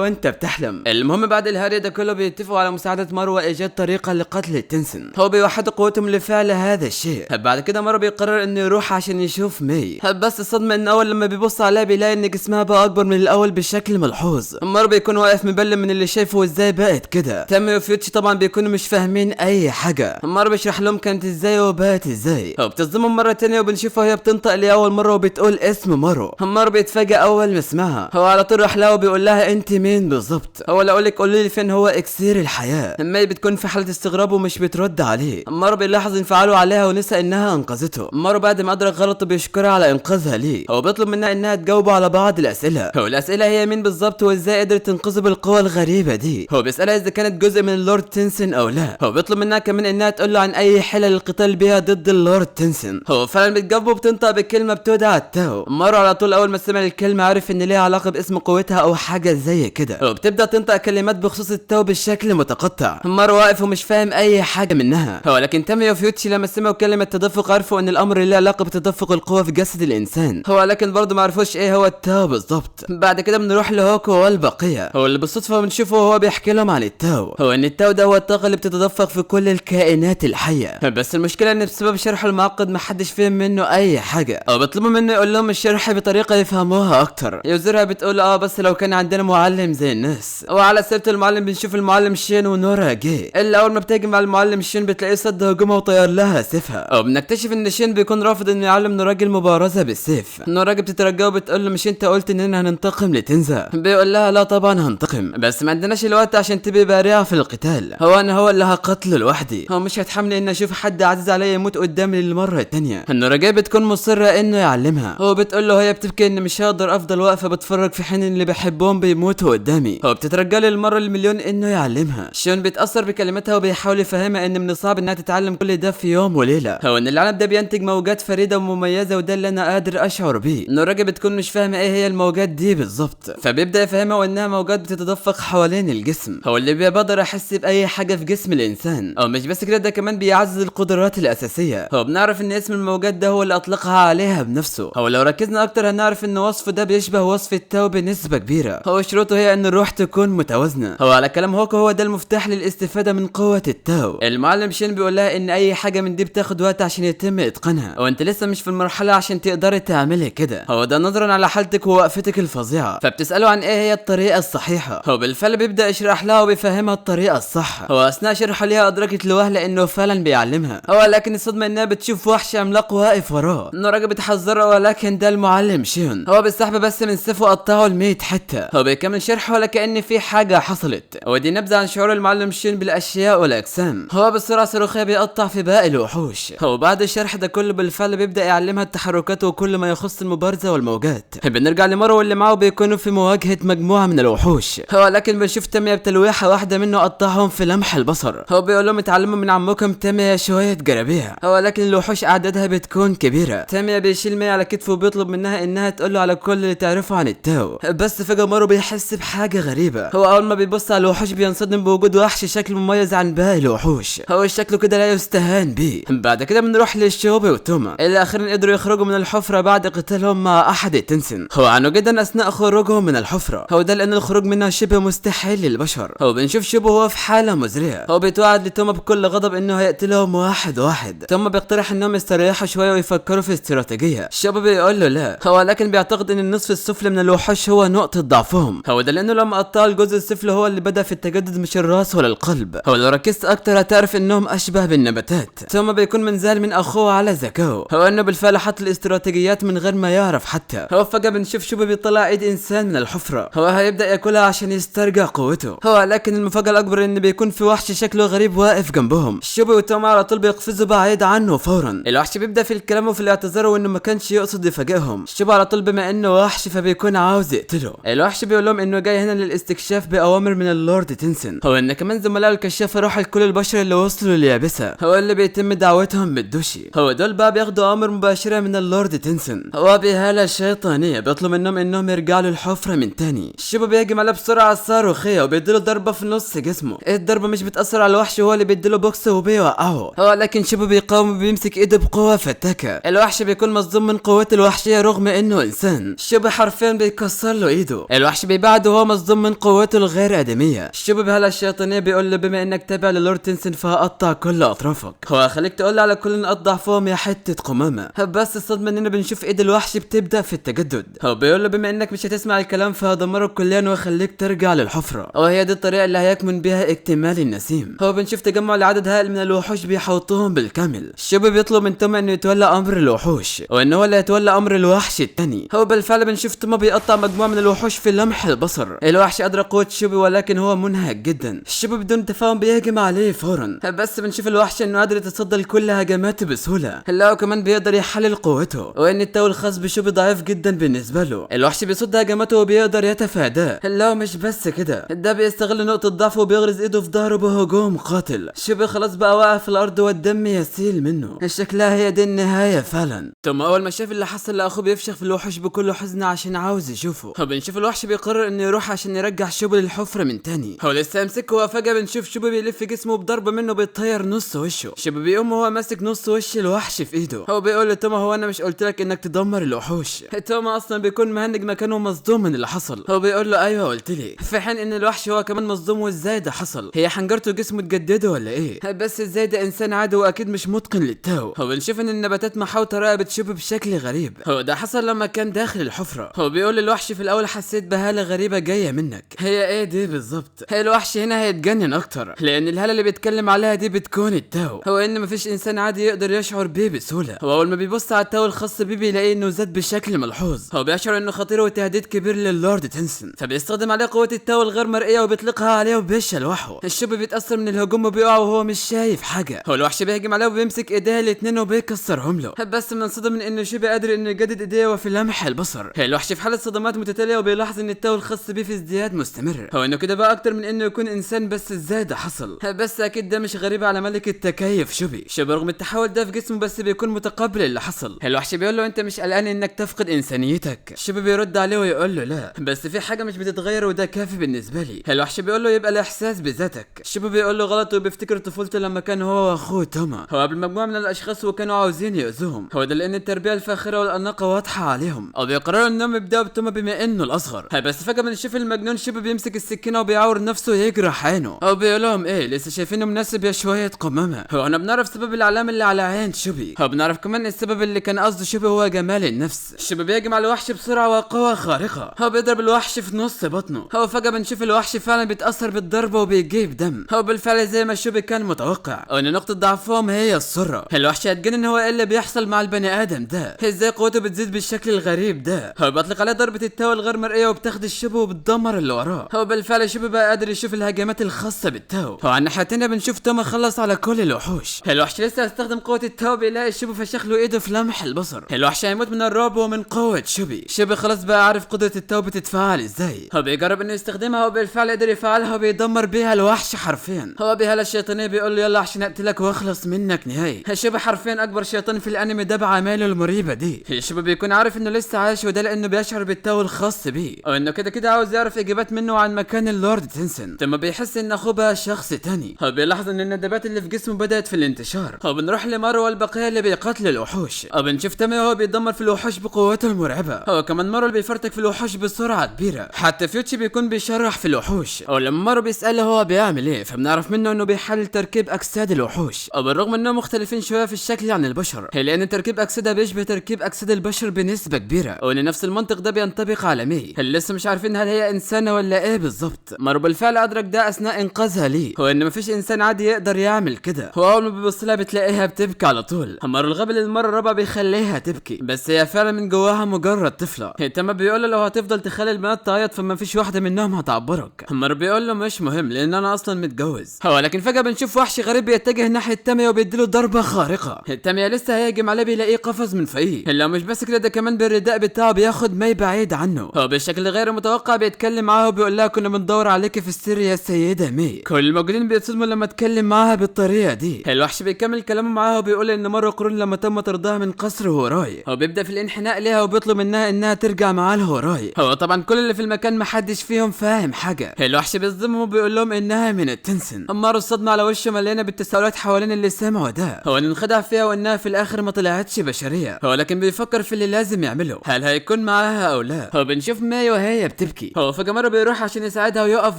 وانت بتحلم. المهم بعد الهري ده كله بيتفقوا على مساعده مارو وايجاد طريقه لقتل التنسن، هو بيوحدوا قوتهم لفعل هذا الشيء. بعد كده مارو بيقرر انه يروح عشان يشوف مي، بس الصدمه ان اول لما بيبص عليها بيلاقي ان جسمها بقى اكبر من الاول بشكل ملحوظ. مارو بيكون واقف مبلم من اللي شايفه وازاي بقت كده. تامي وفيوتشي طبعا بيكونوا مش فاهمين اي حاجه. مارو بيشرح لهم كانت ازاي وبقت ازاي، وبتصدمهم مره تانية وبنشوفها وهي بتنطق لاول مره وبتقول اسم مارو. مارو بيتفاجئ اول ما اسمها، هو على طول راح لها وبيقول لها انت مين بالظبط؟ هو اللي اقول لك قولي لي فين هو اكسير الحياه. مي بتكون في حاله استغراب ومش بترد عليه. مارو بيلاحظ انفعاله عليها ونسى انها انقذته. مارو بعد ما ادرك غلطه بيشكرها على انقاذها ليه، هو بيطلب منها انها تجاوبه على بعض الاسئله. هو الاسئله هي مين بالظبط وازاي قدرت تنقذه بالقوه الغريبه دي. هو بيسالها اذا كانت جزء من اللورد تنسن او لا. هو بيطلب منها كمان انها تقول له عن اي حيله للقتال بها ضد اللورد تنسن. هو فعلا بتجاوبه وبتنطق بكلمه بتودع التاو. مارو على طول اول ما سمع الكلمه عرف ان ليها علاقه باسم قوتها او حاجه زي كده، وبتبدا تنطق كلمات بخصوص التاو بشكل متقطع. مارو واقف ومش فاهم اي حاجه منها. هو لكن تامي وفيوتشي لما سمعوا كلمه تدفق عرفوا ان الامر له علاقه بتدفق القوه في جسد الانسان، هو لكن برضه ما عرفوش ايه هو التاو بالظبط. بعد كده بنروح لهوكو والبقيه، هو اللي بالصدفه بنشوفه وهو بيحكي لهم عن التاو، هو ان التاو ده هو الطاقه اللي بتتدفق في كل الكائنات الحيه، بس المشكله ان بسبب شرحه المعقد ما حدش فهم منه اي حاجه، او بيطلبوا منه يقول لهم الشرح بطريقه يفهموها اكتر. يوزرها بتقول بس لو كان عندنا معلم زي الناس. وعلى سيره المعلم بنشوف المعلم شين ونورا جي، اللي اول ما بتهجم مع المعلم شين بتلاقيه صد هجومها وطير لها سيفها، او بنكتشف ان شين بيكون رافض انه يعلم نوراجي المبارزه بالسيف. نوراجي بتترجاه وبتقول له مش انت قلت اننا هننتقم لتنزا؟ بيقول لها لا طبعا هنتقم، بس ما عندناش الوقت عشان تبقي بارعه في القتال، هو اللي هقتله لوحدي، هو مش هتحمل ان اشوف حد عزيز عليا يموت قدامي للمره الثانيه. نوراجي بتكون مصره انه يعلمها، هو بتقول له هي بتبكي ان مش هقدر افضل واقفه بتفرج في حين اللي بحبهم بيموتوا قدامي، هو بتترجى للمره المليون انه يعلمها. شون بيتاثر بكلمتها وبيحاول يفهمها ان من الصعب انها تتعلم كل ده في يوم وليله، هو ان العالم ده بينتج موجات فريده ومميزه وده اللي انا قادر اشعر بيه. نوراجي بتكون مش فاهمه ايه هي الموجات دي بالظبط، فبيبدا يفهمها وانها موجات بتتدفق حوالين الجسم، هو اللي بيقدر احس باي حاجه في جسم الانسان، او مش بس كده ده كمان بيعزز القدرات الاساسيه. هو بنعرف ان اسم الموجات ده هو اللي اطلقها عليها بنفسه، هو لو ركزنا اكتر هنعرف ان وصفه ده بيشبه وصف التاو بنسبه كبيره، هو شروطه هي ان الروح تكون متوازنه. هو على كلام هوكو هو ده المفتاح للاستفاده من قوه التاو. المعلم شين بيقول لها ان اي حاجه من دي بتاخد وقت عشان يتم اتقانها، وانت لسه مش في المرحله عشان تقدري تعملي كده، هو ده نظرا على حالتك ووقفتك الفظيعه. فبتساله عن ايه هي الطريقه الصحيحه، هو بالفعل بيبدا يشرح لها وبيفهمها الطريقه الصح. هو واثناء شرحه ليها ادركت لوهلة انه فعلا بيعلمها، ولكن الصدمه انها بتشوف وحش عملاق واقف وراه. نورا بتحذره ولكن ده المعلم شيون، هو بيسحب بس من سيفه وقطعه ل100 حته. هو بيكمل شرحه ولا كأن في حاجه حصلت، ودي نبذه عن شعور المعلم شيون بالاشياء والاجسام. هو بسرعه صاروخيه بيقطع في باقي الوحوش. هو بعد الشرح ده كله بالفعل بيبدا يعلمها التحركات وكل ما يخص المبارزه والموجات. بنرجع لمارو واللي معاه بيكونوا في مواجهه مجموعه من الوحوش، ولكن بنشوف تامية بتلويحه واحده منه قطعهم في لمح البصر. هو بيقول لهم اتعلموا من عمكم تامية شويه جرابيع، ولكن الوحوش اعدادها بتكون كبيره. تامية بيشيل مية على كتفه وبيطلب منها انها تقول له على كل اللي تعرفه عن التاو. بس فجاه مارو بيحس بحاجه غريبه. هو اول ما بيبص على الوحوش بينصدم بوجود وحش شكله مميز عن باقي الوحوش. هو شكله كده لا يستهان بيه. بعد كده بنروح للشوبي وتوما اللي اخيرا قدروا يخرجوا من الحفره بعد قتالهم مع احد التنسن. هو عانوا جدا اثناء خروجهم من الحفره، هو ده لان الخروج منها شبه مستحيل للبشر. هو بنشوف شوبي وهو في حاله مزريه. هو بيتوعد لتوما بكل غضب انه هيقتلهم واحد واحد. توما بيقترح انهم يستريحوا شويه ويفكروا في استراتيجيه. شوبي بيقول له لا، هو لكن بيعتقد ان النصف السفلي من الوحوش هو نقطه ضعفهم. هو ده لانه لما قطعوا الجزء السفلي هو اللي بدا في التجدد مش الراس ولا القلب. هو لو ركزت اكتر هتعرف انهم اشبه بالنباتات. توما بيكون منزال من اخوه على ذكائه، هو انه بالفعل حط الاستراتيجيات من غير ما يعرف حتى. هو فجاه بنشوف شوبي بيطلع ايد انسان من الحفره، هو هيبدا ياكلها عشان يسترجع قوته. هو لكن المفاجاه الاكبر ان بيكون في وحش شكله غريب واقف جنبهم. شوبي وتوما على طول بيقفزوا بعيد عنه فورا. الوحش بيبدا في الكلام وفي الاعتذار وانه ما كانش يقصد يفاجئهم. شوبي على طول بما انه وحش فبيكون عاوز يقتله. الوحش بيقول لهم انه جاي هنا للاستكشاف باوامر من اللورد تنسن، هو ان كمان زملاء الكشاف راحوا لكل البشر اللي وصلوا لليابسه، هو اللي بيتم دعوتهم بالدوشي. هو دول بقى بياخدوا اوامر مباشره من اللورد تنسن. هو بهاله شيطانيه بيطلب منهم انهم يرجعوا للحفره من تاني. شوبي بيهجم عليه بسرعه صاروخيه وبيديله ضربه في نص جسمه. الضربه مش بتاثر على الوحش، هو اللي بيديله بوكس وبيوقعه. هو لكن شوبي بيقاوم وبيمسك ايده بقوه فتاكه. الوحش بيكون مصدوم من قوه الوحشيه رغم انه انسان. شوبي حرفيا بيكسر له ايده. الوحش بيبعد وهو مصدوم من قوته الغير ادميه. شوبي بهاله الشيطانيه بيقول له بما انك تابع للورد تنسن فهقطع كل اطرافك، هو هخليك تقول على كل نقاط ضعفهم يا حته قمامه. بس الصدمه اننا بنشوف ايد الوحش بتبدا في التجدد. هو بيقول له بما انك مش هتسمع الكلام فهدمرك كليا واخليك ترجع للحفره، وهي دي الطريقه اللي هيكمن بها اكتمال النسيم. هو بنشوف تجمع لعدد هائل من الوحوش بيحوطوهم بالكامل. شوبي بيطلب من توما انه يتولى امر الوحوش وان هو اللي يتولى امر الوحش الثاني. هو بالفعل بنشوف توما بيقطع مجموعه من الوحوش في لمح البصر. الوحش ادرك قوه شوبي ولكن هو منهك جدا. شوبي بدون تفاهم بيهجم عليه فورا، بس بنشوف الوحش انه قادر يتصدى لكل هجماته بسهوله. هو كمان بيقدر يحلل قوته وان التو الخاص بشوبي ضعيف جدا بالنسبه له. الوحش بيصد هجماته وبيقدر يتفاداه. هو مش بس كده، ده بيستغل نقطه ضعفه وبيغرز ايده في ظهره بهجوم قاتل. شوبي خلاص بقى واقف في الارض والدم يسيل منه. شكلها هي دي النهايه فعلا. ثم اول ما شاف اللي حصل لاخوه بيفشخ في الوحوش بكل حزن عشان عاوز يشوفه. بنشوف الوحش بيقرر انه يروح عشان يرجع شوبي للحفره من تاني. هو لسه يمسكه وفجاه بنشوف شوبي بيلف جسمه بضربه منه بيطير نص وشه. شوبي بيقوم وهو ماسك نص وش الوحش في ايده. هو بيقول لتوما هو انا مش قلت لك انك تدمر الوحوش؟ توما اصلا بيكون مهنج مكانه مصدوم من اللي حصل. هو بيقول له ايوه قلت لي، في حين ان الوحش هو كمان مصدوم. وازاي ده حصل؟ هي حنجرته جسمه اتجدده ولا ايه؟ بس ازاي ده انسان عادي واكيد مش متقن للتو. هو بنشوف ان النباتات محاوطه رقبه شوبي بشكل غريب. هو ده حصل لما كان داخل الحفره. هو بيقول للوحش في الاول حسيت بهاله غريبه جايه منك. هي ايه دي بالظبط؟ هي الوحش هنا هيتجنن اكتر لان الهاله اللي بيتكلم عليها دي بتكون التو. هو ان مفيش انسان عادي يقدر يشعر بيه بسهوله. هو اول ما بيبص على التو الخاص بيه بيلاقي انه زاد بشكل ملحوظ. هو بيشعر انه خطير وتهديد كبير للورد تنسن، فبيستخدم عليه قوه التو الغير مرئيه وبيطلقها عليه وبيشلوحه. الشوبي بيتاثر من الهجوم وبيقع وهو مش شايف حاجه. هو الوحش بيهجم عليه وبيمسك ايديه الاثنين وبيكسرهم له. بس بننصدم من انه شوبي قادر انه يجدد ايديه وفي لمح البصر. الوحش في حاله صدمات متتاليه وبيلاحظ ان التو الخاص بيه في ازدياد مستمر. هو انه كده بقى اكتر من انه يكون انسان. بس ازاي ده حصل؟ بس اكيد ده مش غريب على ملك التكيف شوبي رغم التحول ده في جسمه بس بيكون متقبل اللي حصل. الوحش بيقول له انت مش قلقان انك تفقد انسانيتك؟ شوبي بيرد عليه ويقول له لا، بس في حاجه مش بتتغير وده كافي بالنسبه لي. الوحش بيقول له يبقى الاحساس بذاتك. شوبي بيقول له غلط وبيفتكر طفولته لما كان هو واخوه توما. هو قبل مجموعه من الاشخاص وكانوا عاوزين يؤذوهم. هو ده لان التربيه الفاخره والاناقه واضحه عليهم، او بيقرروا انهم يبداوا بتوما بما انه الاصغر. بس فجاه بنشوف المجنون شوبي بيمسك السكينه وبيعور نفسه ويجرح عينه. هو بيقول لهم ايه لسه شايفينه مناسب يا شويه قمامه؟ هو انا بنعرف سبب العلامه اللي على عين شوبي. هو بنعرف كمان السبب اللي كان قصده شوبي هو جمال النفس. شوبي بيهجم على الوحش بسرعه وقوه خارقه. هو بيضرب الوحش في نص بطنه. هو فجاه بنشوف الوحش فعلا بيتاثر بالضربه وبيجيب دم. تنسن. هو بالفعل زي ما شوبي كان متوقع وان نقطة ضعفهم هي السرعة. الوحش هيتجنن هو ايه اللي بيحصل مع البني ادم ده، ازاي قوته بتزيد بالشكل الغريب ده. هو بيطلق عليه ضربة التاو الغير مرئية وبتاخد الشوبي وبتدمر اللي وراه. هو بالفعل شوبي بقى قادر يشوف الهجمات الخاصة بالتاو. هو على الناحية التانية بنشوف توما خلص على كل الوحوش. الوحش لسه هيستخدم قوة التاو بيلاقي الشوبي فشخ له ايده في لمح البصر. الوحش هيموت من الرعب ومن قوة شوبي. شوبي خلاص بقى عارف قدرة التاو بتتفاعل ازاي. هو بيجرب انه يستخدمها وبالفعل قدر يفعلها وبيدمر بيها الوحش حرفيا. هو بهالة الشيطانية بيقول له يلا عشان اقتلك واخلص منك نهائي. شوبي حرفيا اكبر شيطان في الانمي ده بعماله المريبة دي. شوبي بيكون عارف انه لسه عايش وده لانه بيشعر بالتاو الخاص بيه وانه كده عاوز يعرف اجابات منه عن مكان اللورد تنسن. ثم بيحس ان اخوه بقى شخص تاني. هو بيلاحظ ان الندبات اللي في جسمه بدأت في الانتشار. هو بنروح لمارو والبقية اللي بيقتلوا الوحوش. وبنشوف تامي وهو بيدمر في الوحوش بقوته المرعبة. هو كمان مارو اللي بيفرتك في الوحوش بسرعة كبيرة. حتى فيوتشي بيكون بيشرح في الوحوش. ولما مارو بيسأله هو بيعمل ايه فبنعرف منه انه بيحلل تركيب اجساد الوحوش. وبالرغم انهم مختلفين شوية في الشكل عن البشر لان تركيب اجسادها بيشبه تركيب اجساد البشر بنسبة كبيرة وان نفس المنطق ده بينطبق على مي. لسه مش عارفين هل هي انسانة ولا ايه بالظبط. مارو بالفعل ادرك ده اثناء انقاذها ليه. هو ان مفيش انسان عادي يقدر يعمل كده. هو اول ما بيبص لها بتلاقيها بتبكي على طول. مارو الغبي للمرة الرابعة بيخليها تبكي بس هي فعلا من جواها مجرد طفلة. تمام بيقول له لو هتفضل تخلي البنات تعيط فما فيش واحدة منهم هتعبرك. مارو بيقول له مش مهم لان انا اصلا متجوز. هو لكن فجأة بنشوف وحش غريب بيتجه ناحية تامية وبيديله ضربة خارقة. تامية لسه هيهجم عليه بيلاقيه قفز من فوقيه. لو مش بس كده ده كمان بالرداء بتاعه بياخد مي بعيد عنه. هو بشكل غير متوقع بيتكلم معاها وبيقول لها كنا بندور عليك في السر يا سيدة مي. كل الموجودين بيتصدموا لما اتكلم معاها بالطريقة دي. الوحش بيكمل كلامه معاها وبيقول ان مرة قرون لما تم طردها من قصر هوراي. هو بيبدأ في الانحناء ليها وبيطلب منها انها ترجع معاه لهوراي. هو طبعا كل اللي في المكان محدش فيهم فاهم حاجة. الوحش بيصدمهم وبيقول لهم انها من التنسن. مارو الصدمة على وشه مليانة بالتساؤلات حوالين اللي سمعه ده. هو انخدع فيها وانها في الاخر ما طلعتش بشرية. هو لكن بيفكر في اللي لازم يعمله هل هيكون معاها او لا. هو بنشوف ماي وهي بتبكي. هو فجأة مرة بيروح عشان يساعدها ويقف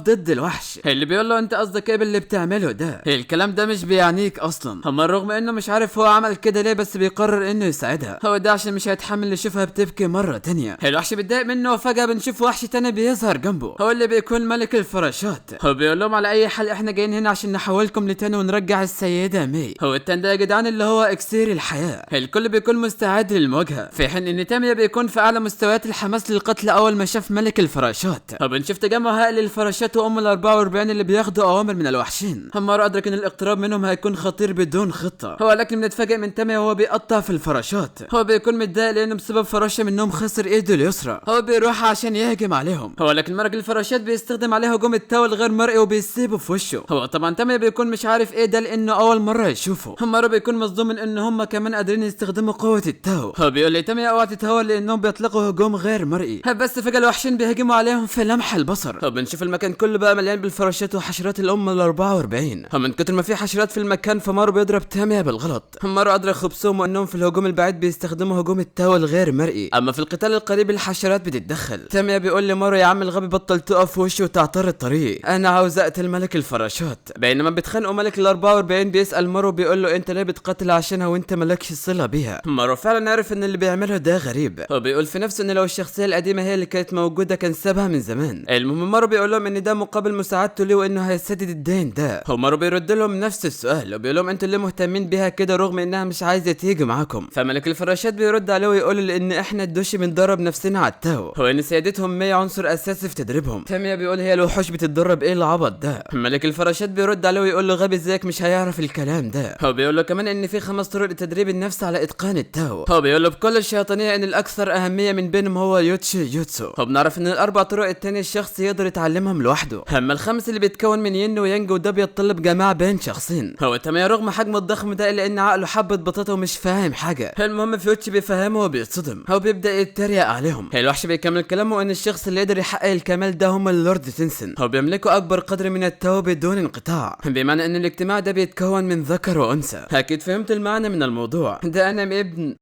ضد الوحش اللي بيقول له انت قصدك ايه باللي بتعمله ده. الكلام ده مش بيعنيك اصلا. اما رغم انه مش عارف هو عمل كده ليه بس بيقرر انه يساعدها. هو ده عشان مش هيتحمل يشوفها بتبكي مرة تانية. الوحش بيتضايق منه وفجأة بنشوف وحش تاني بيظهر جنبه هو اللي بيكون ملك الفراشات. هو بيقول لهم على اي حال احنا جايين هنا عشان نحولكم لتاني ونرجع السيدة مي. هو التاني ده يا جدعان اللي هو اكسير الحياة. الكل بيكون مستعد للمواجهة في حين ان تامية بيكون في اعلى مستويات الحماس للقتل اول ما شاف ملك الفراشات. هو بنشوف تجمع هائل للفراشات وام ال 44 اللي بياخدوا اوامر من الوحشين. مارو ادرك ان الاقتراب منهم هيكون خطير بدون خطة. هو لكن بنتفاجئ من تامية وهو بيقطع في الفراشات. هو بيكون متضايق لانه بسبب فراشة منهم خسر ايده اليسرى. هو بيروح عشان يهجم عليهم. هو لكن ملك الفراشات بيستخدم عليه هجوم التاو الغير مرئي وبيسيبه في وشه. هو طبعا تامية بيكون مش عارف ايه ده لانه اول مرة يشوفه. مارو بيكون مصدوم من ان هم كمان قادرين يستخدموا قوة التاو. هو بيقول لي تامية اوعى تتهور لانهم بيطلقوا هجوم غير مرئي. بس فجأة الوحشين بيهجموا عليهم في لمح البصر. هو بنشوف المكان كله بقى مليان بالفراشات وحشرات الام ال 44. هو من كتر ما في حشرات في المكان فمارو بيضرب تامية بالغلط. مارو ادرك خبثهم وانهم في الهجوم البعيد بيستخدموا هجوم التاو الغير مرئي. اما في القتال القريب الحشرات بتتدخل. تامية بيقول لمارو يا عم الغبي بطل تقف في وشه وتعترض الطريق انا عاوز اقتل ملك الفراشات. بينما بيتخانقوا ملك ال 44 بيسأل مارو بيقول له انت ليه بتقاتل عشانها وانت مالكش صلة بيها. مارو فعلا عارف ان اللي بيعمله ده غريب. هو بيقول في نفسه ان لو الشخصية القديمة هي اللي كانت موجودة كان سابها من زمان. المهم مارو بيقول لهم ان ده مقابل مساعدته ليه وانه هيسدد الدين ده. هو مارو بيرد لهم نفس السؤال وبيقول لهم انتوا ليه مهتمين بيها كده رغم انها مش عايزة تيجي معاكم. فملك الفراشات بيرد عليه ويقول لان احنا الدوشي بندرب نفسنا على التاو. هو ان سيادتهم مي عنصر اساسي في تدريبهم. تامية بيقول هي الوحوش بتتدرب ايه العبط ده. ملك الفراشات بيرد عليه ويقول له غبي زيك مش هيعرف الكلام ده. هو بيقول له كمان ان في 5 طرق لتدريب النفس على اتقان التاو. هو بيقول له بكل الشيطانية ان الاكثر اهمية من بينهم هو يوتشي يوتسو. هو بنعرف ان ال4 طرق التانية الشخص يقدر يتعلمهم لوحده. اما ال5 اللي بيتكون من ين ويانج وده بيتطلب جماعة بين شخصين. هو تامية رغم حجمه الضخم ده الا ان عقله حبة بطاطا ومش فاهم حاجة. المهم فيوتشي بيفهمه وبيتصدم. هو بيبدأ يتريق عليهم. الوحش بيكمل كلامه ان الشخص اللي يقدر يحقق الكمال ده هم اللورد تنسن. هو بيملكوا اكبر قدر من التاو بدون انقطاع بمعنى ان الاجتماع ده بيتكون من ذكر وانثى. اكيد فهمت المعنى من الموضوع ده. انا ابن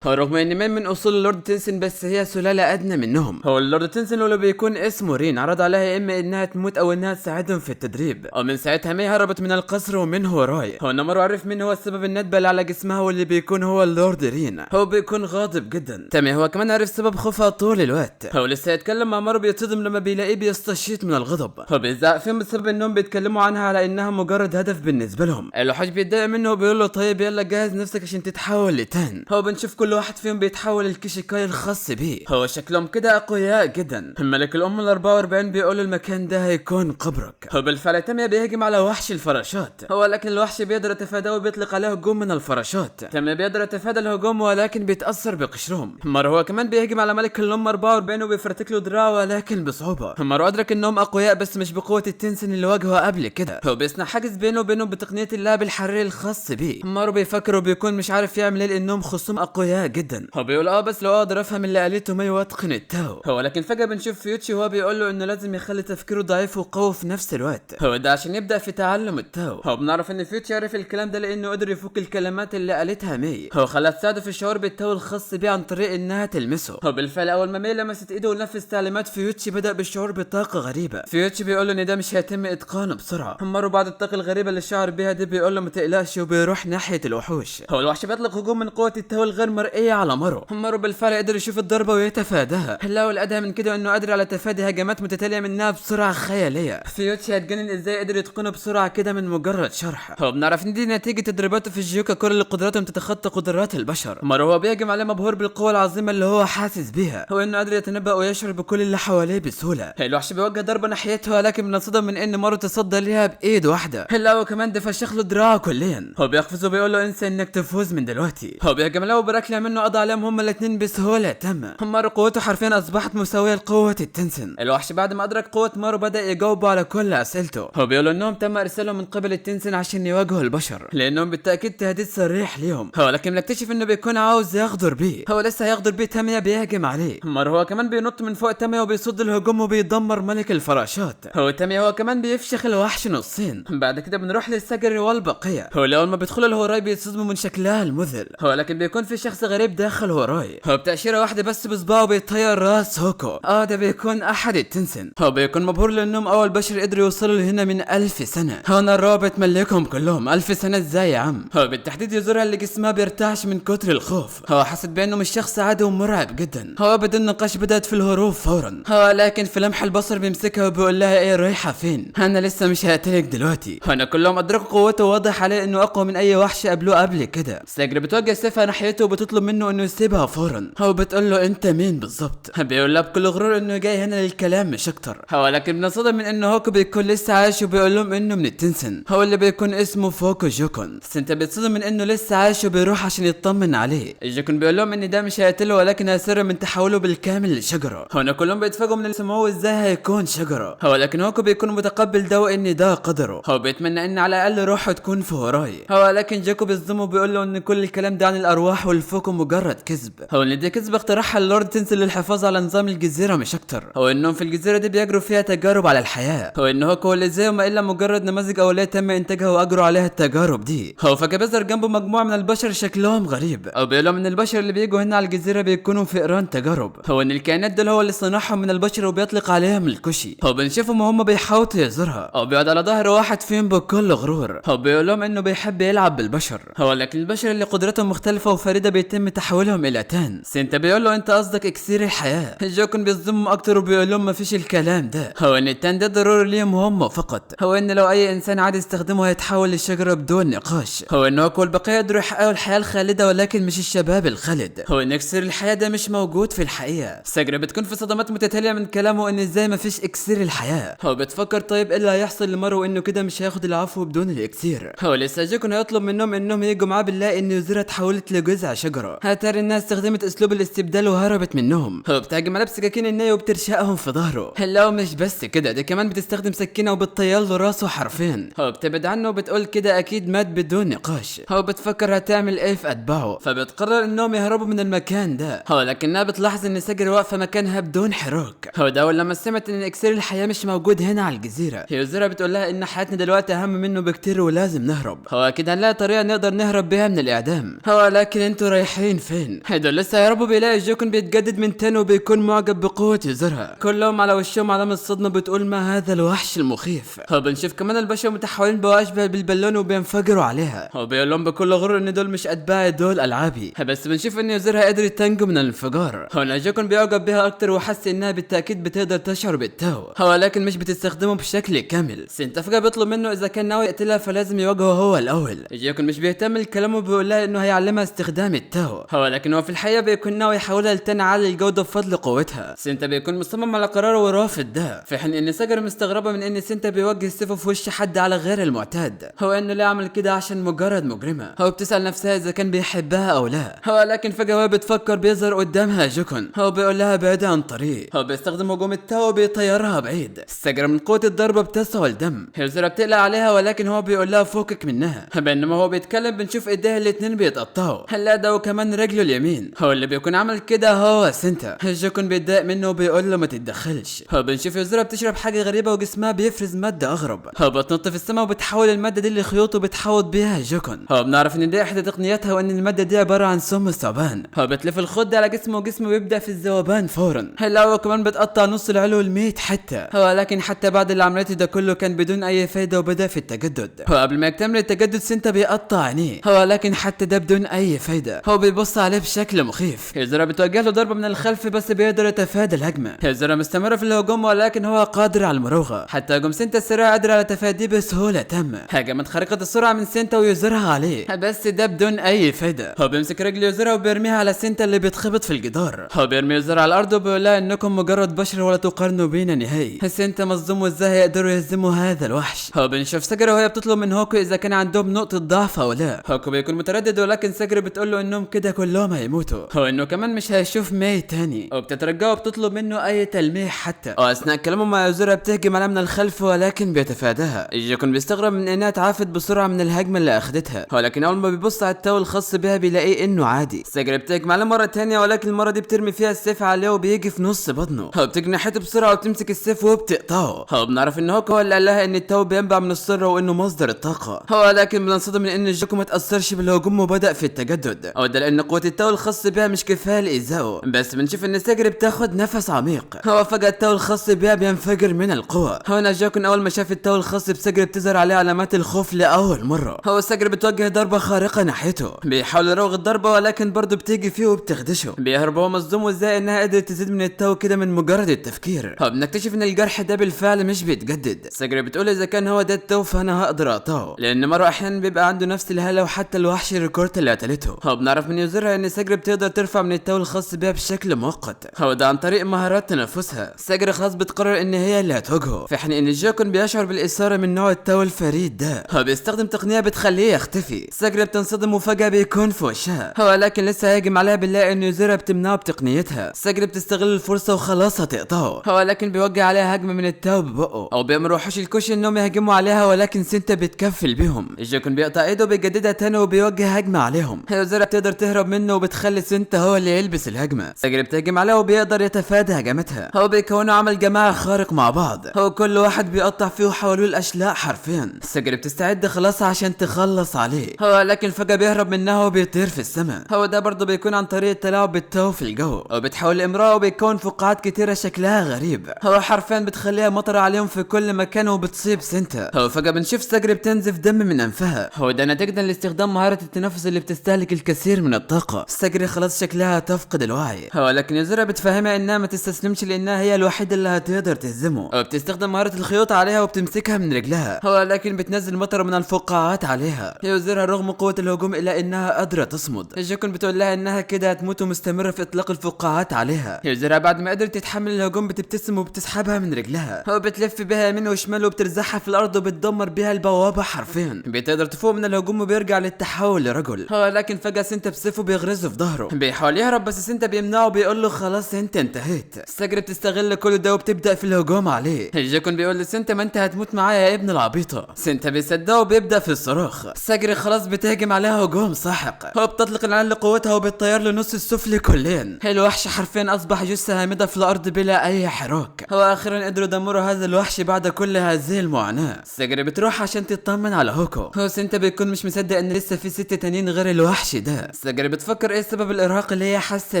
هو رغم ان مين من اصول اللورد تنسن بس هي سلاله ادنى منهم. هو اللورد تنسن اللي بيكون اسمه رين عرض عليها يا اما انها تموت او انها تساعدهم في التدريب، ومن ساعتها مي هربت من القصر ومنه وراي. هو نمر عرف مين هو السبب الندبه اللي على جسمها واللي بيكون هو اللورد رين. هو بيكون غاضب جدا. تمام هو كمان عرف سبب خوفها طول الوقت. هو لسه يتكلم مع مارو بيتصدم لما بيلاقيه بيستشيط من الغضب. هو بيزعق فيهم بسبب انهم بيتكلموا عنها على انها مجرد هدف بالنسبه لهم. الوحش بيتضايق منه وبيقول له طيب يلا جهز نفسك عشان تتحول لتان. هو بنشوف كل واحد فيهم بيتحول الكيشيكاي الخاص بيه. هو شكلهم كده اقوياء جدا. ملك الام ال 44 بيقول المكان ده هيكون قبرك. هو بالفعل تاميا بيهجم على وحش الفراشات. هو لكن الوحش بيقدر يتفاداه وبيطلق عليه هجوم من الفراشات. تاميا بيقدر يتفادى الهجوم ولكن بيتاثر بقشرهم. مارو هو كمان بيهجم على ملك الام 44 وبيفرتك له دراعه ولكن بصعوبه. مارو ادرك انهم اقوياء بس مش بقوه التنسن اللي واجهه قبل كده. هو بيصنع حاجز بينه وبينهم بتقنيه اللعب الحراري الخاص بيه. مارو بيفكر وبيكون مش عارف يعمل ايه لانهم خصوم اقوياء جدا. هو بيقول بس لو اقدر افهم اللي قالته مي واتقن التاو. هو لكن فجاه بنشوف فيوتشي وهو بيقول له انه لازم يخلي تفكيره ضعيف وقوي في نفس الوقت. هو ده عشان يبدا في تعلم التاو. هو بنعرف ان فيوتشي عرف الكلام ده لانه قدر يفك الكلمات اللي قالتها مي. هو خلاها تساعده في الشعور بالتاو الخاص بيه عن طريق انها تلمسه. هو بالفعل اول ما مي لمست ايده ونفذ تعليمات فيوتشي بدا بالشعور بطاقه غريبه. فيوتشي بيقول له ان ده مش هيتم اتقانه بسرعه. مارو بعد الطاقه الغريبه اللي شعر بيها دي بيقول له ما تقلقش وبيروح ناحيه الوحوش. هو الوحش بيطلق هجوم من قوه التاو الغير مرئيه على مارو بالفعل قدر يشوف الضربه ويتفاداها. لا والادهى من كده انه قادر على تفادي هجمات متتاليه منها بسرعه خياليه. فيوتشي هتجنن ازاي قدر يتقنه بسرعه كده من مجرد شرح. هو بنعرف ان دي نتيجه تدريباته في الجيوكا كل اللي قدراتهم تتخطى قدرات البشر. مارو هو بيهجم عليه مبهور بالقوه العظيمه اللي هو حاسس بيها. هو انه قادر يتنبأ ويشعر بكل اللي حواليه بسهوله. الوحش بيوجه ضربه ناحيته ولكن بنصدم من ان مارو تصدى ليها بايد واحده. لا هو كمان ده فشخ له دراعه كليا. هو بيقفز وبيقول له انسى انك تفوز من دلوقتي. هو بيهجم له وبركله منه قضى عليهم هما الاثنين بسهوله تامه. مارو قوته حرفيا اصبحت مساويه لقوه التنسن. الوحش بعد ما ادرك قوه مارو بدا يجاوب على كل اسئلته. هو بيقول انهم تم ارسالهم من قبل التنسن عشان يواجهوا البشر لانهم بالتاكيد تهديد صريح ليهم. هو لكن بنكتشف انه بيكون عاوز يغدر بيه. هو لسه هيغدر بيه تاميا بيهجم عليه. مارو هو كمان بينط من فوق تاميا وبيصد الهجوم وبيدمر ملك الفراشات. هو تاميا هو كمان بيفشخ الوحش نصين. بعد كده بنروح للسجر والبقيه. هو اول ما بيدخلوا الهوراي بيتصدموا من شكلها المذل. هو لكن بيكون في شخص غريب داخل هوراي. هو بتأشيرة واحده بس بصباعه بيطير راس هوكو. ده بيكون احد التنسن. هو بيكون مبهور لانهم اول بشر قدروا يوصلوا لهنا من 1000 سنه. هنا الرابط ملكهم كلهم 1000 سنه ازاي يا عم؟ هو بالتحديد يزورها اللي جسمها بيرتعش من كتر الخوف. هو حسد بانه مش شخص عادي ومرعب جدا. هو بدون نقاش بدات في الهروب فورا. هو لكن في لمح البصر بيمسكها وبيقول لها ايه رايحه فين؟ انا لسه مش هقتلك دلوقتي. هنا كلهم ادركوا قوته وواضح عليه انه اقوى من اي وحش قابلوه قبل كده. ساجر بتوجه سيفها ناحيته وبتطلب منه انه يسيبها فورا. هو بتقول له انت مين بالظبط؟ بيقول لها بكل غرور انه جاي هنا للكلام مش اكتر. هو لكن بنصدم من انه هوكو بيكون لسه عايش وبيقول لهم انه من التنسن. هو اللي بيكون اسمه فوكو جوكون. بس انت بتصدم من انه لسه عايش وبيروح عشان يطمن عليه. جوكون بيقول لهم ان ده مش هيقتله ولكن هيسر من تحوله بالكامل لشجره. هنا كلهم بيتفاجئوا من اللي سمعوه ازاي هيكون شجره. هو لكن هوكو بيكون متقبل ده وان ده قدره. هو بيتمنى ان على الاقل روحه تكون في وراي. هو لكن جاكو بيصدمه وبيقول له ان كل الكلام ده عن الارواح والفوكو مجرد كذب. هو ان دي كذب اخترعها اللورد تنسن للحفاظ على نظام الجزيره مش اكتر. هو انهم في الجزيره دي بيجروا فيها تجارب على الحياه. هو ان هوكو اللي زيهم الا مجرد نماذج اوليه تم انتاجها واجروا عليها التجارب دي. هو فجاه بيظهر جنبه مجموعه من البشر شكلهم غريب. او بيقول لهم ان البشر اللي بيجوا هنا على الجزيره بيكونوا فئران تجارب. هو ان الكائنات دول هو اللي صنعهم من البشر وبيطلق عليهم الكوشي. هو بنشوفهم وهم بيحاولوا يزورها. هو بيقعد على ظهر واحد فيهم بكل غرور. هو بيقول لهم انه بيحب يلعب بالبشر. هو لكن البشر اللي قدرتهم مختلفه وفريده بيتم تحويلهم الى تان. سنتا بيقول له انت قصدك اكسير الحياه. جوكون بيصدمهم اكتر وبيقول لهم مفيش الكلام ده. هو ان التان ده ضروري ليهم هم فقط. هو ان لو اي انسان عادي استخدمه هيتحول للشجره بدون نقاش. هو ان هوكو والبقيه يقدروا يحققوا الحياه الخالده ولكن مش الشباب الخالد. هو ان اكسير الحياه ده مش موجود في الحقيقه. ساجرا بتكون في صدمات متتاليه من كلامه ان ازاي مفيش اكسير الحياه. هو بتفكر طيب ايه اللي هيحصل لمارو انه كده مش هياخد العفو بدون الاكسير. هو لسه جوكون هيطلب منهم انهم يجوا معاه بالله ان يوزيرا اتحولت لجذع شجره. هاتاري الناس استخدمت اسلوب الاستبدال وهربت منهم. هو بتهاجم على بسكاكين الناي وبترشقهم في ظهره. هلا مش بس كده دي كمان بتستخدم سكينه وبتطيل له راسه حرفيا. هو بتبعد عنه وبتقول كده اكيد مات بدون نقاش. هو بتفكر هتعمل ايه في اتباعه فبتقرر انهم يهربوا من المكان ده. هو لكنها بتلاحظ ان ساجر واقفه مكانها بدون حراك. هو ده لما سمعت ان اكسير الحياه مش موجود هنا على الجزيره. يوزيرا بتقول لها ان حياتنا دلوقتي اهم منه بكتير ولازم نهرب. هو اكيد هنلاقي طريقه نقدر نهرب بيها من الاعدام. هو لكن انتوا رايحين فين؟ هدول لسه هيهربوا بيلاقي جوكن بيتجدد من تاني وبيكون معجب بقوة يوزرها. كلهم على وشهم علامة صدمة بتقول ما هذا الوحش المخيف. هو بنشوف كمان البشر متحولين بواشبه بالبالون وبينفجروا عليها. هو بيقول لهم بكل غرور ان دول مش اتباعي دول العابي، بس بنشوف ان يوزرها قدر تنجو من الانفجار. هنا جوكن بيعجب بها اكتر وحس انها بالتاكيد بتقدر تشعر بالتو، هو لكن مش بتستخدمه بشكل كامل. سنتا فجأة بيطلب منه اذا كان ناوي يقتلها فلازم يواجهه هو الاول. جوكن مش بيهتم الكلام وبيقول لها انه هيعلمها استخدام التو، هو لكن هو في الحقيقة بيكون ناوي يحولها لتنعلي الجودة بفضل قوتها. سنتا بيكون مصمم على قراره ورافض ده، في حين ان ساجر مستغربة من ان سنتا بيوجه سيفه في وش حد على غير المعتاد، هو انه ليه عمل كده عشان مجرد مجرمة. هو بتسأل نفسها اذا كان بيحبها او لا، هو لكن فجأة وهي بتفكر بيظهر قدامها جوكن، هو بيقول لها بعيد عن طريق. هو بيستخدم هجوم التو وبيطيرها بعيد. ساجر من قوة الضربة بتسعى الدم، هيرزرا بتقلق عليها ولكن هو بيقول لها فوقك منها. بينما هو بيتكلم بنشوف ايديه الاتنين بيتقطعوا، هلا ده وكمان رجله اليمين. هو اللي بيكون عمل كده هو سنتا. جوكن بيتضايق منه وبيقول له ما تتدخلش. هو بنشوف يوزرا بتشرب حاجة غريبة وجسمها بيفرز مادة اغرب، هو بتنط في السماء وبتحول المادة دي لخيوط وبتحوط بيها جوكن. هو بنعرف ان دي احدى تقنياتها وان المادة دي عبارة عن سم الثعبان. هو بتلف الخد على جسمه وجسمه بيبدأ في الذوبان فورا. هلا هو كمان بتقطع نص العلو ال100 حتى. هو لكن حتى بعد العمليات ده كله كان بدون اي فايدة وبدأ في التجدد. هو قبل ما يكتمل التجدد سنتا بيقطع عينيه، هو لكن حتى ده بدون اي فايدة. هو بيبص عليه بشكل مخيف. هيزرا بتوجه له ضربة من الخلف بس بيقدر يتفادى الهجمة. هيزرا مستمرة في الهجوم ولكن هو قادر على المراوغة، حتى هجوم سنتا السريع قادر على تفاديه بسهولة تامة. هجمت خارقة السرعة من سنتا ويزرها عليه بس ده بدون اي فايدة. هو بيمسك رجل يزرها وبيرميها على سنتا اللي بيتخبط في الجدار. هو بيرمي يزرها على الارض وبيقول لها انكم مجرد بشر ولا تقارنوا بينا نهائي. سنتا مصدوم وازاي هيقدروا يهزموا هذا الوحش. هو بنشوف ساجر وهي بتطلب من هوكو اذا كان عندهم نقطة ضعف او لا. هوكو بيكون متردد ولكن ساجر بتقول له انهم كده كلهم هيموتوا، هو انه كمان مش هيشوف ماي تاني. وبتترجاه وبتطلب منه اي تلميح حتى. واثناء كلامه مع يزرها بتهجم عليه من الخلف ولكن بيتفاداها. جوكن بيستغرب من انها تعافت بسرعة من الهجمة اللي اخدتها، ولكن اول ما بيبص على التاو الخاص بها بيلاقيه انه عادي. ساجر بتهجم عليه مرة تانية ولكن المرة دي بترمي فيها السيف عليه وبيجي في نص بطنه. هو بتجنحته بسرعة وبتمسك السيف وبتقطعه. هو بنعرف ان هوكو هو اللي قال لها ان التاو بينبع من السرة وانه مصدر الطاقة، هو لكن بننصدم من ان جوكو ما تأثرش بالهجوم وبدأ في التجدد، او ده لان قوة التاو الخاص بها مش كفاية لإيذائه. بس بنشوف ان ساجر بتاخد نفس عميق، هو فجأة التاو الخاص بها بينفجر من القوة. هنا جوكن اول ما شاف التاو الخاص بساجر بتظهر عليه علامات الخوف لأول مرة. هو ساجر بتوجه ضربة خارقة ناحيته، بيحاول يراوغ الضربة ولكن برضه بتيجي فيه وبتخدشه. بيهرب هو مصدوم وازاي انها قدرت تزيد من التاو كده من مجرد التفكير. هو بنكتشف ان الجرح ده بالفعل مش بيتجدد. ساجر بتقول اذا كان هو ده التاو فانا هقدر اقطعه، لان مرة احيانا بيبقى عنده نفس الهالة وحتى الوحش الريكورت اللي قتلته. هو بنعرف من يوزرها ان ساجر بتقدر ترفع من التاو الخاص بها بشكل مؤقت، هو ده عن طريق مهارات تنفسها. ساجر خلاص بتقرر ان هي اللي هتواجهه، في حين ان جوكن بيشعر بالاثارة من نوع التاو الفريد ده. هو بيستخدم تقنية بتخليه يختفي. ساجر بتنصدم وفجأة بيكون في وشها، هو لكن لسه هيهجم عليها بنلاقي ان يوزرها بتمنعه بتقنيتها. ساجر بتستغل الفرصة وخلاص هتقطعه، هو لكن بيوجه عليها هجمة من التاو ببقه، او بيأمر وحوش الكوش انهم يهجموا عليها ولكن سنتا بتكفل بيهم. جوكن بيقطع ايده وبيجددها تاني وبيوجه هجمة عليهم. يوزرها بتقدر تهرب منه وبتخلي سنتا هو اللي يلبس الهجمة. ساجر بتهجم عليها وبيقدر يتفادى هجمتها. هو بيكونوا عمل جماعي خارق مع بعض، هو كل واحد بيقطع فيه وحولوه الاشلاء حرفيا. ساجر بتستعد خلاص عشان تخلص عليه، هو لكن فجأة بيهرب منها وبيطير في السماء. هو ده برضه بيكون عن طريق التلاعب بالتو في الجو، وبتحول امرأة وبيكون فقاعات كتيرة شكلها غريب، هو حرفيا بتخليها مطر عليهم في كل مكان وبتصيب سنتا. هو فجأة بنشوف ساجر بتنزف دم من انفها، هو ده نتيجة لاستخدام مهارة التنفس اللي بتستهلك الكثير من الطاقة. ساجر خلاص شكلها تفقد الوعي، هو لكن يزرها بتفهمها انها ما تستسلمش لانها هي الوحيدة اللي هتقدر تهزمه، وبتستخدم مهارة الخيوط عليها وبتمسكها من رجلها، هو لكن بتنزل مطر من الفقاعات عليها. يزرها رغم قوة الهجوم الا انها قادرة تصمد. جوكن بتقول لها انها كده هتموت ومستمرة في اطلاق الفقاعات عليها. يزرها بعد ما قدرت تتحمل الهجوم بتبتسم وبتسحبها من رجلها، هو بتلف بها يمين وشمال وبترزعها في الارض وبتدمر بها البوابة حرفيا. بتقدر تفوق من الهجوم وبيرجع للتحول لرجل، هو لكن فجأة سنتا بسيفه بيغرزه في ظهره، بيحاول يهرب بس سنتا بيمنعه وبيقول له خلاص انت انتهيت. ساجر بتستغل كل ده وبتبدأ في الهجوم عليه. جوكن بيقول لسنتا ما انت هتموت معايا يا ابن العبيطة. سنتا بيصدقه وبيبدأ في الصراخ. ساجر خلاص بتهجم عليها هجوم ساحق، هو بتطلق العنان لقوتها وبتطير له نص السفلي كليا. الوحش حرفيا اصبح جثة هامدة في الارض بلا اي حراك. هو اخيرا قدروا يدمروا هذا الوحش بعد كل هذه المعاناة. ساجر بتروح عشان تطمن على هوكو. هو سنتا بيكون مش مصدق ان لسه في 6 تانيين غير الوحش ده. ساجري بتفكر ايه سبب الارهاق اللي هي حاسه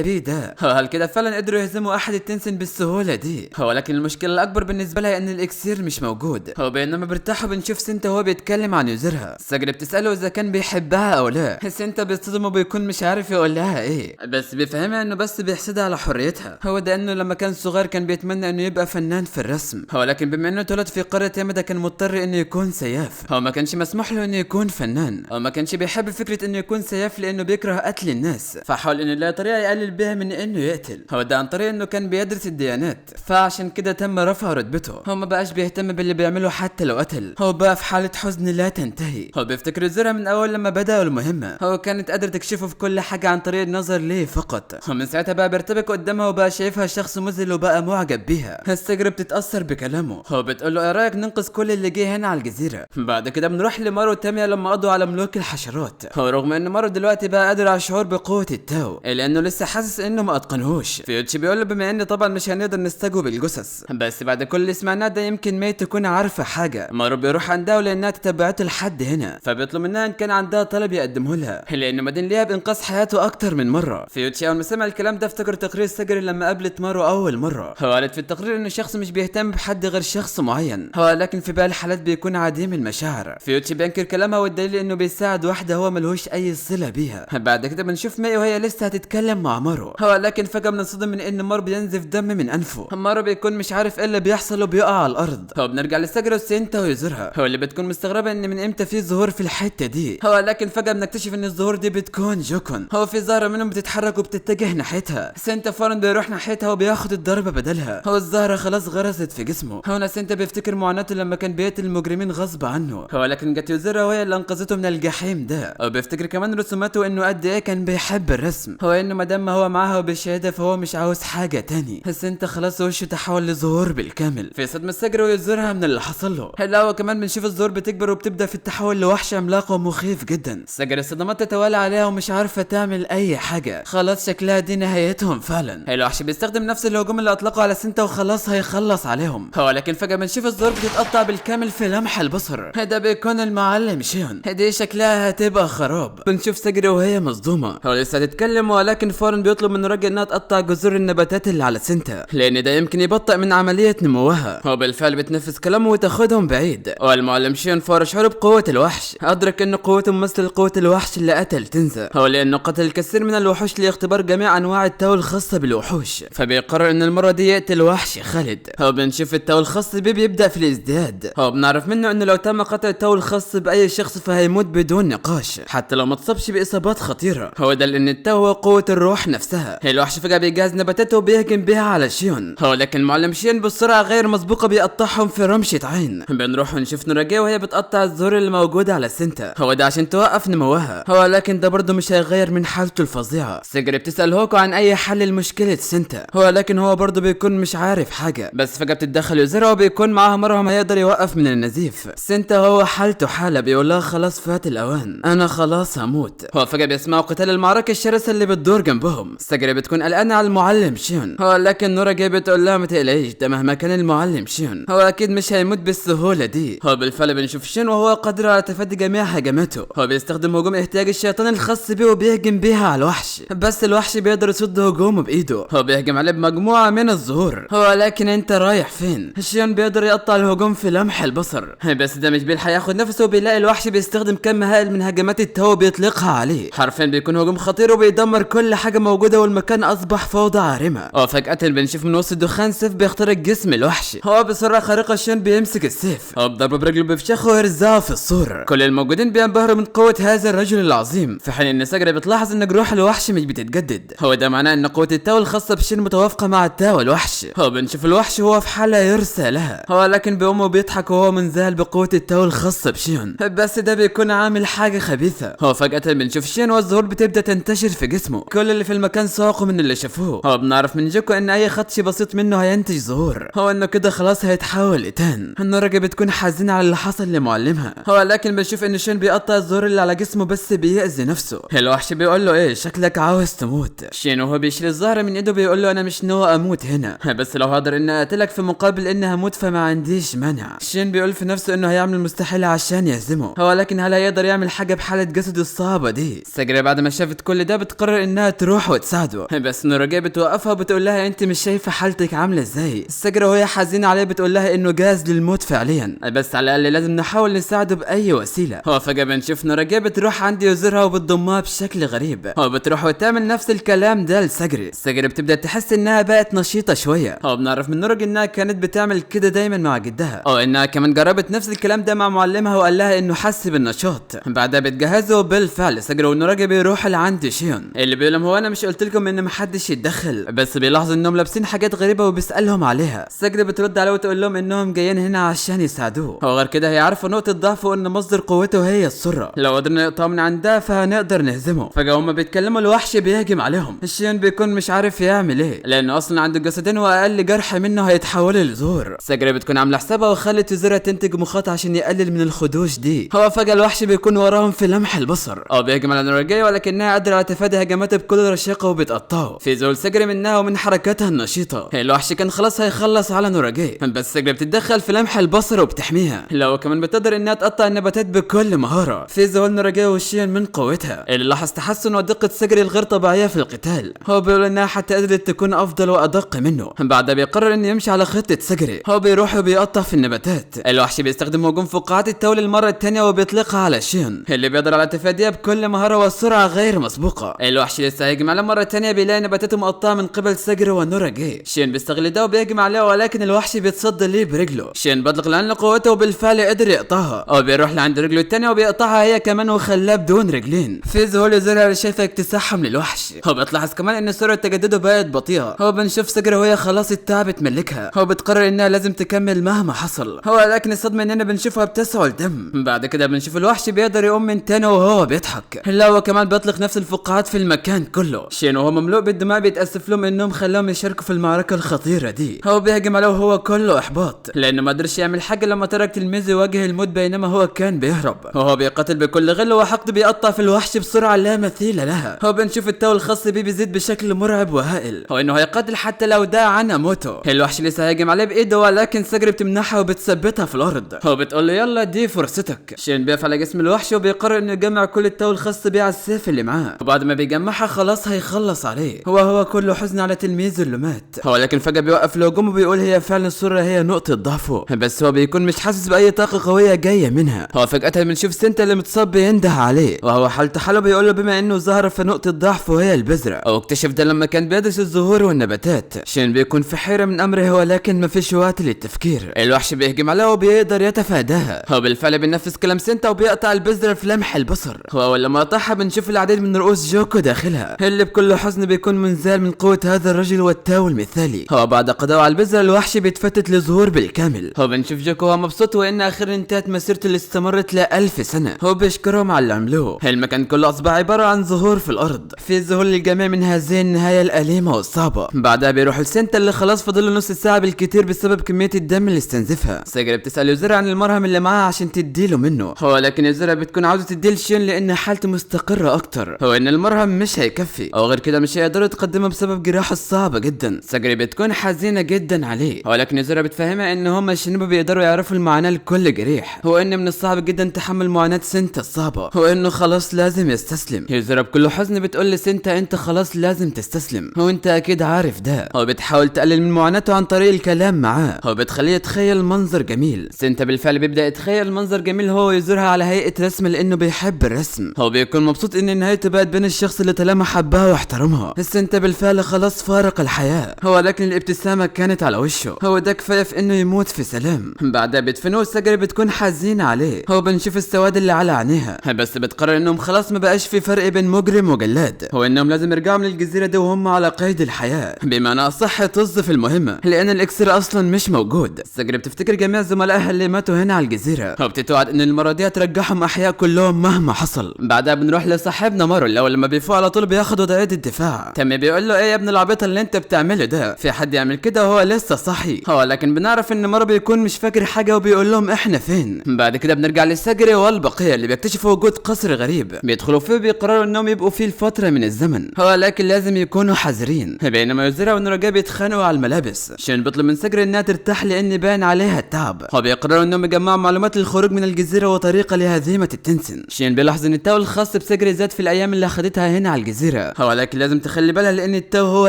بيه ده. هل كده فعلا قدروا يهزموا احد التنسن بالسهوله دي؟ لكن المشكله الاكبر بالنسبه لها ان الاكسير مش موجود. بينما برتاحوا بنشوف سنتا وهو بيتكلم عن يوزرها. ساجري بتساله اذا كان بيحبها او لا. سنتا بيصدم وبيكون مش عارف يقول لها ايه، بس بيفهمها انه بس بيحسدها على حريتها. ده انه لما كان صغير كان بيتمنى انه يبقى فنان في الرسم. لكن بما انه اتولد في قريه يامدا كان مضطر انه يكون سياف. ما كانش مسموح له انه يكون فنان. ما كانش بيحب فكره انه يكون سياف لانه بيكره قتل الناس. فحاول انه يلاقي طريقه يقلل بها من انه يقتل. ده عن طريق انه كان بيدرس الديانات. فعشان كده تم رفع رتبته. ما بقاش بيهتم باللي بيعمله حتى لو قتل. بقى في حاله حزن لا تنتهي. بيفتكر يزورها من اول لما بدأوا المهمه. كانت قادره تكشفه في كل حاجه عن طريق النظر ليه فقط. من ساعتها بقى بيرتبك قدامها وبقى شايفها شخص مذهل وبقى معجب بيها. السجرة بتتأثر بكلامه. بتقول له ايه رايك ننقذ كل اللي جه هنا على الجزيره. بعد كده بنروح لمارو وتاميا لما قضوا على ملوك الحشرات. رغم ان مارو دلوقتي بقى قادر على الشعور بقوه التاو الا انه لسه حاسس انه ما اتقنهوش. فيوتشي بيقول له بما ان طبعا مش هنقدر نستجوب الجثث، بس بعد كل اللي سمعناه ده يمكن مي تكون عارفه حاجه. مارو بيروح عندها ولانها تتبعته لحد هنا. فبيطلب منها ان كان عندها طلب يقدمه لها لانه مدين ليها بانقاذ حياته اكتر من مره. فيوتشي اول ما سمع الكلام ده افتكر تقرير السجري لما قابلت مارو اول مره. قالت في التقرير انه شخص مش بيهتم بحد غير شخص معين. لكن في باقي الحالات بيكون عديم المشاعر. فيوتشي بينكر كلامها والدليل انه بيساعد واحده هو ملهوش اي صله بيها. بعد كده بنشوف مي وهي لسه هتتكلم مع مارو. لكن فجاه بنصدم من ان مارو بينزف دم من انفه. مارو بيكون مش عارف ايه اللي بيحصل وبيقع على الارض. بنرجع للسجرة وسينتا ويزورها. اللي بتكون مستغربه ان من امتى في ظهور في الحته دي. لكن فجاه بنكتشف ان الظهور دي بتكون جوكون. في زهره منهم بتتحرك وبتتجه ناحيتها. سينتا فورا بيروح ناحيتها وبياخد الضربه بدلها. الزهره خلاص غرست في جسمه. هنا سينتا بيفتكر معاناته لما كان بيقتل المجرمين غصب عنه. لكن جت يوزرها وهي اللي انقذته من الجحيم ده. وبيفتكر كمان رسوماته انه قد ايه كان بيحب الرسم. انه ما دام ما هو معاها وبالشهاده فهو مش عاوز حاجه تاني. سينتا خلاص وشه تحول لظهور بالكامل. في صدمه السجرة ويوزرها من اللي حصل له. هلا كمان بنشوف الظهور بتكبر وبتبدا في التحول لوحش عملاق ومخيف جدا. السجرة الصدمات تتوالى عليها ومش عارفه تعمل اي حاجه. خلاص شكلها دي نهايتهم فعلا. الوحش بيستخدم نفس الهجوم اللي اطلقه على سينتا وخلاص هيخلص عليهم. لكن فجاه بنشوف الظهور بتتقطع بالكامل في لمح البصر. هذا بيكون المعلم شيون. دي شكلها هتبقى خراب. بنشوف سجرة وهي مصدومه. لسه تتكلم ولكن فورا بيطلب من الراجل انها تقطع جذور النباتات اللي على سينتا لان ده يمكن يبطئ من عمليه نموها. وبالفعل بتنفذ كلامه وتاخدهم بعيد. والمعلم شيون فور شعور بقوه الوحش. ادرك ان قوته ممثل قوه الوحش اللي قتل تنزا. لانه قتل الكثير من الوحوش لاختبار جميع انواع التاو الخاصه بالوحوش. فبيقرر ان المره دي يقتل وحش خالد. بنشوف التاو الخاص بيه بيبدا في الازدياد. بنعرف منه انه لو تم قتل التاو الخاص باي شخص فهيموت بدون نقاش حتى لو ما اتصابش باصابات خطيره. ده لان التاو هو قوه الروح نفسها. الوحش فجاه بيجهز نباتاته وبيهجم بيها على شيون. لكن معلم شيون بسرعه غير مسبوقه بيقطعهم في رمشه عين. بنروح ونشوف نوراجيه وهي بتقطع الزهور اللي موجوده على سينتا. ده عشان توقف نموها. لكن ده برضه مش هيغير من حالته الفظيعه. سيجري بتسال هوكو عن اي حل لمشكله سينتا. لكن هو برضه بيكون مش عارف حاجه. بس فجاه بتتدخل يوزرها وبيكون معاها مرهم هيقدر يوقف من النزيف. سينتا هو حالته حاله بيقول لها خلاص فات الاوان انا خلاص هموت. فجاه بيسمعوا قتال المعركه الشرسه اللي بتدور جنبهم. سيجري بتكون قلقانه على المعلم شيون. لكن نوراجيه بتقول لها ما تقلقيش ده مهما كان المعلم شيون اكيد مش هيموت بالسهوله دي. بالفعل بنشوف شيون وهو قادر على تفادي جميع هجماته. بيستخدم هجوم احتياج الشيطان الخاص بيه وبيهجم بيها على الوحش. بس الوحش بيقدر يصد هجومه بايده. بيهجم عليه بمجموعه من الزهور. لكن انت رايح فين؟ شيون بيقدر يقطع الهجوم في لمح البصر. بس ده مش بيلحق ياخد نفسه وبيلاقي الوحش بيستخدم كم هائل من هجمات التو بيطلقها عليه. حرفيا بيكون هجوم خطير وبيدمر كل حاجه موجوده والمكان اصبح فوضى عارمه. فجاه بنشوف من وسط الدخان سيف بيخترق جسم الوحش. بسرعه خارقه شيون بيمسك السيف. بضربه برجله بيفشخه ويرزعه في السور. كل الموجودين بينبهروا من قوه هذا الرجل العظيم في حين ان سجرة بتلاحظ ان جروح الوحش مش بتتجدد. ده معناه ان قوه التاو الخاصه بشين متوافقه مع التاو الوحش. بنشوف الوحش وهو في حاله يرثى لها. لكن بيقوم وبيضحك وهو منذهل بقوه التاو الخاصه بشين. بس ده بيكون عامل حاجه خبيثه. فجاه بنشوف شين والزهور بتبدا تنتشر في جسمه. كل اللي في المكان ساقوا من اللي شافوه. بنعرف من جوكو ان اي خدش بسيط منه هينتج ظهور. انه كده خلاص هيتحول لتان. النورجة بتكون حزينه على اللي حصل لمعلمها. لكن بنشوف ان شين بيقطع الزهور اللي على جسمه بس بيأذي نفسه. الوحش بيقول له ايه شكلك عاوز تموت. شين وهو بيشيل الزهر من ايده بيقول له انا مش ناوي اموت هنا بس لو هقدر اني اقتلك في مقابل اني هموت فما عنديش مانع. شين بيقول في نفسه انه هيعمل المستحيل عشان يهزمه. لكن هل هيقدر يعمل حاجه بحاله جسده الصعبه دي؟ ساجري بعد ما شافت كل ده بتقرر انها تروح وتساعده، بس نوراجي بتوقفها وبتقول لها انت مش شايفه حالتك عامله ازاي. ساجري وهي حزينه عليه بتقول لها انه جاهز للموت فعليا، بس على الاقل لازم نحاول نساعده باي وسيله. هو فجاه بنشوف نوراجي بتروح عند يوزرها وبتضمها بشكل غريب. هو بتروح وتعمل نفس الكلام ده لساجري. ساجري بتبدا تحس انها بقت نشيطه شويه. هو بنعرف من نوراجي انها كانت بتعمل كده دايما مع جدها، او انها كمان جربت نفس الكلام ده مع معلمها وقال لها انه حس بالنشاط. بعدها بتجهزوا بالفعل ساجري ونوراجي بيروح لعند شيون اللي بيقول لهم هو انا مش قلت لكم ان محدش يتدخل، بس بيلاحظوا انهم لابسين حاجات غريبه وبيسالهم عليها. ساجري بترد عليه وتقول لهم انهم جايين هنا عشان يساعدوه. هو غير كده هيعرفوا نقطه ضعفه وان مصدر قوته هي السره، لو قدرنا نقطعه من عندها فهنقدر نهزمه. فجاه هما بيتكلموا الوحش بيهجم عليهم. شيون بيكون مش عارف يعمل ايه لانه اصلا عنده جسدين واقل جرح منه هيتحول لزهور. ساجري بتكون عامله حسابها وخلت يوزرها تنتج مخاط عشان يقلل من الخدوش دي. هو فجاه الوحش بيكون وراهم في لمح البصر، او بيهجم على نوراجي ولكنها قادره على تفادي هجماته بكل رشاقه وبتقطعه في ذهول ساجري منها ومن حركاتها النشيطه. الوحش كان خلاص هيخلص على نوراجي، بس ساجري بتتدخل في لمح البصر وبتحميها. لو كمان بتقدر انها تقطع النباتات بكل مهاره في ذهول نوراجي وشين من قوتها اللي لاحظ تحسن ودقه ساجري الغير طبيعيه في القتال. هو بيقول انها حتى قدرت تكون افضل وادق منه. بعدها بيقرر انه يمشي على خطه ساجري. هو بيروح وبيقطع في النباتات. الوحش بيستخدم هجوم فقاعات التول المره الثانيه وبيطلقها على شين اللي بيقدر على تفاديها بكل مهاره وسرعه غير مسبوقه. الوحش لسه هيجم على مره ثانيه بيلاقي نباتاته مقطعه من قبل ساجري ونوراجي. شين بيستغل ده وبيهجم عليها ولكن الوحش بيتصدى ليه برجله. شين بيطلق لان قوته وبالفعل قدر يقطعها، او بيروح لعند رجله الثانيه وبيقطعها هي كمان وخلاها بدون رجلين. في ذهول يزرع اللي شايفه اكتساحها من الوحش. هو بتلاحظ كمان ان سرعه تجدده بقت بطيئه. هو بنشوف ساجري وهي خلاص اتعبت ملكها. هو بتقرر انها لازم تكمل مهما حصل. هو لكن الصدمه اننا بنشوفها بتسعل دم. بعد كده بنشوف الوحش بيقدر يقوم من تاني وهو بيضحك. لا هو كمان بيطلق نفس الفقاعات في المكان كله. شين وهو مملوء بالدماء بيتاسف لهم انهم خلاهم يشاركوا في المعركه الخطيره دي. هو بيهجم عليه وهو كله احباط لانه ما قدرش يعمل حاجه لما ترك تلميذه يواجه الموت بينما هو كان بيهرب. وهو بيقاتل بكل غل وحقد بيقطع في الوحش بسرعه لا مثيل لها. هو بنشوف التو الخاص بيه بيزيد بشكل مرعب وهائل، هو انه هيقاتل حتى لو داع عنها موته. الوحش لسه هيهجم عليه بايده ولكن ساجري بتمنحها وبتثبتها في الارض. هو بتقول له يلا دي فرصتك. شين بيقف على جسم الوحش وبيقرر انه يجمع كل التو الخاص بيه على السيف اللي معاه، وبعد ما بيجمعها خلاص هيخلص عليه. هو كله حزن على تلميذه اللي مات. هو لكن فجاه بيوقف الهجوم وبيقول هي فعلا السره هي نقطه ضعفه، بس هو بيكون مش حاسس باي طاقه قويه جايه منها. هو فجاه بنشوف سنتا اللي متصاب بينده عليه، وهو حالته حاله بيقول له بما انه ظهر في نقطه ضعفه هي البذره، او اكتشف ده لما كان بيدرس الزهور والنباتات. شين بيكون في حيره من امره ولكن ما فيش وقت للتفكير. الوحش بيهجم عليه وبيقدر يتفاداها. هو بالفعل بينفذ كلام سنتا وبيقطع البذره في لمح البصر. هو اول لما قطعها بنشوف العديد من رؤوس جوكو داخلها اللي بكل حزن بيكون منزال من قوه هذا الرجل والتاو المثالي. هو بعد قضاء على البذره الوحش بيتفتت للظهور بالكامل. هو بنشوف جوكو هو مبسوط وان اخيرا انتهت مسيرته اللي استمرت ل1000 سنه. هو بيشكرهم على اللي عملوه. المكان كله اصبح عباره عن زهور في الارض في ذهول للجميع من هذه النهايه الاليمه والصعبه. بعدها بيروح لسنتا اللي خلاص فاضل له نص ساعه بالكتير بسبب كميه الدم اللي استنزفها. ساجري بتسال يوزرها عن المرهم اللي معاها عشان تديله منه. هو لكن يوزرها بتكون عاوزه تديه لشين لان حالته مستقره اكتر. هو ان المرهم مش هيكفي او غير كده مش هيقدروا يتقدموا بسبب جراحه صعبه جدا. ساجري بتكون حزينه جدا عليه، ولكن يوزرها بتفهمها ان هم الشنوبه بيقدروا يعرفوا المعاناه لكل جريح. هو ان من الصعب جدا تحمل معاناه سنتا الصعبه، هو انه خلاص لازم يستسلم. يوزرها بكل حزن بتقول لسنتا انت خلاص لازم تستسلم، هو انت اكيد عارف ده. هو بتحاول تقلل من معاناته عن طريق الكلام معاه. هو بتخليه يتخيل منظر جميل. سنتا بالفعل بيبدا يتخيل منظر جميل هو يزورها على هيئه رسم لانه بيحب الرسم. هو بيكون مبسوط ان نهايته بقت بين الشخص اللي طالما حبها واحترمها. سنتا بالفعل خلاص فارق الحياه، هو لكن الابتسامه كانت على وشه. هو ده كفايه في انه يموت في سلام. بعدها بتفنوه ساجري بتكون حزينه عليه. هو بنشوف السواد اللي على عينيها، بس بتقرر انهم خلاص ما بقاش في فرق بين مجرم وجلاد. هو انهم لازم يرجعوا من الجزيره دي وهم على قيد الحياه، بمعنى اصح طز في المهمه لان الاكسير اصلا مش موجود. ساجري بتفتكر جميع زملائها اللي ماتوا هنا على الجزيره، وبتتوعد ان المره دي هترجعهم احياء كلهم مهما حصل. بعدها بنروح لصاحبنا مارو اللي اول لما بيفوق على طول بياخد وضعيه الدفاع. تم بيقول له ايه يا ابن العبيط اللي انت بتعمله ده، في حد يعمل كده وهو لسه صحي؟ هو لكن بنعرف ان مارو بيكون مش فاكر حاجه وبيقول لهم احنا فين. بعد كده بنرجع لساجري والبقيه اللي بيكتشفوا وجود قصر غريب بيدخلوا فيه بيقرروا انهم يبقوا فيه لفتره من الزمن، هو لكن لازم يكونوا حذرين. بينما يوزرها ونوراجي بيتخانقوا على الملابس. شين بيطلب من ساجري انها ترتاح لان باين عليها التعب. هو بيقرروا انهم يجمعوا معلومات للخروج من الجزيره وطريقه لهزيمه التنسن. شين بيلاحظ ان التاو الخاص بساجري ساجري زاد في الايام اللي اخدتها هنا على الجزيره، ولكن لازم تخلي بالها لان التو هو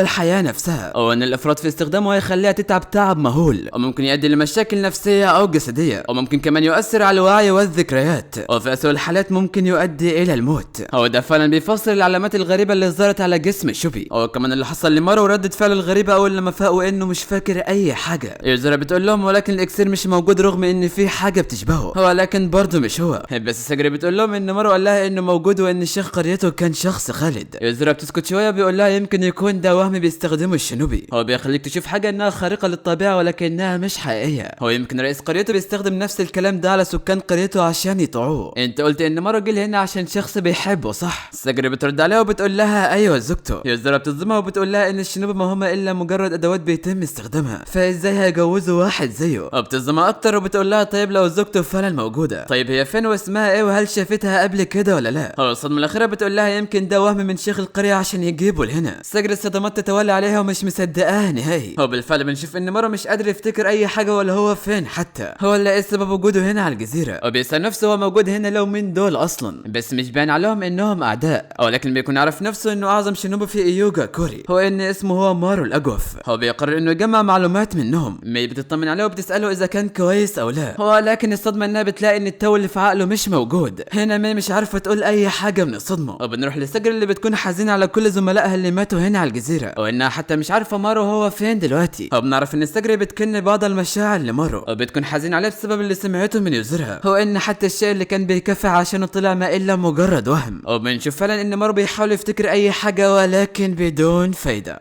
الحياه نفسها، او ان الافراط في استخدامه هيخليها تتعب تعب مهول، وممكن يؤدي لمشاكل نفسيه او جسديه، وممكن كمان يؤثر على الوعي والذكريات، وفي اسوء الحالات ممكن يؤدي الى الموت. هو ده فعلا بيفسر العلامات الغريبه اللي ظهرت على جسم شوبي، وكمان اللي حصل لمارو وردة فعله الغريبه اول لما فاق وانه مش فاكر اي حاجه. يوزرا بتقول لهم ولكن الاكسير مش موجود رغم ان في حاجه بتشبهه، ولكن برضه مش هو. بس ساجري بتقول لهم ان مارو قال لها انه موجود وان شيخ قريته كان شخص خالد. يوزرا بتسكت شويه بيقول لها يمكن يكون ده وهم بيستخدمه الشينوبي، هو بيخليك تشوف حاجه انها خارقه للطبيعه ولكنها مش حقيقيه، هو يمكن رئيس قريته بيستخدم نفس الكلام ده على سكان قريته عشان يطوعوه. انت قلت ان مارو جه هنا عشان شخص بيحبه صح؟ ساجري بترد عليها وبتقول لها ايوه زوجته. يوزرا بتصدمها وبتقول لها ان الشينوبي ما هم الا مجرد ادوات بيتم استخدامها، فازاي هيجوزوا واحد زيه؟ وبتصدمها اكتر وبتقول لها طيب لو زوجته فعلا موجوده، طيب هي فين واسمها ايه وهل شافتها قبل كده ولا لا؟ هو الصدمه الاخيره بتقول لها يمكن ده وهم من شيخ القريه عشان يجيبه لهنا. ساجري الصدمات تتولى عليها ومش مصدقاها نهائي. هو بالفعل بنشوف ان مارو مش قادر يفتكر اي حاجه ولا هو فين حتى، هو اللي ايه سبب وجوده هنا على الجزيره، وبيسال نفسه هو موجود هنا لو مين دول اصلا، بس مش باين عليهم انهم اعداء، ولكن بيكون عارف نفسه انه اعظم شينوبي في ايوغا كوري، هو ان اسمه هو مارو الاجوف. هو بيقرر انه يجمع معلومات منهم، مي بتطمن عليه وبتساله اذا كان كويس او لا، هو لكن الصدمه انها بتلاقي ان التو اللي في عقله مش موجود. هنا مي مش عارفه تقول اي حاجه من الصدمه، وبنروح لساجري اللي بتكون حزينه على كل زملائها اللي ماتوا هنا على الجزيره، وانها حتى مش عارفه مارو هو فين دلوقتي. وبنعرف ان ساجري بتكن بعض المشاعر لمارو، وبتكون حزين عليه بسبب اللي سمعته من يوزرها، هو ان حتى الشيء اللي كان بيكافح عشانه طلع ما الا مجرد وهم. وبنشوف فعلا ان مارو بيحاول يفتكر اي حاجه ولكن بدون فايده.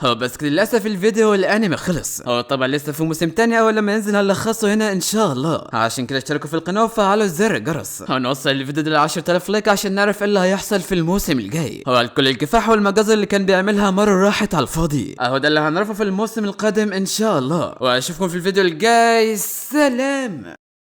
هو بس للاسف الفيديو الانمي خلص، هو طبعا لسه في موسم تاني اول لما ينزل هنلخصه هنا ان شاء الله، عشان كده اشتركوا في القناه وفعلوا زر الجرس، هنوصل الفيديو ده ل 10000 لايك عشان نعرف ايه اللي هيحصل في الموسم الجاي. هو كل الكفاح والمجازر اللي كان بيعملها مارو راحت على الفاضي، اهو ده اللي هنعرفه في الموسم القادم ان شاء الله، واشوفكم في الفيديو الجاي. سلام.